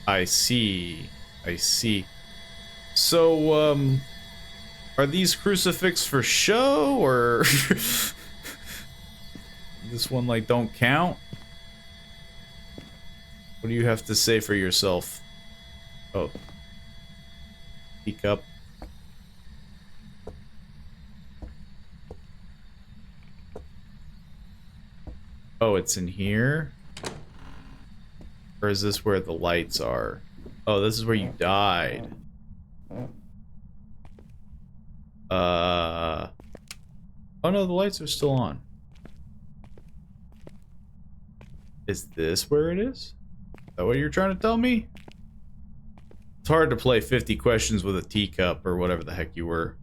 I see. I see. So, are these crucifix for show, or this one, like, don't count? What do you have to say for yourself? Oh. Speak up. Oh, it's in here? Or is this where the lights are? Oh, this is where you died. Oh no, the lights are still on. Is this where it is? Is that what you're trying to tell me? It's hard to play 50 questions with a teacup or whatever the heck you were.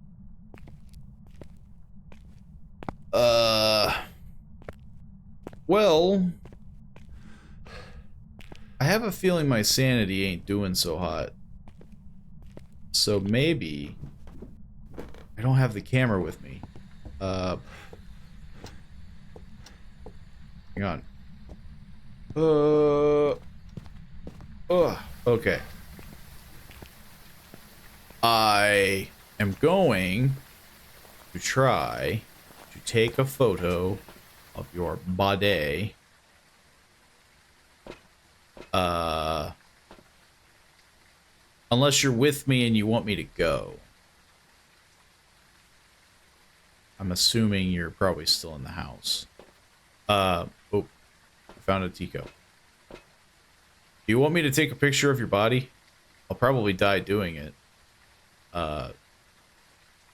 Well, I have a feeling my sanity ain't doing so hot. So maybe I don't have the camera with me. Hang on. Okay. I am going to try to take a photo of your body. Unless you're with me and you want me to go. I'm assuming you're probably still in the house. Oh, I found a teacup. Do you want me to take a picture of your body? I'll probably die doing it.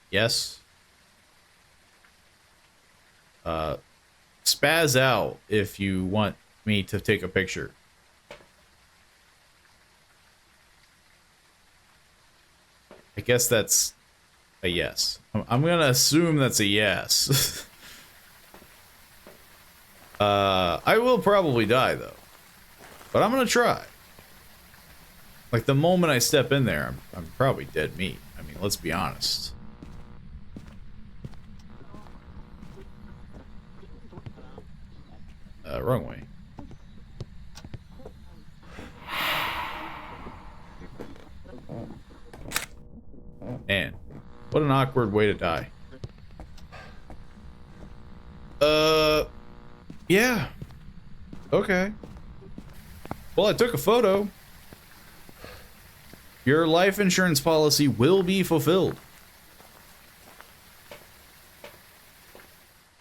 Yes? Spaz out if you want me to take a picture. I guess that's a yes. I'm gonna assume that's a yes. I will probably die though, but I'm gonna try. Like the moment I step in there, I'm probably dead meat. I mean, let's be honest. Wrong way. Man, what an awkward way to die. Yeah. Okay. Well, I took a photo. Your life insurance policy will be fulfilled.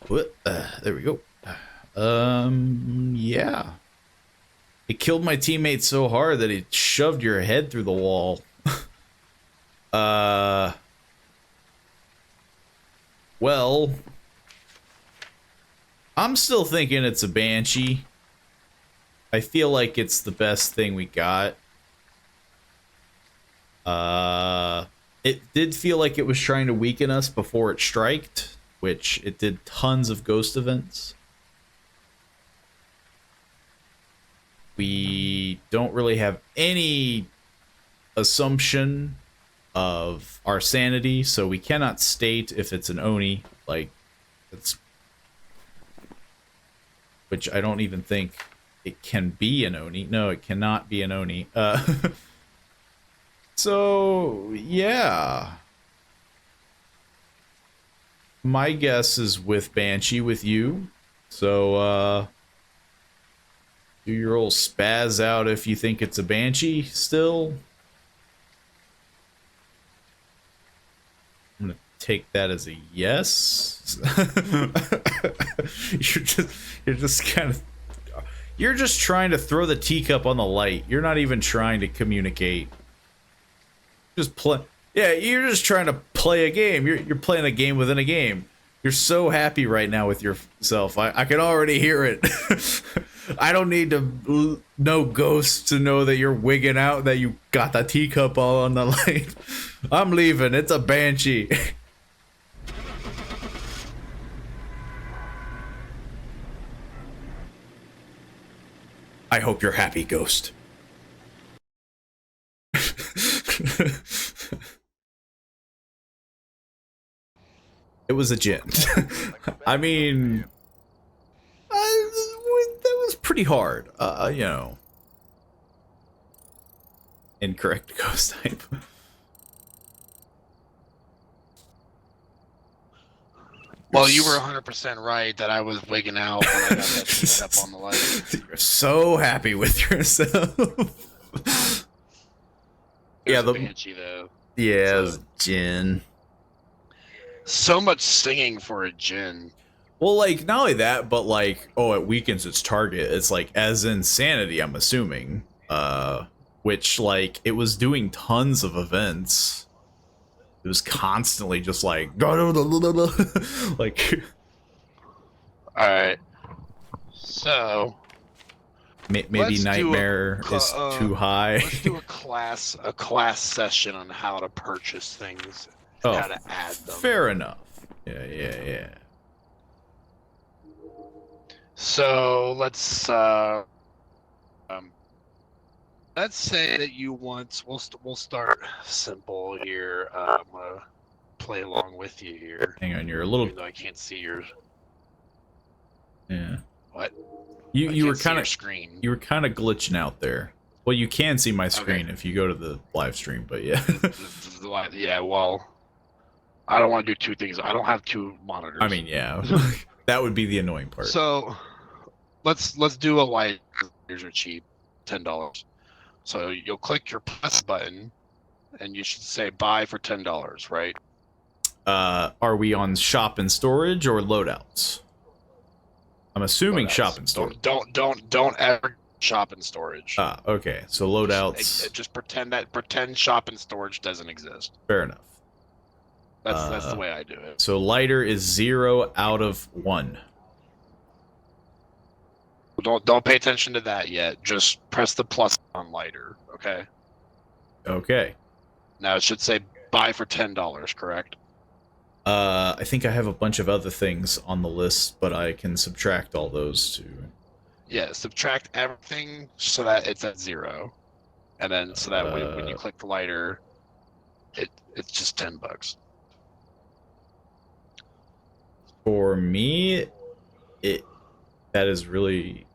What? There we go. Yeah. It killed my teammate so hard that it shoved your head through the wall. Well, I'm still thinking it's a banshee. I feel like it's the best thing we got. It did feel like it was trying to weaken us before it striked, which it did tons of ghost events. We don't really have any assumption of our sanity, so we cannot state if it's an Oni. Like, it's, which I don't even think it can be an Oni. No, it cannot be an Oni. So yeah, my guess is with Banshee with you. So do your old spaz out if you think it's a Banshee still. I'm gonna take that as a yes. you're just kind of, you're just trying to throw the teacup on the light. You're not even trying to communicate. Just play. Yeah, you're just trying to play a game. You're playing a game within a game. You're so happy right now with yourself. I can already hear it. I don't need to know ghosts to know that you're wigging out, that you got the teacup all on the light. I'm leaving. It's a Banshee. I hope you're happy, ghost. It was a djinn. I mean, that was pretty hard. You know, incorrect ghost type. Well, you were 100% right that I was wigging out when I got that teacup on the light. You're so happy with yourself. Yeah, the Banshee though. yeah, So- djinn. So much singing for a djinn. Well, like, not only that, but like, oh, it weakens its target. It's like, as in sanity, I'm assuming. Which, like, it was doing tons of events. It was constantly just like, like, Alright. So maybe Let's do a nightmare is too high. let's do a class session on how to purchase things and how to add them. Fair enough. Yeah. So let's say that you want. We'll start simple here. I'm gonna play along with you here. Hang on, you're a little. Even though I can't see your Yeah. what. You were kind of screen. you were kind of glitching out there. Well, you can see my screen if you go to the live stream, but yeah. Yeah. Well, I don't want to do two things. I don't have two monitors. I mean, yeah. That would be the annoying part. So let's do a light. These are cheap, $10. So you'll click your plus button, and you should say buy for $10, right? Are we on shop and storage or loadouts? I'm assuming Loadouts. shop and storage. Don't ever shop in storage. Ah, okay. So loadouts. Just pretend shop and storage doesn't exist. Fair enough. That's the way I do it. So lighter is 0 out of 1. Don't pay attention to that yet. Just press the plus on lighter, okay? Okay. Now it should say buy for $10, correct? I think I have a bunch of other things on the list, but I can subtract all those too. Yeah, subtract everything so that it's at 0, and then so that when you click the lighter, it's just $10. For me, that is really.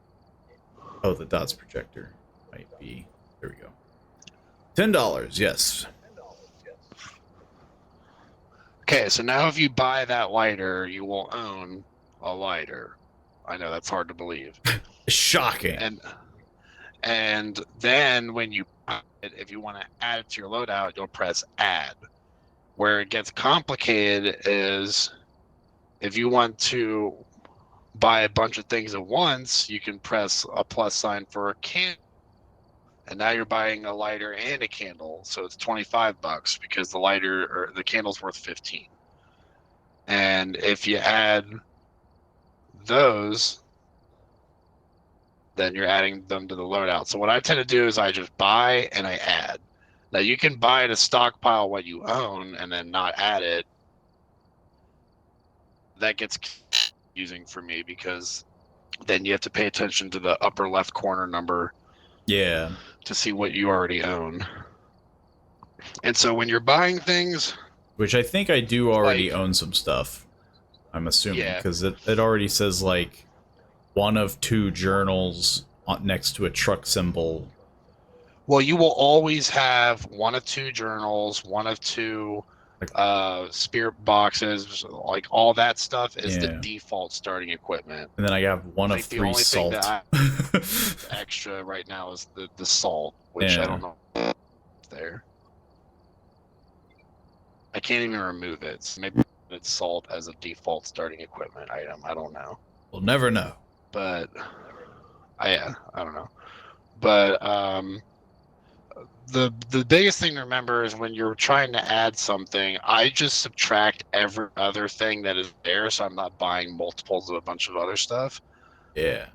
Oh, the dots projector might be. There we go. $10. Yes. Okay, so now if you buy that lighter, you will own a lighter. I know that's hard to believe. Shocking. And then when you buy it, if you want to add it to your loadout, you'll press add. Where it gets complicated is if you want to buy a bunch of things at once, you can press a plus sign for a candle. And now you're buying a lighter and a candle, so it's $25 because the lighter or the candle's worth 15. And if you add those, then you're adding them to the loadout. So what I tend to do is I just buy and I add. Now you can buy to stockpile what you own and then not add it. That gets confusing for me because then you have to pay attention to the upper left corner number Yeah. to see what you already own. And so when you're buying things, Which I think I do already like, own some stuff. I'm assuming, Yeah. because it already says like 1 of 2 journals next to a truck symbol. well, you will always have 1 of 2 journals, 1 of 2 spirit boxes, like all that stuff is the Yeah. default starting equipment. And then I have 1 of Like, the 3 only thing salt. that I extra right now is the salt, which I Yeah. don't know if it's there. I can't even remove it. So maybe it's salt as a default starting equipment item. I don't know. We'll never know. But I don't know. But the biggest thing to remember is when you're trying to add something, I just subtract every other thing that is there, so I'm not buying multiples of a bunch of other stuff. Yeah.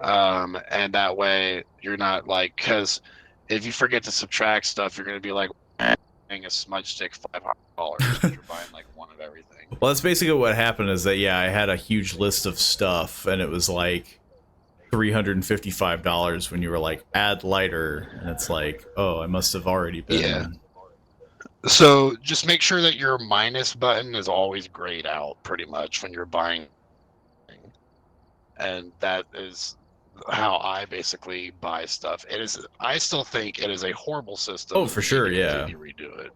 And that way you're not like, because if you forget to subtract stuff, you're gonna be like buying a smudge stick $500 because you're buying like 1 of everything. Well, that's basically what happened is that, yeah, I had a huge list of stuff, and it was like $355 when you were like, add lighter, and it's like, oh, I must have already been. Yeah. So just make sure that your minus button is always grayed out pretty much when you're buying. And that is how I basically buy stuff. It is. I still think it is a horrible system. Oh, for and you sure, need to yeah. completely redo it.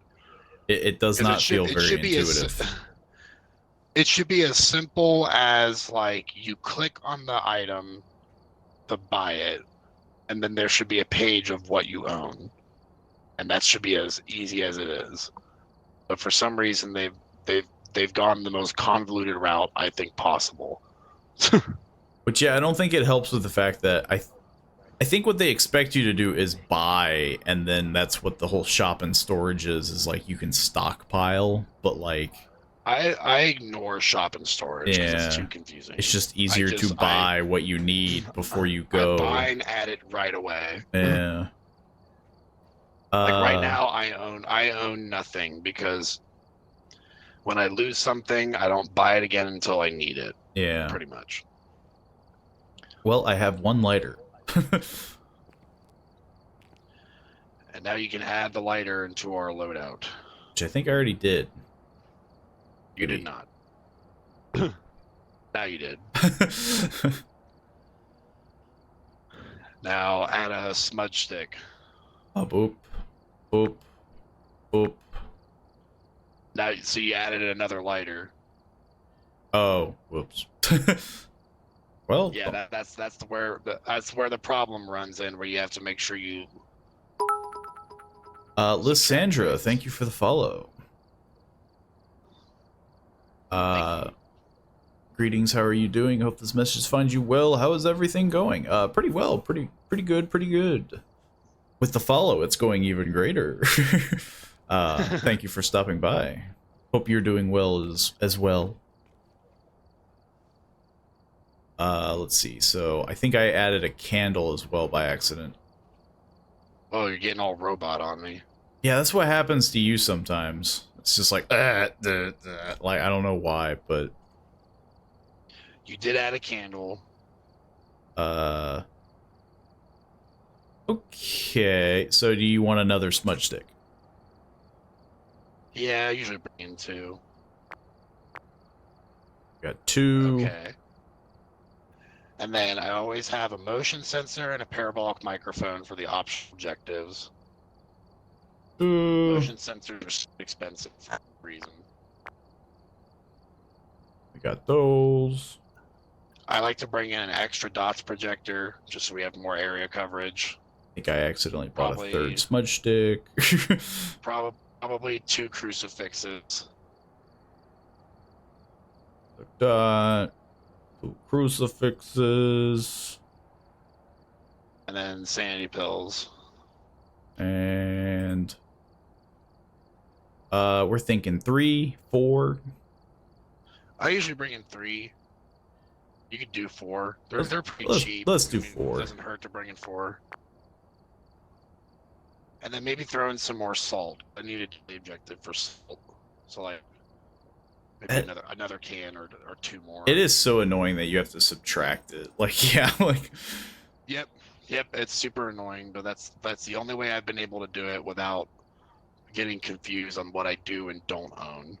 It does 'Cause not feel very be intuitive. it should be as simple as like you click on the item to buy it, and then there should be a page of what you own, and that should be as easy as it is. But for some reason, they've gone the most convoluted route I think possible. But yeah, I don't think it helps with the fact that I think what they expect you to do is buy, and then that's what the whole shop and storage is like you can stockpile, but like I ignore shop and storage because it's Yeah. too confusing. it's just easier to buy what you need before you I go. buy and add it right away. Yeah. Like right now, I own nothing because when I lose something, I don't buy it again until I need it. Yeah. Pretty much. Well, I have 1 lighter. And now you can add the lighter into our loadout. Which I think I already did. You did not. Now you did. Now add a smudge stick. Oh, boop. Boop. Boop. Now, so you added another lighter. Oh, whoops. Well, Yeah, that's where the problem runs in, where you have to make sure you. Lysandra, thank you for the follow. Greetings, how are you doing? Hope this message finds you well. How is everything going? Pretty well, pretty good. With the follow, it's going even greater. Thank you for stopping by. Hope you're doing well as well. Let's see. So I think I added a candle as well by accident. Oh, you're getting all robot on me. Yeah, that's what happens to you sometimes. It's just like, like I don't know why, but You did add a candle. Okay. So do you want another smudge stick? Yeah, I usually bring in 2. Got 2. Okay. And then I always have a motion sensor and a parabolic microphone for the optional objectives. Motion sensors are so expensive for a reason. We got those. I like to bring in an extra dots projector just so we have more area coverage. I think I accidentally bought Probably- a 3rd smudge stick. Probably 2 crucifixes. Dot. 2 crucifixes. And then sanity pills. And we're thinking 3, 4. I usually bring in 3. You could do 4. They're pretty cheap. Let's do I mean, 4. It doesn't hurt to bring in 4. And then maybe throw in some more salt. I needed the objective for salt. So like maybe another can or two more. It is so annoying that you have to subtract it. Like, yeah, like. Yep, it's super annoying, but that's the only way I've been able to do it without getting confused on what I do and don't own.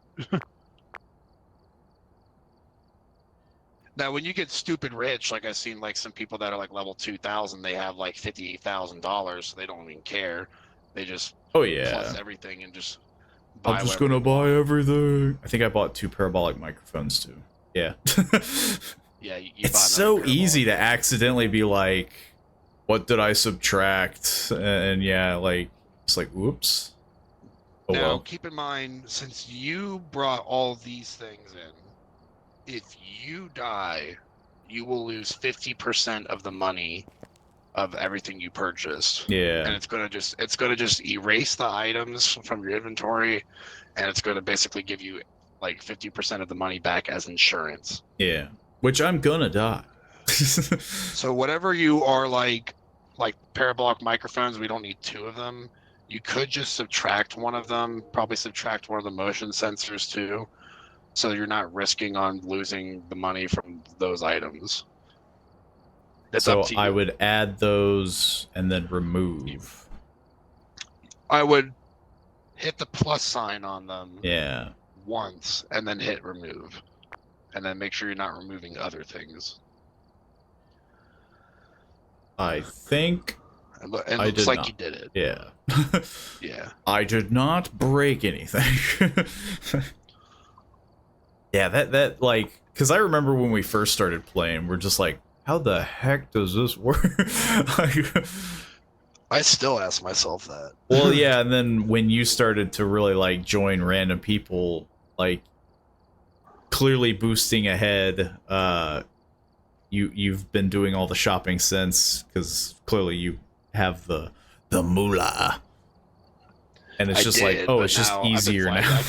Now, when you get stupid rich, like I've seen like some people that are like level 2,000, they have like $58,000, so they don't even care. They just plus everything and just buy. I'm just gonna buy everything. I think I bought 2 parabolic microphones too. Yeah. Yeah, it's so easy to accidentally be like, what did I subtract? And yeah, like, it's like, whoops. Oh, now, well. keep in mind, since you brought all these things in, if you die, you will lose 50% of the money of everything you purchased. Yeah. And it's gonna just erase the items from your inventory, and it's gonna basically give you like 50% of the money back as insurance. Yeah. Which I'm gonna die. So whatever you are like parabolic microphones, we don't need 2 of them. You could just subtract one of them, probably subtract one of the motion sensors too, so you're not risking on losing the money from those items. It's so up to you. I would add those and then remove. I would hit the plus sign on them. Yeah. Once and then hit remove, and then make sure you're not removing other things. I think It looks like you did it. Yeah. Yeah. I did not break anything. Yeah, that like, because I remember when we first started playing, we're just like, how the heck does this work? Like, I still ask myself that. well, yeah, and then when you started to really like join random people, like clearly boosting ahead, you've been doing all the shopping since, because clearly you have the moolah. And it's just like, oh, it's just easier now.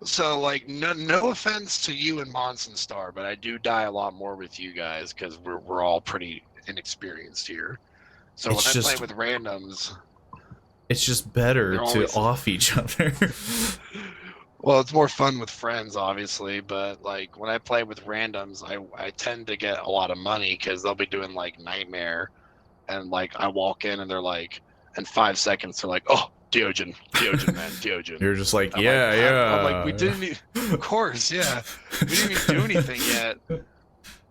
So, like, no offense to you and Monson Star, but I do die a lot more with you guys because we're all pretty inexperienced here. So when I play with randoms, it's just better to off each other. Well, it's more fun with friends, obviously, but like when I play with randoms, I tend to get a lot of money because they'll be doing like Nightmare, and like I walk in and they're like, in 5 seconds they're like, oh. Deogen, man, Deogen. You're just like, yeah. I'm like, we didn't, of course, yeah. We didn't even do anything yet.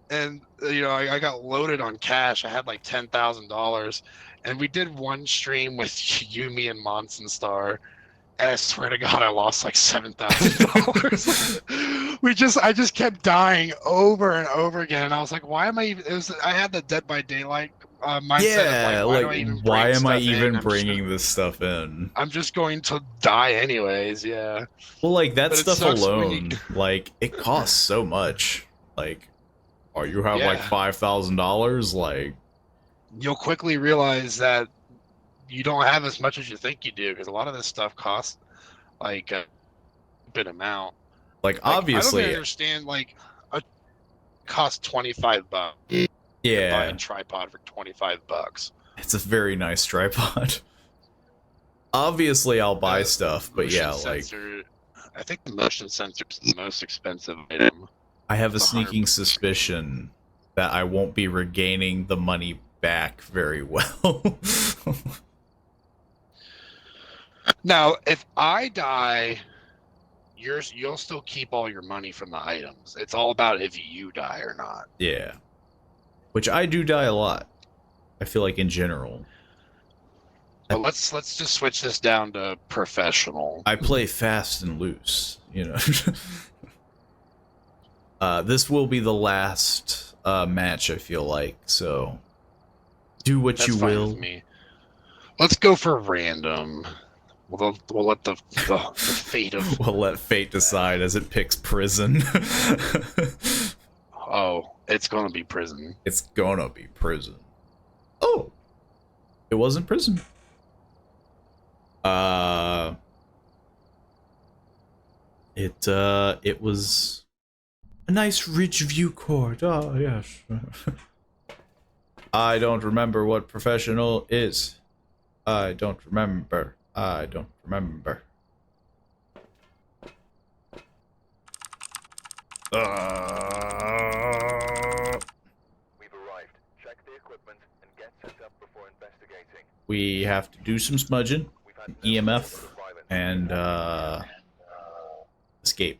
And, you know, I got loaded on cash. I had like $10,000. And we did one stream with Yumi and Monson Star. And I swear to God, I lost like $7,000. I just kept dying over and over again. And I was like, why am I even, I had the Dead by Daylight mindset. Yeah, why am I even bringing this stuff in? I'm just going to die anyways. Yeah. Well, like that stuff alone, like it costs so much. Like, oh, you have like $5,000. Like, you'll quickly realize that you don't have as much as you think you do, because a lot of this stuff costs like a bit amount. Like obviously, I don't understand. Like, a cost $25. Yeah, buy a tripod for $25. It's a very nice tripod. Obviously, I'll buy stuff, but yeah, sensor, I think the motion sensor is the most expensive item. I have a sneaking suspicion that I won't be regaining the money back very well. Now, if I die, you'll still keep all your money from the items. It's all about if you die or not. Yeah. Which I do die a lot. I feel like in general. But let's just switch this down to professional. I play fast and loose, you know. This will be the last match, I feel like, so do what you will. With me. Let's go for random. We'll let the fate of we'll let fate decide as it picks prison. Oh, it's gonna be prison. It's gonna be prison. Oh, it wasn't prison. It was a nice rich view court. Oh yes. I don't remember what professional is. I don't remember. I don't remember. We've arrived. Check the equipment and get set up before investigating. We have to do some smudging, We've had no EMF, reports of violence. and escape.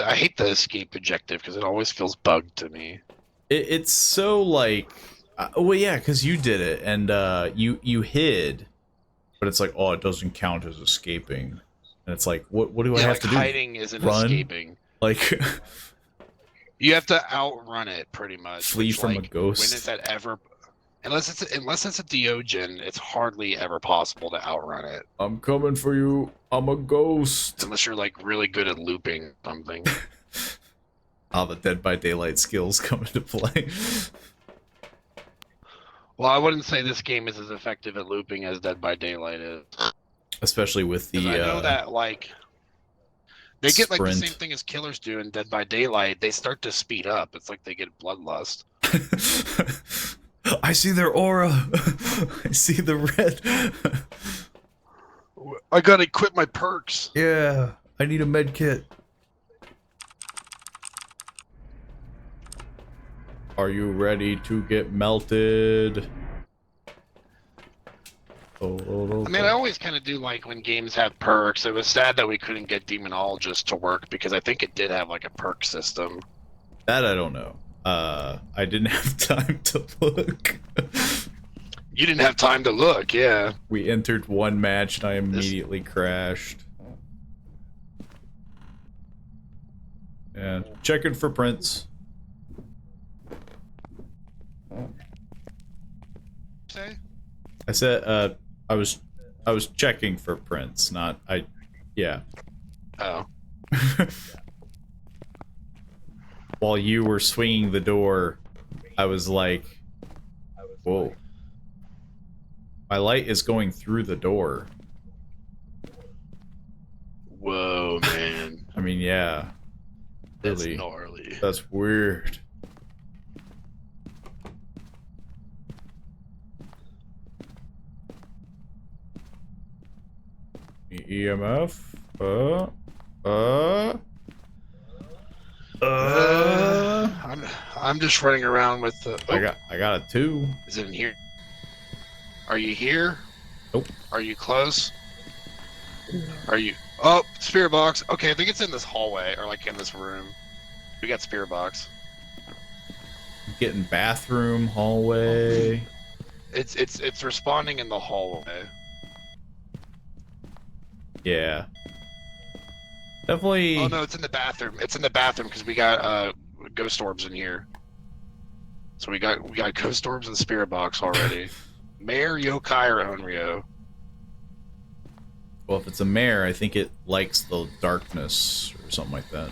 I hate the escape objective because it always feels bugged to me. It's so like, well, yeah, because you did it, and you hid, but it's like, oh, it doesn't count as escaping, and it's like, what do I have like to do? hiding isn't Run? escaping. Like, You have to outrun it pretty much. flee which, from a like, ghost. When is that ever? Unless it's a Diogen, it's hardly ever possible to outrun it. I'm coming for you. I'm a ghost. Unless you're like really good at looping something. All the Dead by Daylight skills come into play. Well, I wouldn't say this game is as effective at looping as Dead by Daylight is. Especially with the 'Cause I know that like they get like the sprint. same thing as killers do in Dead by Daylight. They start to speed up. It's like they get bloodlust. I see their aura. I see the red. I gotta equip my perks. Yeah, I need a med kit. Are you ready to get melted? Oh, I mean, I always kind of do like when games have perks. It was sad that we couldn't get Demonologist to work because I think it did have like a perk system. that I don't know. I didn't have time to look. You didn't have time to look, yeah. We entered one match and I immediately crashed. Yeah, checking for prints. Say? I said, I was checking for prints, not yeah. Oh. While you were swinging the door, I was like, whoa. My light is going through the door. Whoa, man. I mean, yeah. That's Really, gnarly. that's weird. EMF? I'm just running around with the. Oh, I got a 2. is it in here? Are you here? Nope. Are you close? Are you? Oh, spirit box. Okay, I think it's in this hallway or like in this room. We got spirit box. Getting bathroom, hallway. It's responding in the hallway. Yeah. Definitely. Oh no, it's in the bathroom. It's in the bathroom because we got ghost orbs in here. So we got ghost orbs and spirit box already. Mare, yokai, or onryo. Well, if it's a mare, I think it likes the darkness or something like that.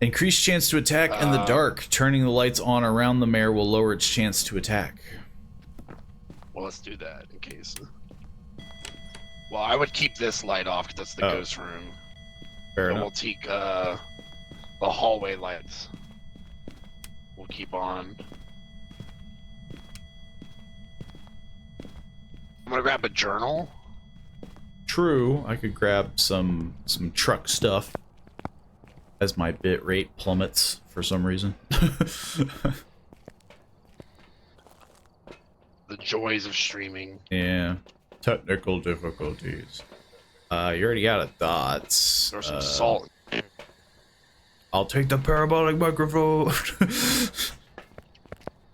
Increased chance to attack in the dark. Turning the lights on around the mare will lower its chance to attack. Well, let's do that in case. Well, I would keep this light off because that's the ghost room. Fair But enough. we'll take the hallway lights. We'll keep on. I'm gonna grab a journal. True, I could grab some truck stuff as my bit rate plummets for some reason. The joys of streaming. Yeah, technical difficulties. You already got a dots. There's some salt. I'll take the parabolic microphone.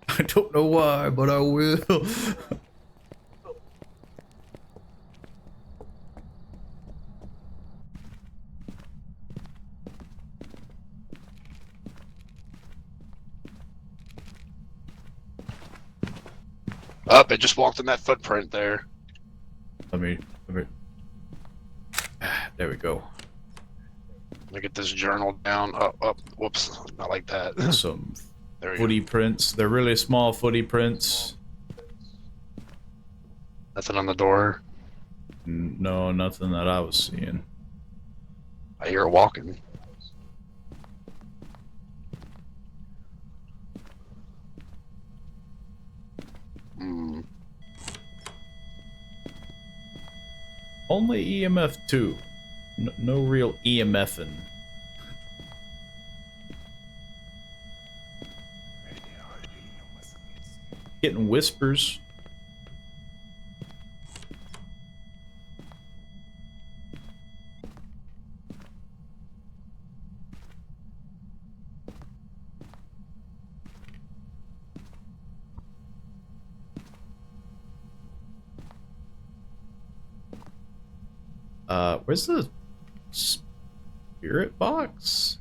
I don't know why, but I will. Up, it just walked in that footprint there. Let me. There we go. Let me get this journal down. Oh, whoops, not like that. Some There we go. footy prints. They're really small footy prints. Nothing on the door. No, nothing that I was seeing. I hear it walking. Only EMF 2. No real EMFing. Getting whispers. Where's the spirit box?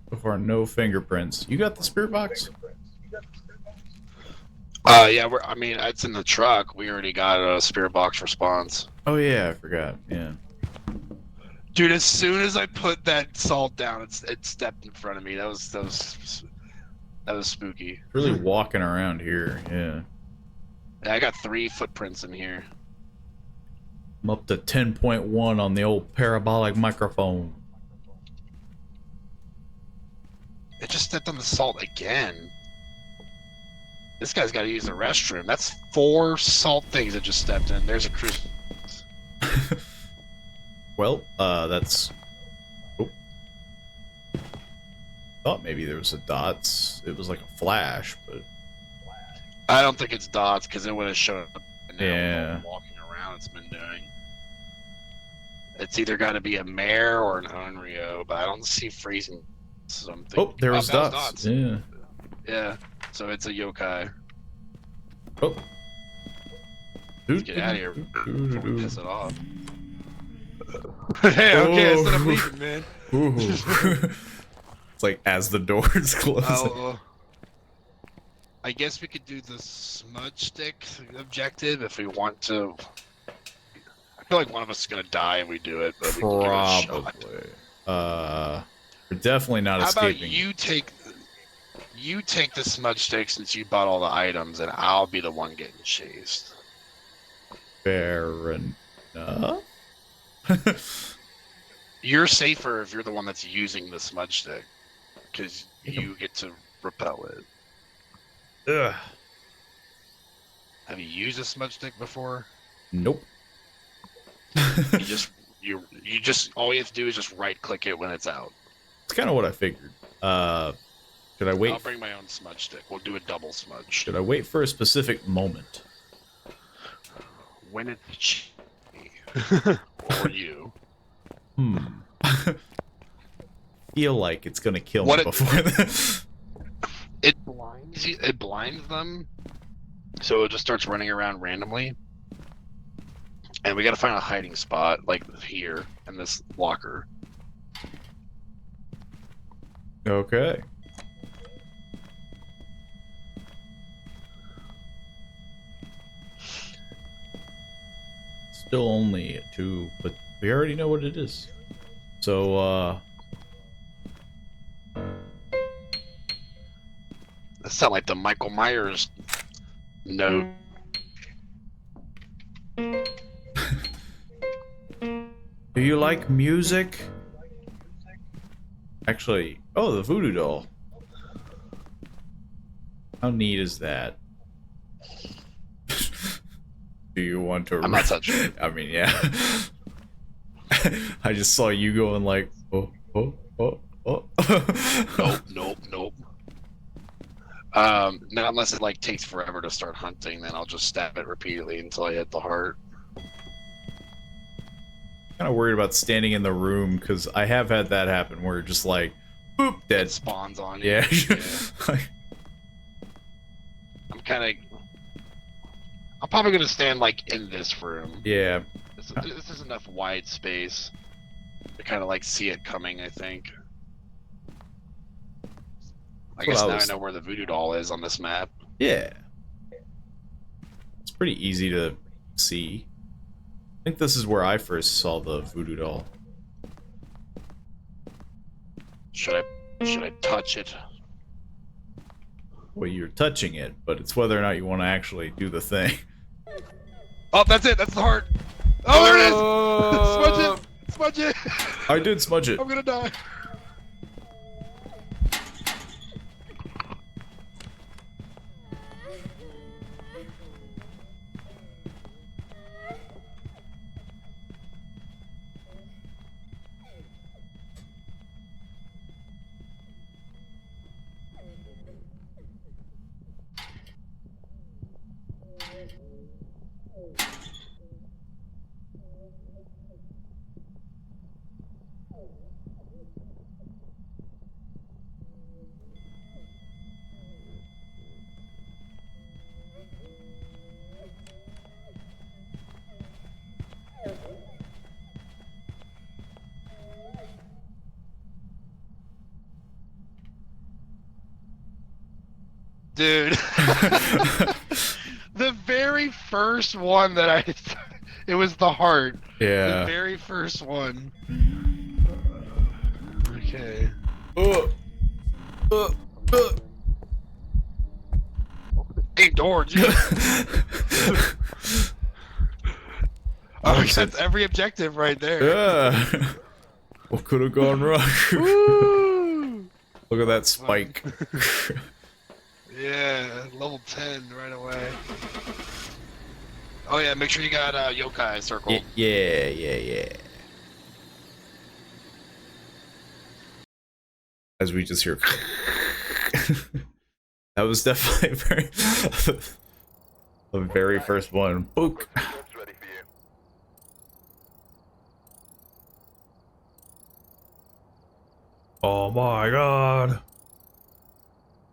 So far, no fingerprints. You got the spirit box? Yeah, I mean, it's in the truck. We already got a spirit box response. Oh yeah, I forgot. Yeah. Dude, as soon as I put that salt down, it stepped in front of me. That was spooky. Really walking around here, yeah. Yeah, I got 3 footprints in here. I'm up to 10.1 on the old parabolic microphone. It just stepped on the salt again. This guy's got to use the restroom. That's 4 salt things that just stepped in. There's a crucifix. Well, that's... Oh. Thought maybe there was a dots. It was like a flash, but... I don't think it's dots, because it would have shown up. Yeah. Walking around, it's been doing. It's either got to be a mare or an Onryo, but I don't see freezing something. Oh, there was dots. Yeah. Yeah, so it's a yokai. Oh. Let's get out of here before we piss it off. Hey, okay, I said I'm leaving, man. Ooh. It's like as the doors close. I guess we could do the smudge stick objective if we want to. I feel like one of us is gonna die and we do it, but we can give it a shot. Probably. We're definitely not How escaping. about you take the smudge stick since you bought all the items, and I'll be the one getting chased. Fair enough. You're safer if you're the one that's using the smudge stick, because you get to repel it. Ugh. Have you used a smudge stick before? Nope. you just all you have to do is just right click it when it's out. It's kind of what I figured. Should I wait? I'll bring my own smudge stick. We'll do a double smudge. Should I wait for a specific moment? When it's or you. Feel like it's gonna kill me before that. It blinds them, so it just starts running around randomly. And we gotta find a hiding spot, like here in this locker. Okay. Still only 2, but we already know what it is. So, That sounds like the Michael Myers note. do you like music? Actually, oh, the voodoo doll. How neat is that? Do you want to? I'm not touching it. I mean, yeah. I just saw you going like, oh. Nope. Not unless it like takes forever to start hunting, then I'll just stab it repeatedly until I hit the heart. Kind of worried about standing in the room because I have had that happen where just like, boop, dead. It spawns on you. Yeah. I'm probably gonna stand like in this room. Yeah. This is enough wide space to kind of like see it coming, I think. I guess now I know where the voodoo doll is on this map. Yeah. It's pretty easy to see. I think this is where I first saw the voodoo doll. Should I touch it? Well, you're touching it, but it's whether or not you want to actually do the thing. Oh, that's it. That's the heart. Oh, there it is. Smudge it. Smudge it. I did smudge it. I'm gonna die. Dude. The very first one that it was the heart. The Yeah. very first one. Okay. Uh, Hey, door, dude. Oh, Alex that's every objective right there. Yeah. What could have gone wrong? Woo! Look at that spike. Yeah, level 10 right away. Oh yeah, make sure you got yokai circle. Yeah. As we just hear. That was definitely very the very first one. Book. Job's ready for you. Oh my god.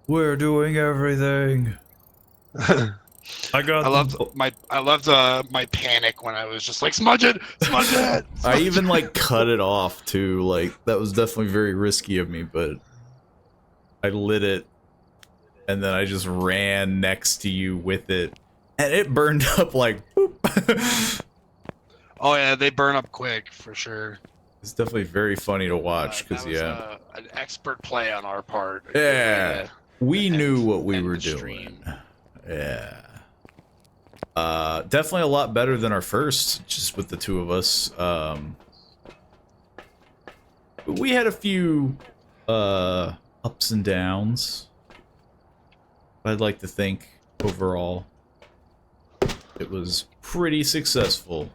We're doing everything. I got I loved my panic when I was just like smudge it. I even like cut it off too. Like that was definitely very risky of me, but I lit it and then I just ran next to you with it and it burned up like boop. Oh yeah, they burn up quick for sure. It's definitely very funny to watch because that was, an expert play on our part. Yeah, we knew what we were the doing. stream. Yeah. Definitely a lot better than our first, just with the two of us. We had a few ups and downs. I'd like to think overall it was pretty successful.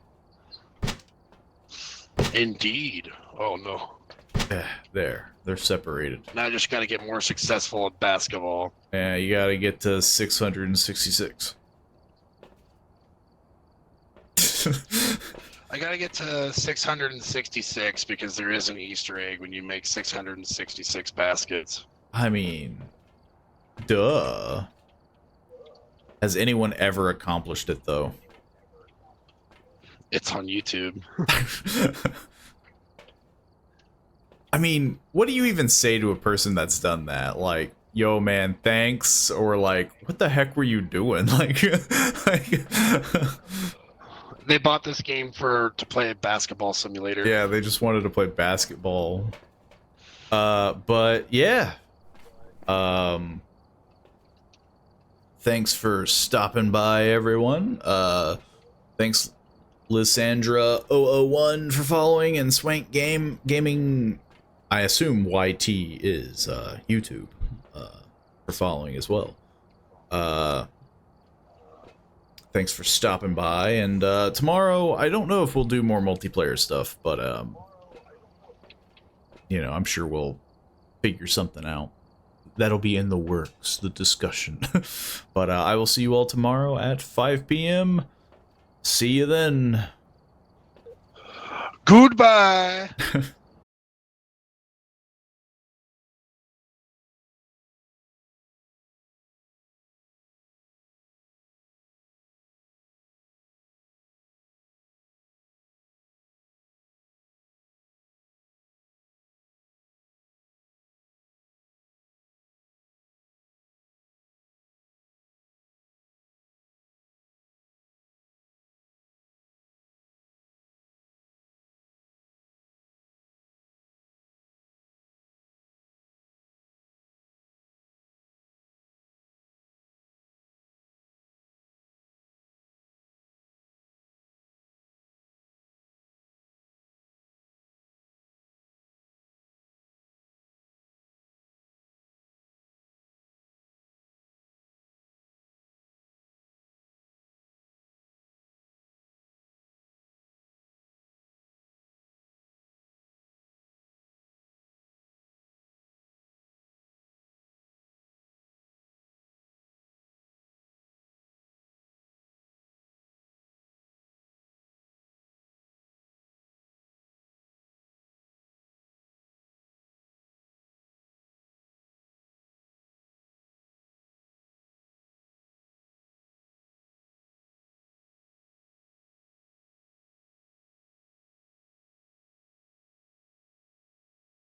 Indeed. Oh no. There, they're separated. Now I just gotta get more successful at basketball. Yeah, you gotta get to 666. I gotta get to 666 because there is an Easter egg when you make 666 baskets. I mean, duh. Has anyone ever accomplished it, though? It's on YouTube. I mean, what do you even say to a person that's done that? Like, yo, man, thanks? Or like, what the heck were you doing? Like, They bought this game to play a basketball simulator. yeah, they just wanted to play basketball. But yeah. Thanks for stopping by, everyone. Thanks, Lysandra001 for following, and Swank Gaming, I assume YT is YouTube, for following as well. Thanks for stopping by, and tomorrow, I don't know if we'll do more multiplayer stuff, but you know, I'm sure we'll figure something out. That'll be in the works, the discussion. But I will see you all tomorrow at 5 p.m. See you then. Goodbye.